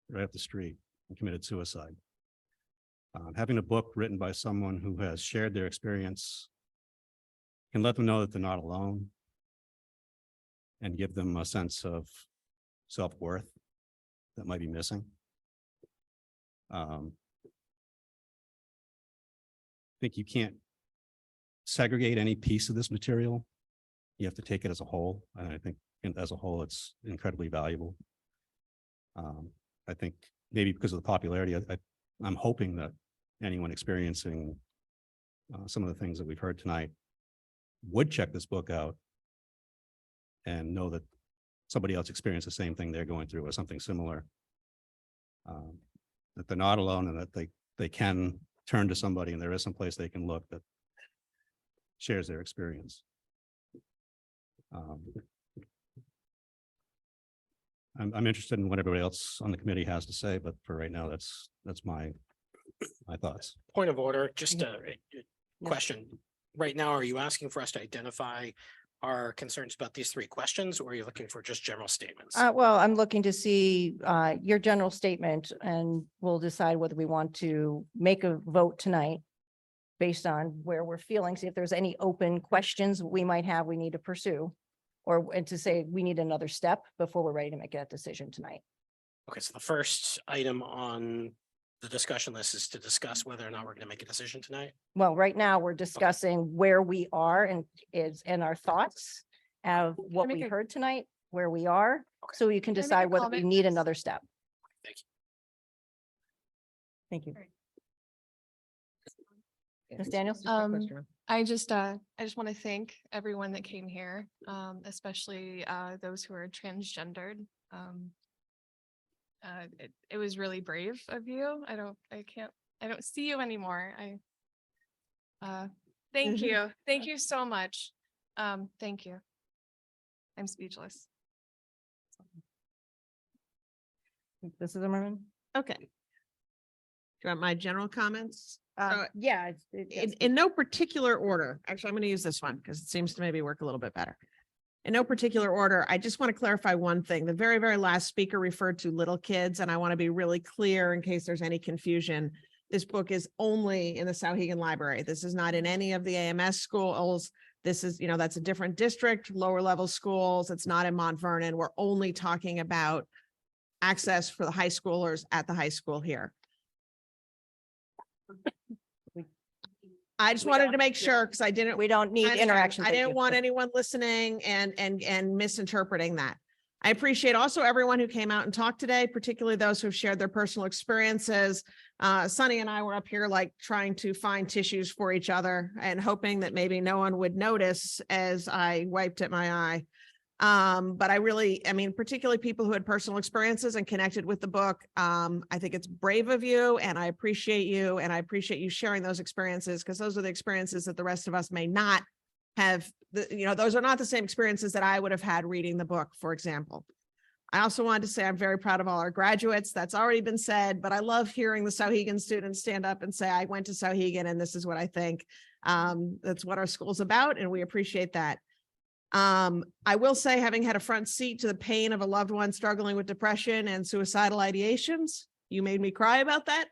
Speaker 5: right up the street, and committed suicide. Having a book written by someone who has shared their experience can let them know that they're not alone and give them a sense of self-worth that might be missing. I think you can't segregate any piece of this material. You have to take it as a whole. And I think as a whole, it's incredibly valuable. I think maybe because of the popularity, I'm hoping that anyone experiencing some of the things that we've heard tonight would check this book out and know that somebody else experienced the same thing they're going through or something similar. That they're not alone and that they can turn to somebody and there is some place they can look that shares their experience. I'm interested in what everybody else on the committee has to say, but for right now, that's my thoughts.
Speaker 2: Point of order, just a question. Right now, are you asking for us to identify our concerns about these three questions, or are you looking for just general statements?
Speaker 1: Well, I'm looking to see your general statement, and we'll decide whether we want to make a vote tonight based on where we're feeling. See if there's any open questions we might have we need to pursue, and to say we need another step before we're ready to make that decision tonight.
Speaker 2: Okay, so the first item on the discussion list is to discuss whether or not we're going to make a decision tonight.
Speaker 1: Well, right now we're discussing where we are and our thoughts of what we heard tonight, where we are, so you can decide whether we need another step.
Speaker 2: Thank you.
Speaker 1: Thank you. Ms. Daniels?
Speaker 7: I just want to thank everyone that came here, especially those who are transgendered. It was really brave of you. I don't see you anymore. Thank you. Thank you so much. Thank you. I'm speechless.
Speaker 1: This is Zimmerman.
Speaker 15: Okay. Do you want my general comments?
Speaker 1: Yeah.
Speaker 15: In no particular order, actually, I'm going to use this one because it seems to maybe work a little bit better. In no particular order, I just want to clarify one thing. The very, very last speaker referred to little kids, and I want to be really clear in case there's any confusion. This book is only in the Souhegan Library. This is not in any of the AMS schools. This is, that's a different district, lower level schools. It's not in Mount Vernon. We're only talking about access for the high schoolers at the high school here. I just wanted to make sure because
Speaker 1: We don't need interaction.
Speaker 15: I
Speaker 1: Thank
Speaker 15: didn't
Speaker 1: you.
Speaker 15: want anyone listening and misinterpreting that. I appreciate also everyone who came out and talked today, particularly those who've shared their personal experiences. Sunny and I were up here like trying to find tissues for each other and hoping that maybe no one would notice as I wiped at my eye. But particularly people who had personal experiences and connected with the book. I think it's brave of you and I appreciate you. And I appreciate you sharing those experiences because those are the experiences that the rest of us may not have. Those are not the same experiences that I would have had reading the book, for example. I also wanted to say I'm very proud of all our graduates. That's already been said, but I love hearing the Souhegan students stand up and say, I went to Souhegan and this is what I think. That's what our school's about. And we appreciate that. I will say, having had a front seat to the pain of a loved one struggling with depression and suicidal ideations, you made me cry about that.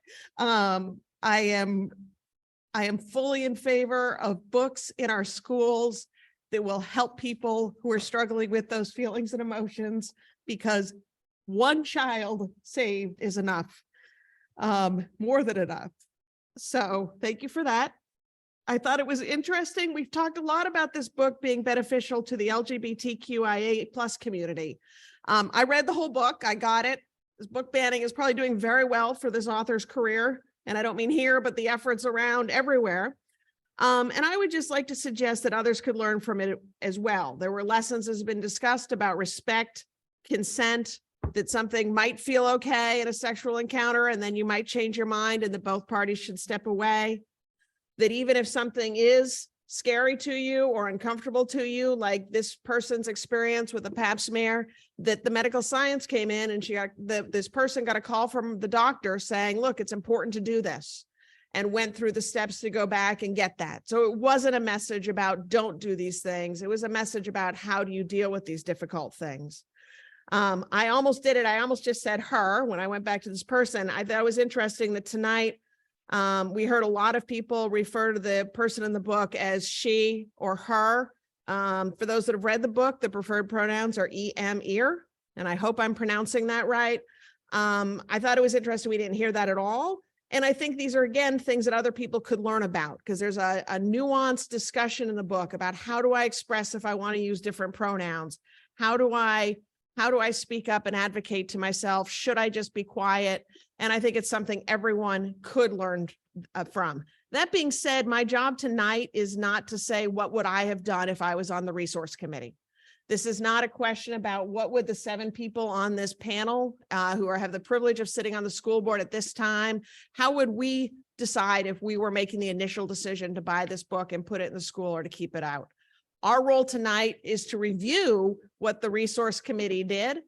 Speaker 15: I am fully in favor of books in our schools that will help people who are struggling with those feelings and emotions, because one child saved is enough, more than enough. So thank you for that. I thought it was interesting. We've talked a lot about this book being beneficial to the LGBTQIA+ community. I read the whole book. I got it. This book banning is probably doing very well for this author's career. And I don't mean here, but the efforts around everywhere. And I would just like to suggest that others could learn from it as well. There were lessons, as has been discussed, about respect, consent, that something might feel okay in a sexual encounter, and then you might change your mind and that both parties should step away. That even if something is scary to you or uncomfortable to you, like this person's experience with a pap smear, that the medical science came in and this person got a call from the doctor saying, look, it's important to do this, and went through the steps to go back and get that. So it wasn't a message about don't do these things. It was a message about how do you deal with these difficult things. I almost did it. I almost just said her when I went back to this person. I thought it was interesting that tonight we heard a lot of people refer to the person in the book as she or her. For those that have read the book, the preferred pronouns are em, ear, and I hope I'm pronouncing that right. I thought it was interesting. We didn't hear that at all. And I think these are, again, things that other people could learn about, because there's a nuanced discussion in the book about how do I express if I want to use different pronouns? How do I speak up and advocate to myself? Should I just be quiet? And I think it's something everyone could learn from. That being said, my job tonight is not to say what would I have done if I was on the resource committee. This is not a question about what would the 7 people on this panel who have the privilege of sitting on the school board at this time, how would we decide if we were making the initial decision to buy this book and put it in the school or to keep it out? Our role tonight is to review what the resource committee did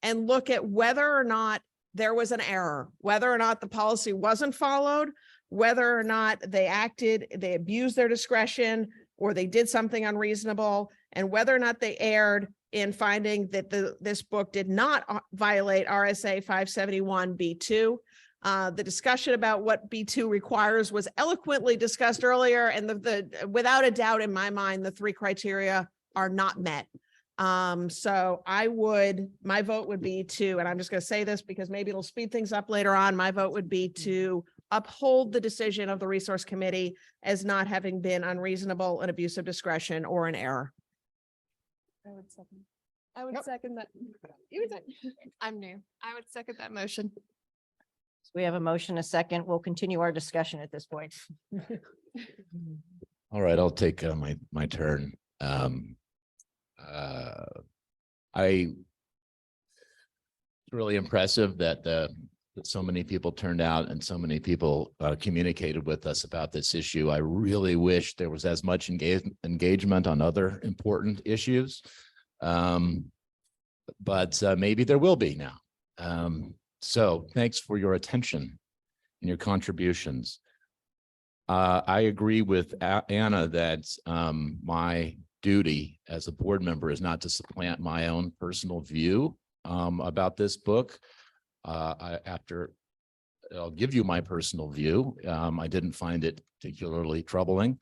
Speaker 15: and look at whether or not there was an error, whether or not the policy wasn't followed, whether or not they abused their discretion, or they did something unreasonable, and whether or not they erred in finding that this book did not violate RSA 571(b)(2). The discussion about what B2 requires was eloquently discussed earlier, and without a doubt in my mind, the 3 criteria are not met. So my vote would be to, and I'm just going to say this because maybe it'll speed things up later on, my vote would be to uphold the decision of the resource committee as not having been unreasonable, an abuse of discretion, or an error.
Speaker 7: I would second that. I'm new. I would second that motion.
Speaker 1: We have a motion, a second. We'll continue our discussion at this point.
Speaker 10: All right, I'll take my turn. It's really impressive that that so many people turned out and so many people communicated with us about this issue. I really wish there was as much engagement on other important issues. But maybe there will be now. So thanks for your attention and your contributions. I agree with Anna that my duty as a board member is not to supplant my own personal view about this book. I'll give you my personal view. I didn't find it particularly troubling.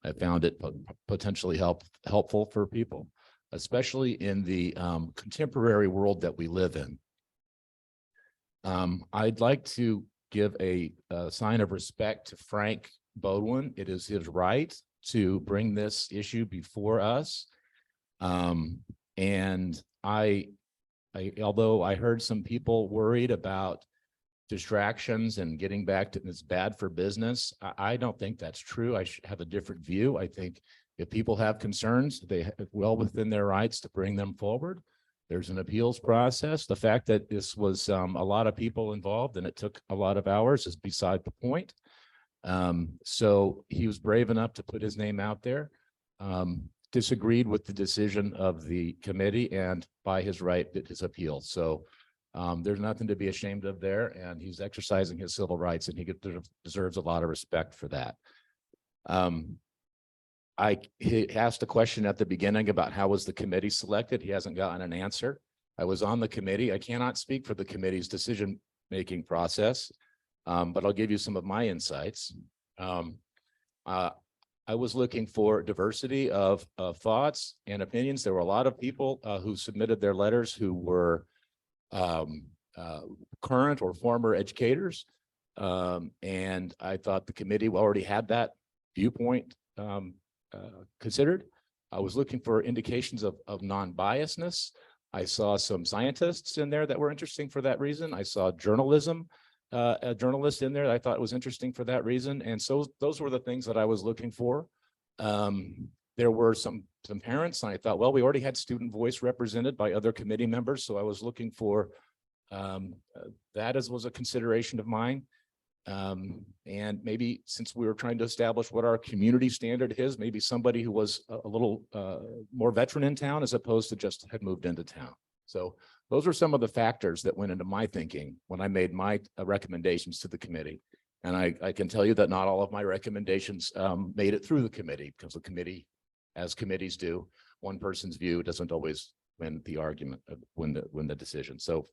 Speaker 10: I found it potentially helpful for people, especially in the contemporary world that we live in. I'd like to give a sign of respect to Frank Bodwin. It is his right to bring this issue before us. And although I heard some people worried about distractions and getting back to it's bad for business, I don't think that's true. I should have a different view. I think if people have concerns, they have well within their rights to bring them forward. There's an appeals process. The fact that this was a lot of people involved and it took a lot of hours is beside the point. So he was brave enough to put his name out there, disagreed with the decision of the committee, and by his right did his appeal. So there's nothing to be ashamed of there, and he's exercising his civil rights, and he deserves a lot of respect for that. He asked a question at the beginning about how was the committee selected. He hasn't gotten an answer. I was on the committee. I cannot speak for the committee's decision-making process, but I'll give you some of my insights. I was looking for diversity of thoughts and opinions. There were a lot of people who submitted their letters who were current or former educators. And I thought the committee already had that viewpoint considered. I was looking for indications of non-biasness. I saw some scientists in there that were interesting for that reason. I saw journalism, a journalist in there that I thought was interesting for that reason. And so those were the things that I was looking for. There were some parents, and I thought, well, we already had student voice represented by other committee members. So I was looking for that was a consideration of mine. And maybe since we were trying to establish what our community standard is, maybe somebody who was a little more veteran in town as opposed to just had moved into town. So those were some of the factors that went into my thinking when I made my recommendations to the committee. And I can tell you that not all of my recommendations made it through the committee, because the committee, as committees do, one person's view doesn't always win the argument, win the decision. So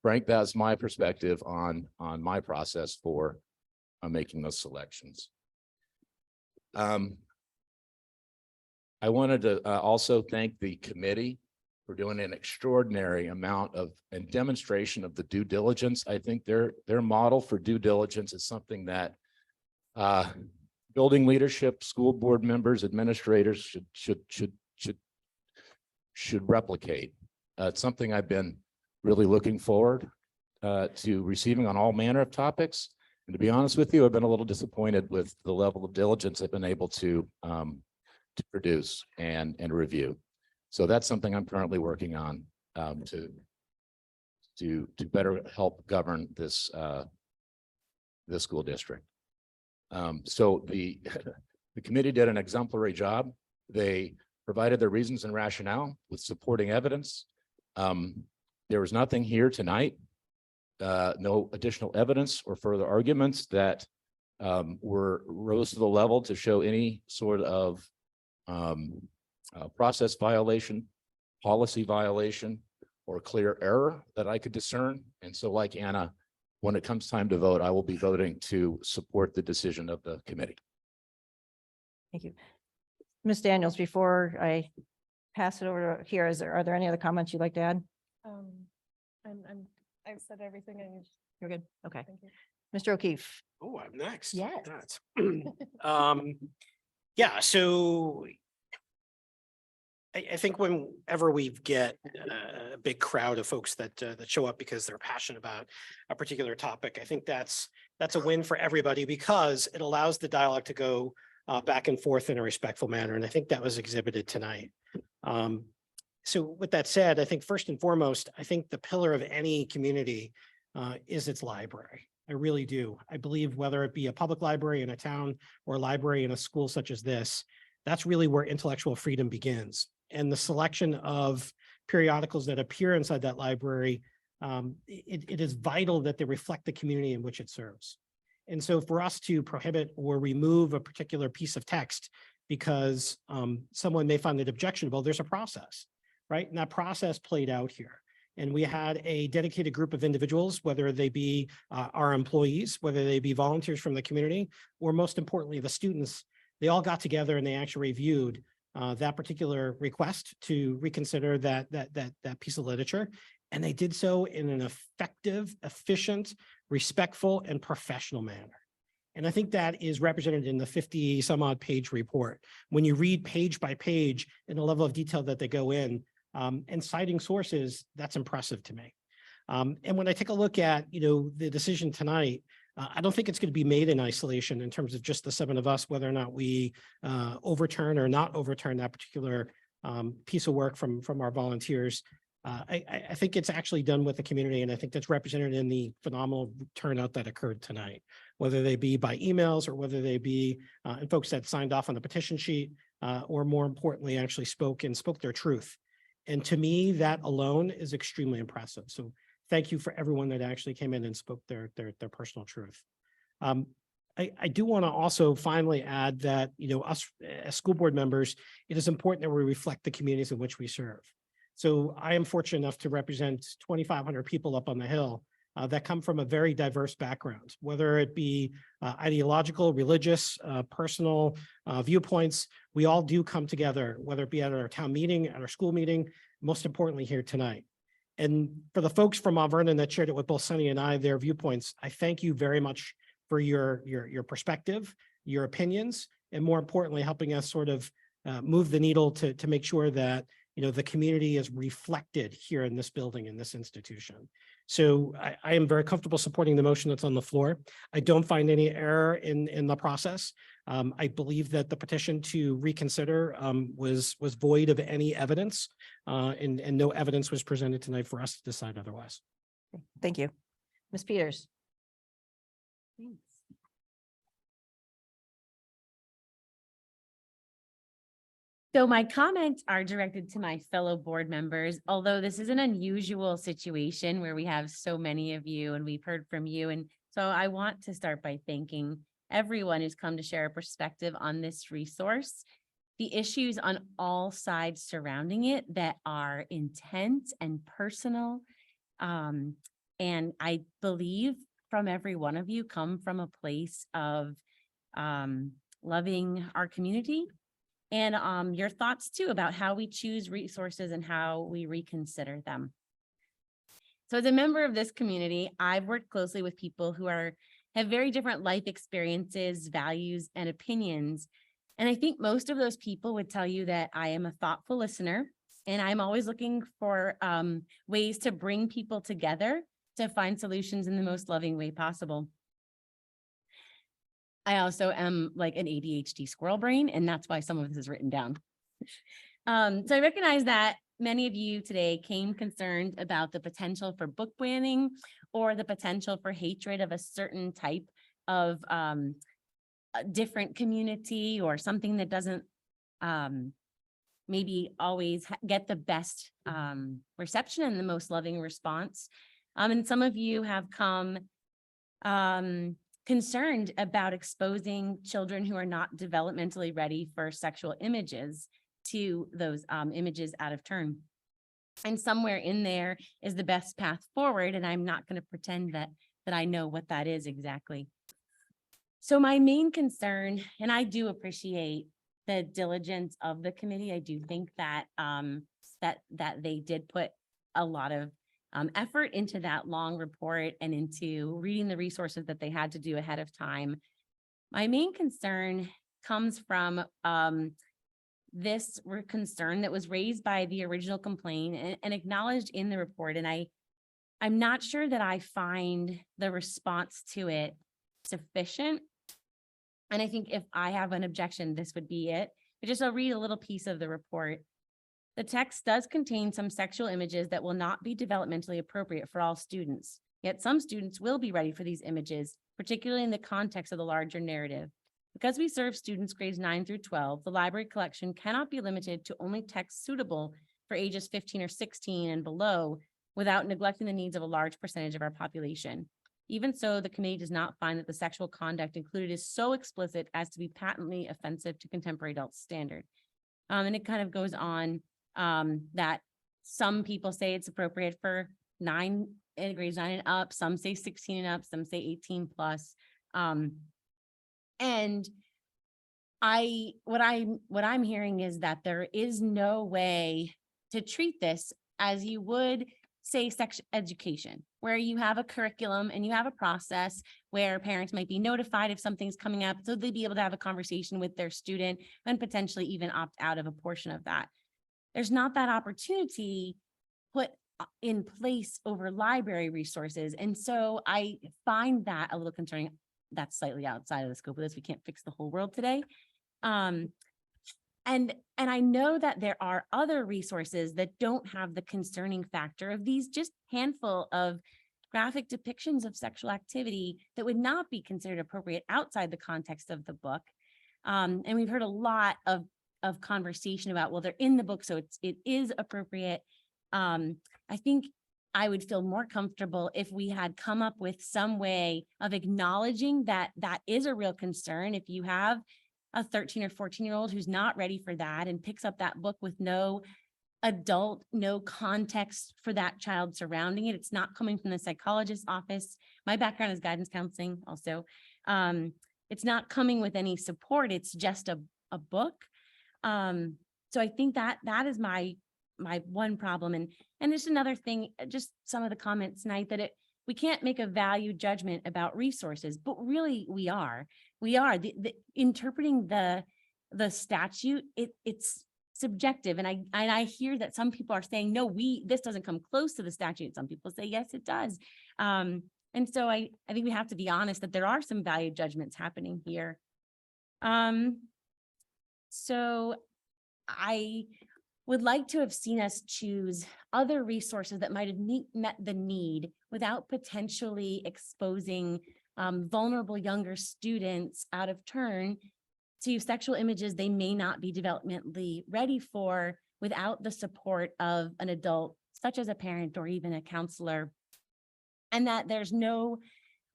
Speaker 10: Frank, that's my perspective on my process for making those selections. I wanted to also thank the committee for doing an extraordinary amount of and demonstration of the due diligence. I think their model for due diligence is something that building leadership, school board members, administrators should replicate. It's something I've been really looking forward to receiving on all manner of topics. And to be honest with you, I've been a little disappointed with the level of diligence I've been able to produce and review. So that's something I'm currently working on to better help govern this this school district. So the committee did an exemplary job. They provided their reasons and rationale with supporting evidence. There was nothing here tonight, no additional evidence or further arguments that rose to the level to show any sort of process violation, policy violation, or clear error that I could discern. And so, like Anna, when it comes time to vote, I will be voting to support the decision of the committee.
Speaker 1: Thank you. Ms. Daniels, before I pass it over here, are there any other comments you'd like to add?
Speaker 7: I've said everything I need.
Speaker 1: You're good. Okay.
Speaker 7: Thank you.
Speaker 1: Mr. O'Keefe.
Speaker 2: Oh, I'm next.
Speaker 1: Yes.
Speaker 2: That's- yeah, so I think whenever we get a big crowd of folks that show up because they're passionate about a particular topic, I think that's a win for everybody, because it allows the dialogue to go back and forth in a respectful manner. And I think that was exhibited tonight. So with that said, I think first and foremost, I think the pillar of any community is its library. I really do. I believe whether it be a public library in a town or a library in a school such as this, that's really where intellectual freedom begins. And the selection of periodicals that appear inside that library, it is vital that they reflect the community in which it serves. And so for us to prohibit or remove a particular piece of text because someone may find it objectionable, there's a process, right? And that process played out here. And we had a dedicated group of individuals, whether they be our employees, whether they be volunteers from the community, or most importantly, the students, they all got together and they actually reviewed that particular request to reconsider that piece of literature. And they did so in an effective, efficient, respectful, and professional manner. And I think that is represented in the 50 some odd page report. When you read page by page in the level of detail that they go in, and citing sources, that's impressive to me. And when I take a look at, the decision tonight, I don't think it's going to be made in isolation in terms of just the 7 of us, whether or not we overturn or not overturn that particular piece of work from our volunteers. I think it's actually done with the community, and I think that's represented in the phenomenal turnout that occurred tonight, whether they be by emails or whether they be and folks that signed off on the petition sheet, or more importantly, actually spoke their truth. And to me, that alone is extremely impressive. So thank you for everyone that actually came in and spoke their personal truth. I do want to also finally add that, us as school board members, it is important that we reflect the communities in which we serve. So I am fortunate enough to represent 2,500 people up on the Hill that come from a very diverse background, whether it be ideological, religious, personal viewpoints. We all do come together, whether it be at our town meeting, at our school meeting, most importantly here tonight. And for the folks from Mount Vernon that shared it with both Sunny and I, their viewpoints, I thank you very much for your perspective, your opinions, and more importantly, helping us sort of move the needle to make sure that the community is reflected here in this building, in this institution. So I am very comfortable supporting the motion that's on the floor. I don't find any error in the process. I believe that the petition to reconsider was void of any evidence, and no evidence was presented tonight for us to decide otherwise.
Speaker 1: Thank you. Ms. Peters.
Speaker 3: Thanks. So my comments are directed to my fellow board members, although this is an unusual situation where we have so many of you and we've heard from you. And so I want to start by thanking everyone who's come to share a perspective on this resource, the issues on all sides surrounding it that are intense and personal. And I believe from every one of you come from a place of loving our community. And your thoughts too about how we choose resources and how we reconsider them. So as a member of this community, I've worked closely with people who have very different life experiences, values, and opinions. And I think most of those people would tell you that I am a thoughtful listener, and I'm always looking for ways to bring people together to find solutions in the most loving way possible. I also am like an ADHD squirrel brain, and that's why some of this is written down. So I recognize that many of you today came concerned about the potential for book banning or the potential for hatred of a certain type of a different community or something that doesn't maybe always get the best reception and the most loving response. And some of you have come concerned about exposing children who are not developmentally ready for sexual images to those images out of turn. And somewhere in there is the best path forward, and I'm not going to pretend that I know what that is exactly. So my main concern, and I do appreciate the diligence of the committee. I do think that that they did put a lot of effort into that long report and into reading the resources that they had to do ahead of time. My main concern comes from this concern that was raised by the original complaint and acknowledged in the report. And I'm not sure that I find the response to it sufficient. And I think if I have an objection, this would be it. But just I'll read a little piece of the report. The text does contain some sexual images that will not be developmentally appropriate for all students.
Speaker 6: Yet some students will be ready for these images, particularly in the context of the larger narrative. Because we serve students grades 9 through 12, the library collection cannot be limited to only texts suitable for ages 15 or 16 and below without neglecting the needs of a large percentage of our population. Even so, the committee does not find that the sexual conduct included is so explicit as to be patently offensive to contemporary adult standard. And it kind of goes on that some people say it's appropriate for grades 9 and up, some say 16 and up, some say 18 plus. And what I'm hearing is that there is no way to treat this as you would say sex education, where you have a curriculum and you have a process where parents might be notified if something's coming up, so they'd be able to have a conversation with their student and potentially even opt out of a portion of that. There's not that opportunity put in place over library resources. And so I find that a little concerning. That's slightly outside of the scope of this. We can't fix the whole world today. And I know that there are other resources that don't have the concerning factor of these just handful of graphic depictions of sexual activity that would not be considered appropriate outside the context of the book. And we've heard a lot of conversation about, well, they're in the book, so it is appropriate. I think I would feel more comfortable if we had come up with some way of acknowledging that that is a real concern. If you have a 13 or 14-year-old who's not ready for that and picks up that book with no context for that child surrounding it, it's not coming from the psychologist's office. My background is guidance counseling also. It's not coming with any support. It's just a book. So I think that is my one problem. And there's another thing, just some of the comments tonight, that we can't make a value judgment about resources, but really we are. Interpreting the statute, it's subjective. And I hear that some people are saying, no, this doesn't come close to the statute. Some people say, yes, it does. And so I think we have to be honest that there are some value judgments happening here. So I would like to have seen us choose other resources that might have met the need without potentially exposing vulnerable younger students out of turn to sexual images they may not be developmentally ready for without the support of an adult, such as a parent or even a counselor. And that there's no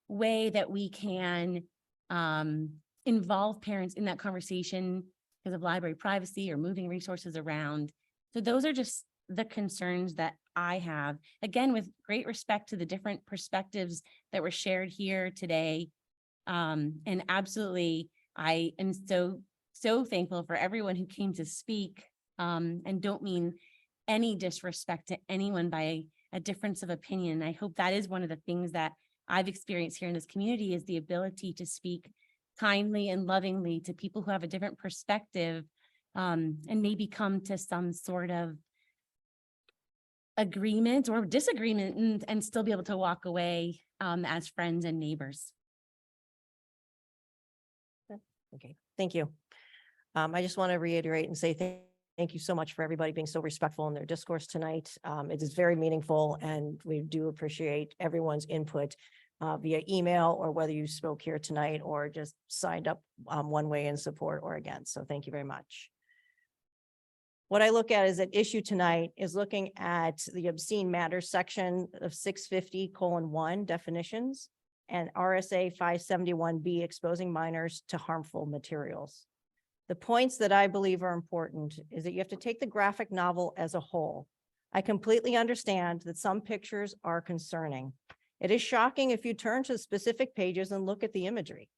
Speaker 6: way that we can involve parents in that conversation because of library privacy or moving resources around. So those are just the concerns that I have, again, with great respect to the different perspectives that were shared here today. And absolutely, I am so thankful for everyone who came to speak, and don't mean any disrespect to anyone by a difference of opinion. I hope that is one of the things that I've experienced here in this community, is the ability to speak kindly and lovingly to people who have a different perspective, and maybe come to some sort of agreement or disagreement and still be able to walk away as friends and neighbors.
Speaker 1: Okay, thank you. I just want to reiterate and say thank you so much for everybody being so respectful in their discourse tonight. It is very meaningful, and we do appreciate everyone's input via email, or whether you spoke here tonight or just signed up one way in support or against. So thank you very much. What I look at as an issue tonight is looking at the obscene matters section of 650:1 definitions and RSA 571B, exposing minors to harmful materials. The points that I believe are important is that you have to take the graphic novel as a whole. I completely understand that some pictures are concerning. It is shocking if you turn to specific pages and look at the imagery.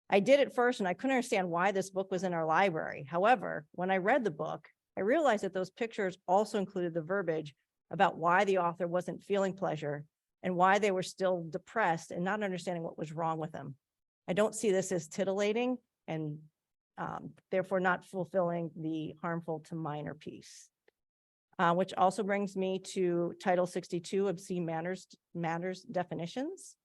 Speaker 1: I did at first, and I couldn't understand why this book was in our library. However, when I read the book, I realized that those pictures also included the verbiage about why the author wasn't feeling pleasure and why they were still depressed and not understanding what was wrong with them. I don't see this as titillating and therefore not fulfilling the harmful to minor piece. Which also brings me to Title 62, obscene matters definitions.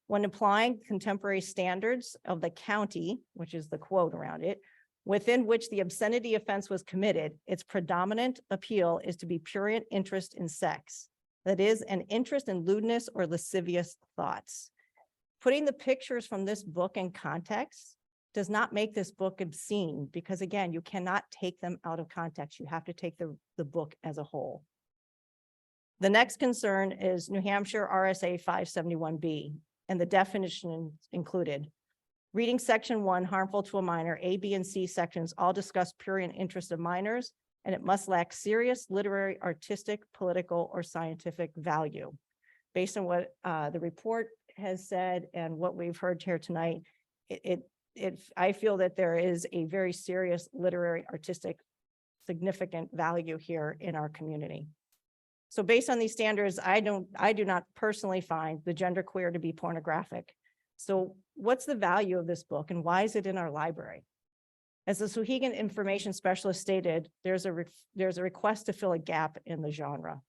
Speaker 1: When applying contemporary standards of the county, which is the quote around it, within which the obscenity offense was committed, its predominant appeal is to be prurient interest in sex. that is, an interest in lewdness or lascivious thoughts. Putting the pictures from this book in context does not make this book obscene, because again, you cannot take them out of context. You have to take the book as a whole. The next concern is New Hampshire RSA 571B and the definition included. Reading section 1, harmful to a minor, A, B, and C sections all discuss prurient interest of minors, and it must lack serious literary, artistic, political, or scientific value. Based on what the report has said and what we've heard here tonight, I feel that there is a very serious literary, artistic, significant value here in our community. So based on these standards, I do not personally find the genderqueer to be pornographic. So what's the value of this book and why is it in our library? As the Souhegan information specialist stated, there's a request to fill a gap in the genre.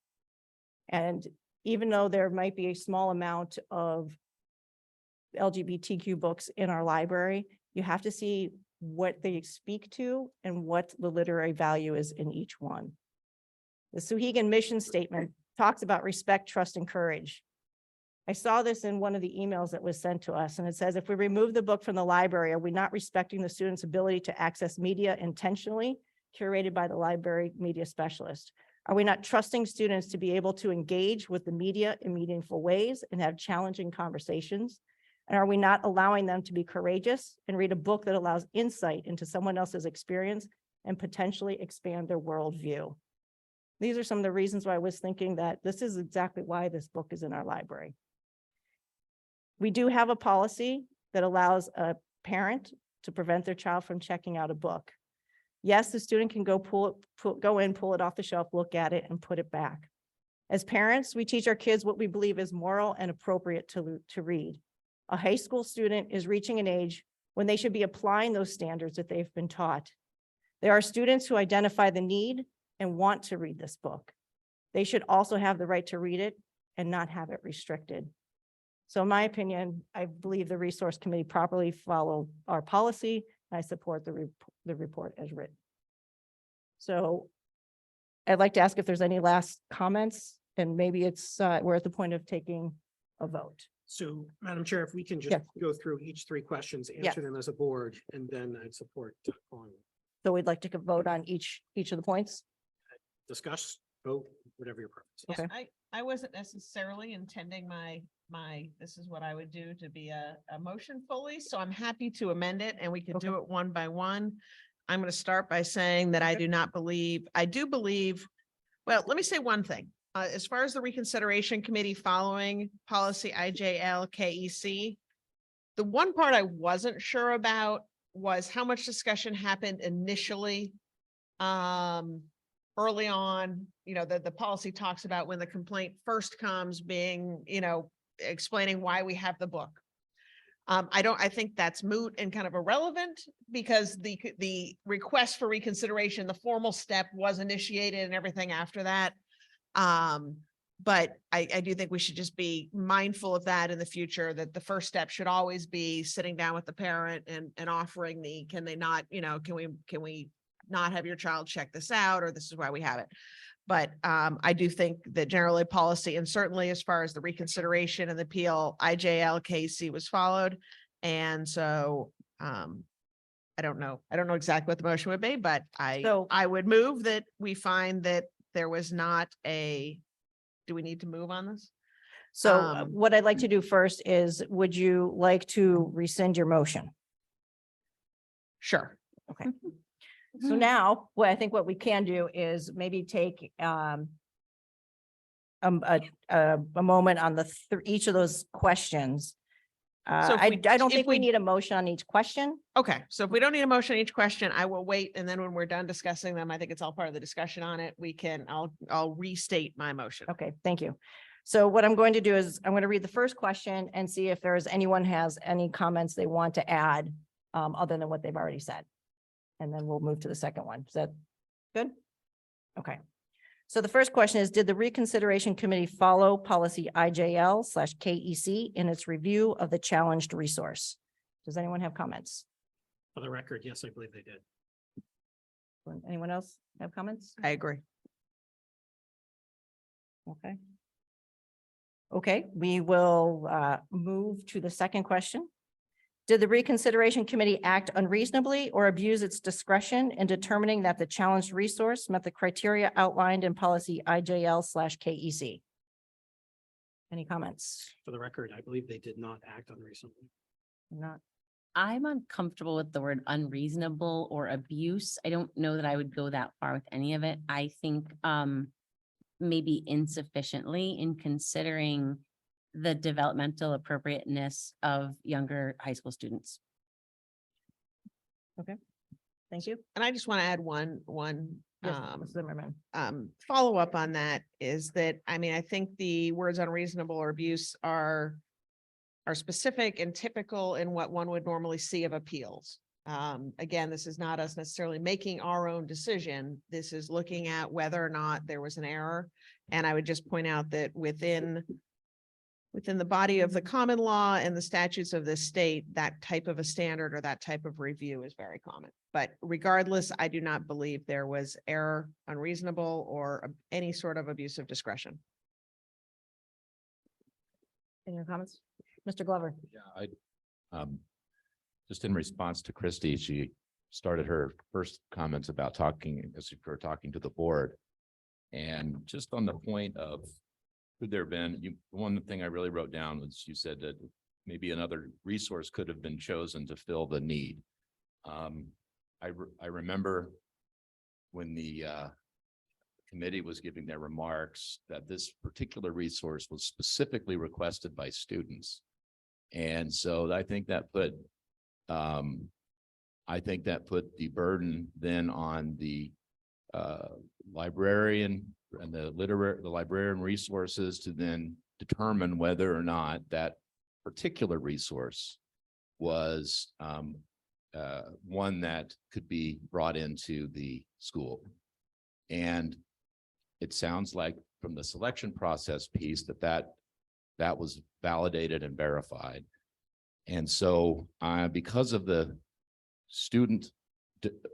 Speaker 1: And even though there might be a small amount of LGBTQ books in our library, you have to see what they speak to and what the literary value is in each one. The Souhegan mission statement talks about respect, trust, and courage. I saw this in one of the emails that was sent to us, and it says, if we remove the book from the library, are we not respecting the student's ability to access media intentionally curated by the library media specialist? Are we not trusting students to be able to engage with the media in meaningful ways and have challenging conversations? And are we not allowing them to be courageous and read a book that allows insight into someone else's experience and potentially expand their worldview? These are some of the reasons why I was thinking that this is exactly why this book is in our library. We do have a policy that allows a parent to prevent their child from checking out a book. Yes, the student can go pull it off the shelf, look at it, and put it back. As parents, we teach our kids what we believe is moral and appropriate to read. A high school student is reaching an age when they should be applying those standards that they've been taught. There are students who identify the need and want to read this book. They should also have the right to read it and not have it restricted. So in my opinion, I believe the resource committee properly followed our policy. I support the report as written. So I'd like to ask if there's any last comments, and maybe it's we're at the point of taking a vote.
Speaker 2: So, Madam Chair, if we can just
Speaker 1: Yes.
Speaker 2: go through each three questions, answer them as a board, and then I'd support calling.
Speaker 1: So we'd like to vote on each of the points.
Speaker 2: Discuss, vote, whatever your preference is.
Speaker 1: Okay.
Speaker 15: I wasn't necessarily intending this is what I would do to be a motion fully, so I'm happy to amend it and we can do it one by one. I'm going to start by saying that I do believe, well, let me say one thing. As far as the reconsideration committee following policy IJL KEC, the one part I wasn't sure about was how much discussion happened initially. Early on, the policy talks about when the complaint first comes being, explaining why we have the book. I think that's moot and kind of irrelevant because the request for reconsideration, the formal step was initiated and everything after that. But I do think we should just be mindful of that in the future, that the first step should always be sitting down with the parent and offering can we not have your child check this out, or this is why we have it. But I do think that generally policy, and certainly as far as the reconsideration and the appeal, IJL KC was followed. And so I don't know exactly what the motion would be, but I would move that we find that there was not do we need to move on this?
Speaker 1: So what I'd like to do first is, would you like to rescind your motion?
Speaker 15: Sure.
Speaker 1: Okay. So now, what we can do is maybe take a moment on each of those questions.
Speaker 15: So
Speaker 1: I don't think we need a motion on each question.
Speaker 15: Okay, so if we don't need a motion on each question, I will wait. And then when we're done discussing them, I think it's all part of the discussion on it. I'll restate my motion.
Speaker 1: Okay, thank you. So what I'm going to do is I'm going to read the first question and see if anyone has any comments they want to add other than what they've already said. And then we'll move to the second one. Is that good? Okay. So the first question is, did the reconsideration committee follow policy IJL/KEC in its review of the challenged resource? Does anyone have comments?
Speaker 2: For the record, yes, I believe they did.
Speaker 1: Anyone else have comments?
Speaker 15: I agree.
Speaker 1: Okay. Okay, we will move to the second question. Did the reconsideration committee act unreasonably or abuse its discretion in determining that the challenged resource met the criteria outlined in policy IJL/KEC? Any comments?
Speaker 2: For the record, I believe they did not act unreasonably.
Speaker 1: Not.
Speaker 6: I'm uncomfortable with the word unreasonable or abuse. I don't know that I would go that far with any of it. I think maybe insufficiently in considering the developmental appropriateness of younger high school students.
Speaker 1: Okay, thank you.
Speaker 15: And I just want to add one
Speaker 1: Yes, Ms. Zimmerman.
Speaker 15: follow up on that is that, I mean, I think the words unreasonable or abuse are specific and typical in what one would normally see of appeals. Again, this is not us necessarily making our own decision. This is looking at whether or not there was an error. And I would just point out that within the body of the common law and the statutes of this state, that type of a standard or that type of review is very common. But regardless, I do not believe there was error, unreasonable, or any sort of abuse of discretion.
Speaker 1: Any comments? Mr. Glover?
Speaker 10: Yeah, just in response to Christie, she started her first comments about talking, as if we're talking to the board. And just on the point of could there have been, one thing I really wrote down was you said that maybe another resource could have been chosen to fill the need. I remember when the committee was giving their remarks that this particular resource was specifically requested by students. And so I think that put the burden then on the librarian and the librarian resources to then determine whether or not that particular resource was one that could be brought into the school. And it sounds like from the selection process piece that was validated and verified. And so because of the student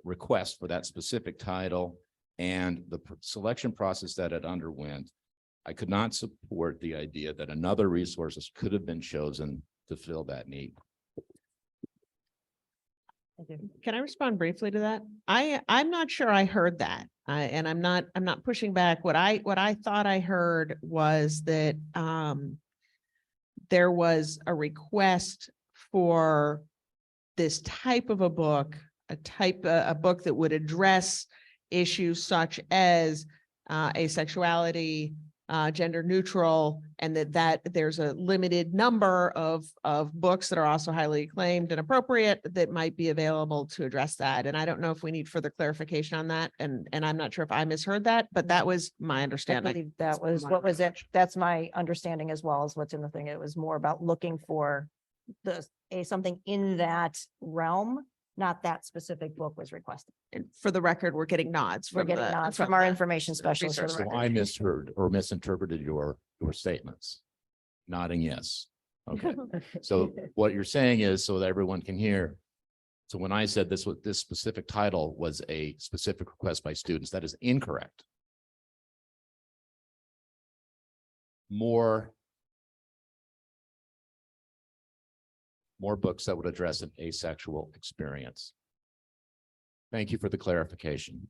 Speaker 10: request for that specific title and the selection process that it underwent, I could not support the idea that another resources could have been chosen to fill that need.
Speaker 15: Can I respond briefly to that? I'm not sure I heard that. And I'm not pushing back. What I thought I heard was that there was a request for this type of a book, a book that would address issues such as asexuality, gender neutral, and that there's a limited number of books that are also highly acclaimed and appropriate that might be available to address that. And I don't know if we need further clarification on that. And I'm not sure if I misheard that, but that was my
Speaker 1: I
Speaker 15: understanding.
Speaker 1: believe that was, what was it? That's my understanding as well as what's in the thing. It was more about looking for something in that realm, not that specific book was requested.
Speaker 15: And for the record, we're getting nods.
Speaker 1: We're getting nods from our information specialist. for the
Speaker 10: So
Speaker 1: record.
Speaker 10: I misheard or misinterpreted your statements. Nodding yes. Okay. So what you're saying is, so that everyone can hear. So when I said this specific title was a specific request by students, that is incorrect. More books that would address an asexual experience. Thank you for the clarification.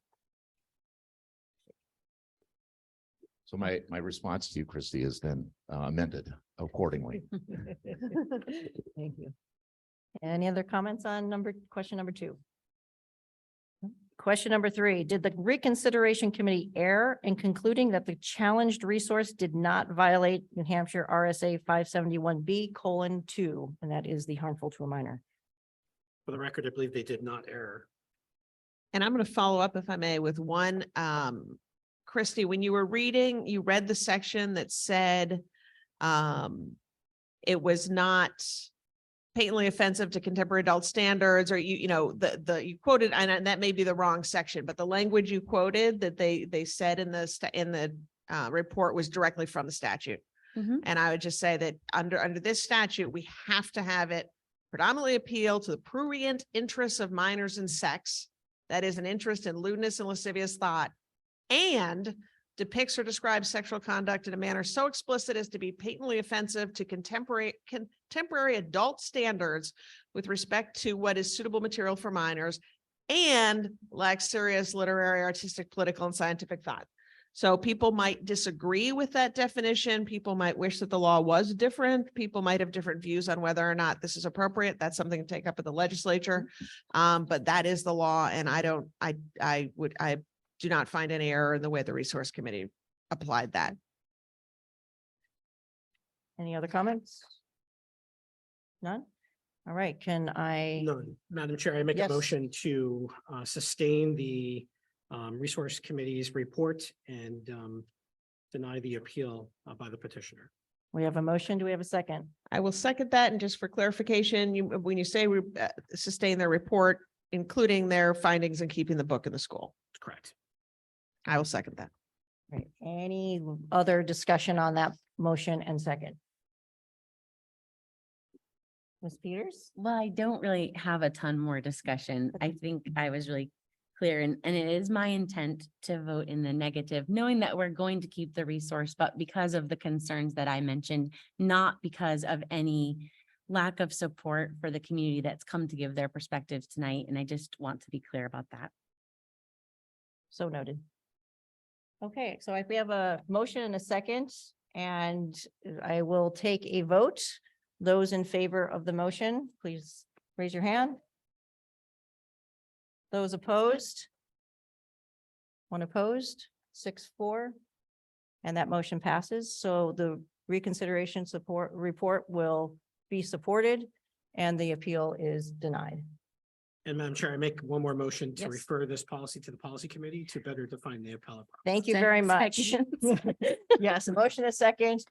Speaker 10: So my response to you, Christie, is then amended accordingly.
Speaker 1: Thank you. Any other comments on question number 2? Question number 3, did the reconsideration committee err in concluding that the challenged resource did not violate New Hampshire RSA 571B:2, and that is the harmful to a minor?
Speaker 2: For the record, I believe they did not err.
Speaker 15: And I'm going to follow up, if I may, with one. Christy, when you were reading, you read the section that said it was not patently offensive to contemporary adult standards, or you you quoted, and that may be the wrong section, but the language you quoted that they said in the report was directly from the statute. And I would just say that under this statute, we have to have it predominantly appeal to the prurient interests of minors in sex. That is an interest in lewdness and lascivious thought, and depicts or describes sexual conduct in a manner so explicit as to be patently offensive to contemporary adult standards with respect to what is suitable material for minors and lacks serious literary, artistic, political, and scientific thought. So people might disagree with that definition. People might wish that the law was different. People might have different views on whether or not this is appropriate. That's something to take up at the legislature. But that is the law. And I do not find any error in the way the resource committee applied that.
Speaker 1: Any other comments? None? All right, can I?
Speaker 2: No, Madam Chair, I make a
Speaker 1: Yes.
Speaker 2: motion to sustain the resource committee's report and deny the appeal by the petitioner.
Speaker 1: We have a motion. Do we have a second?
Speaker 15: I will second that. And just for clarification, when you say sustain their report, including their findings and keeping the book in the school.
Speaker 2: Correct.
Speaker 15: I will second that.
Speaker 1: Right. Any other discussion on that motion and second? Ms. Peters?
Speaker 6: Well, I don't really have a ton more discussion. I think I was really clear and it is my intent to vote in the negative, knowing that we're going to keep the resource, but because of the concerns that I mentioned, not because of any lack of support for the community that's come to give their perspectives tonight. And I just want to be clear about that.
Speaker 1: So noted. Okay, so we have a motion and a second, and I will take a vote. Those in favor of the motion, please raise your hand. Those opposed? One opposed, 6-4. And that motion passes. So the reconsideration support report will be supported and the appeal is denied.
Speaker 2: And Madam Chair, I make one more motion to
Speaker 1: Yes.
Speaker 2: refer this policy to the policy committee to better define the appellate.
Speaker 1: Thank you very much. Yes, a motion a second.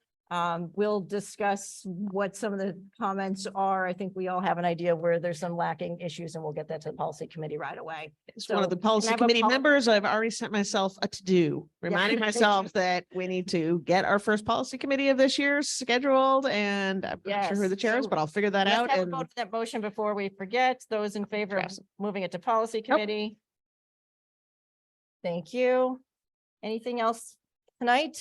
Speaker 1: We'll discuss what some of the comments are. I think we all have an idea where there's some lacking issues and we'll get that to the policy committee right away.
Speaker 15: As one of the
Speaker 1: So, can I
Speaker 15: policy
Speaker 1: have a
Speaker 15: committee
Speaker 1: pol-
Speaker 15: members, I've already sent myself a to-do, reminding
Speaker 1: thank
Speaker 15: myself
Speaker 1: you.
Speaker 15: that we need to get our first policy committee of this year scheduled, and I'm not sure who
Speaker 1: Yes,
Speaker 15: the chair is,
Speaker 1: so
Speaker 15: but I'll figure that
Speaker 1: Let's
Speaker 15: out.
Speaker 1: have a
Speaker 15: And
Speaker 1: vote for that motion before we forget. Those in favor of
Speaker 15: Yes.
Speaker 1: moving it to policy committee. Thank you. Anything else tonight?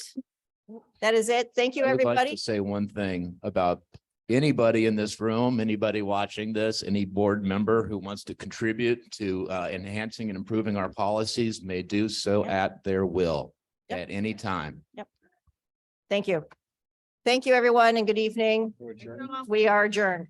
Speaker 1: That is it. Thank you,
Speaker 10: I would like
Speaker 1: everybody.
Speaker 10: to say one thing about anybody in this room, anybody watching this, any board member who wants to contribute to enhancing and improving our policies may do so
Speaker 1: Yep.
Speaker 10: at their will
Speaker 1: Yep.
Speaker 10: at any time.
Speaker 1: Thank you. Thank you, everyone, and good evening. We are adjourned.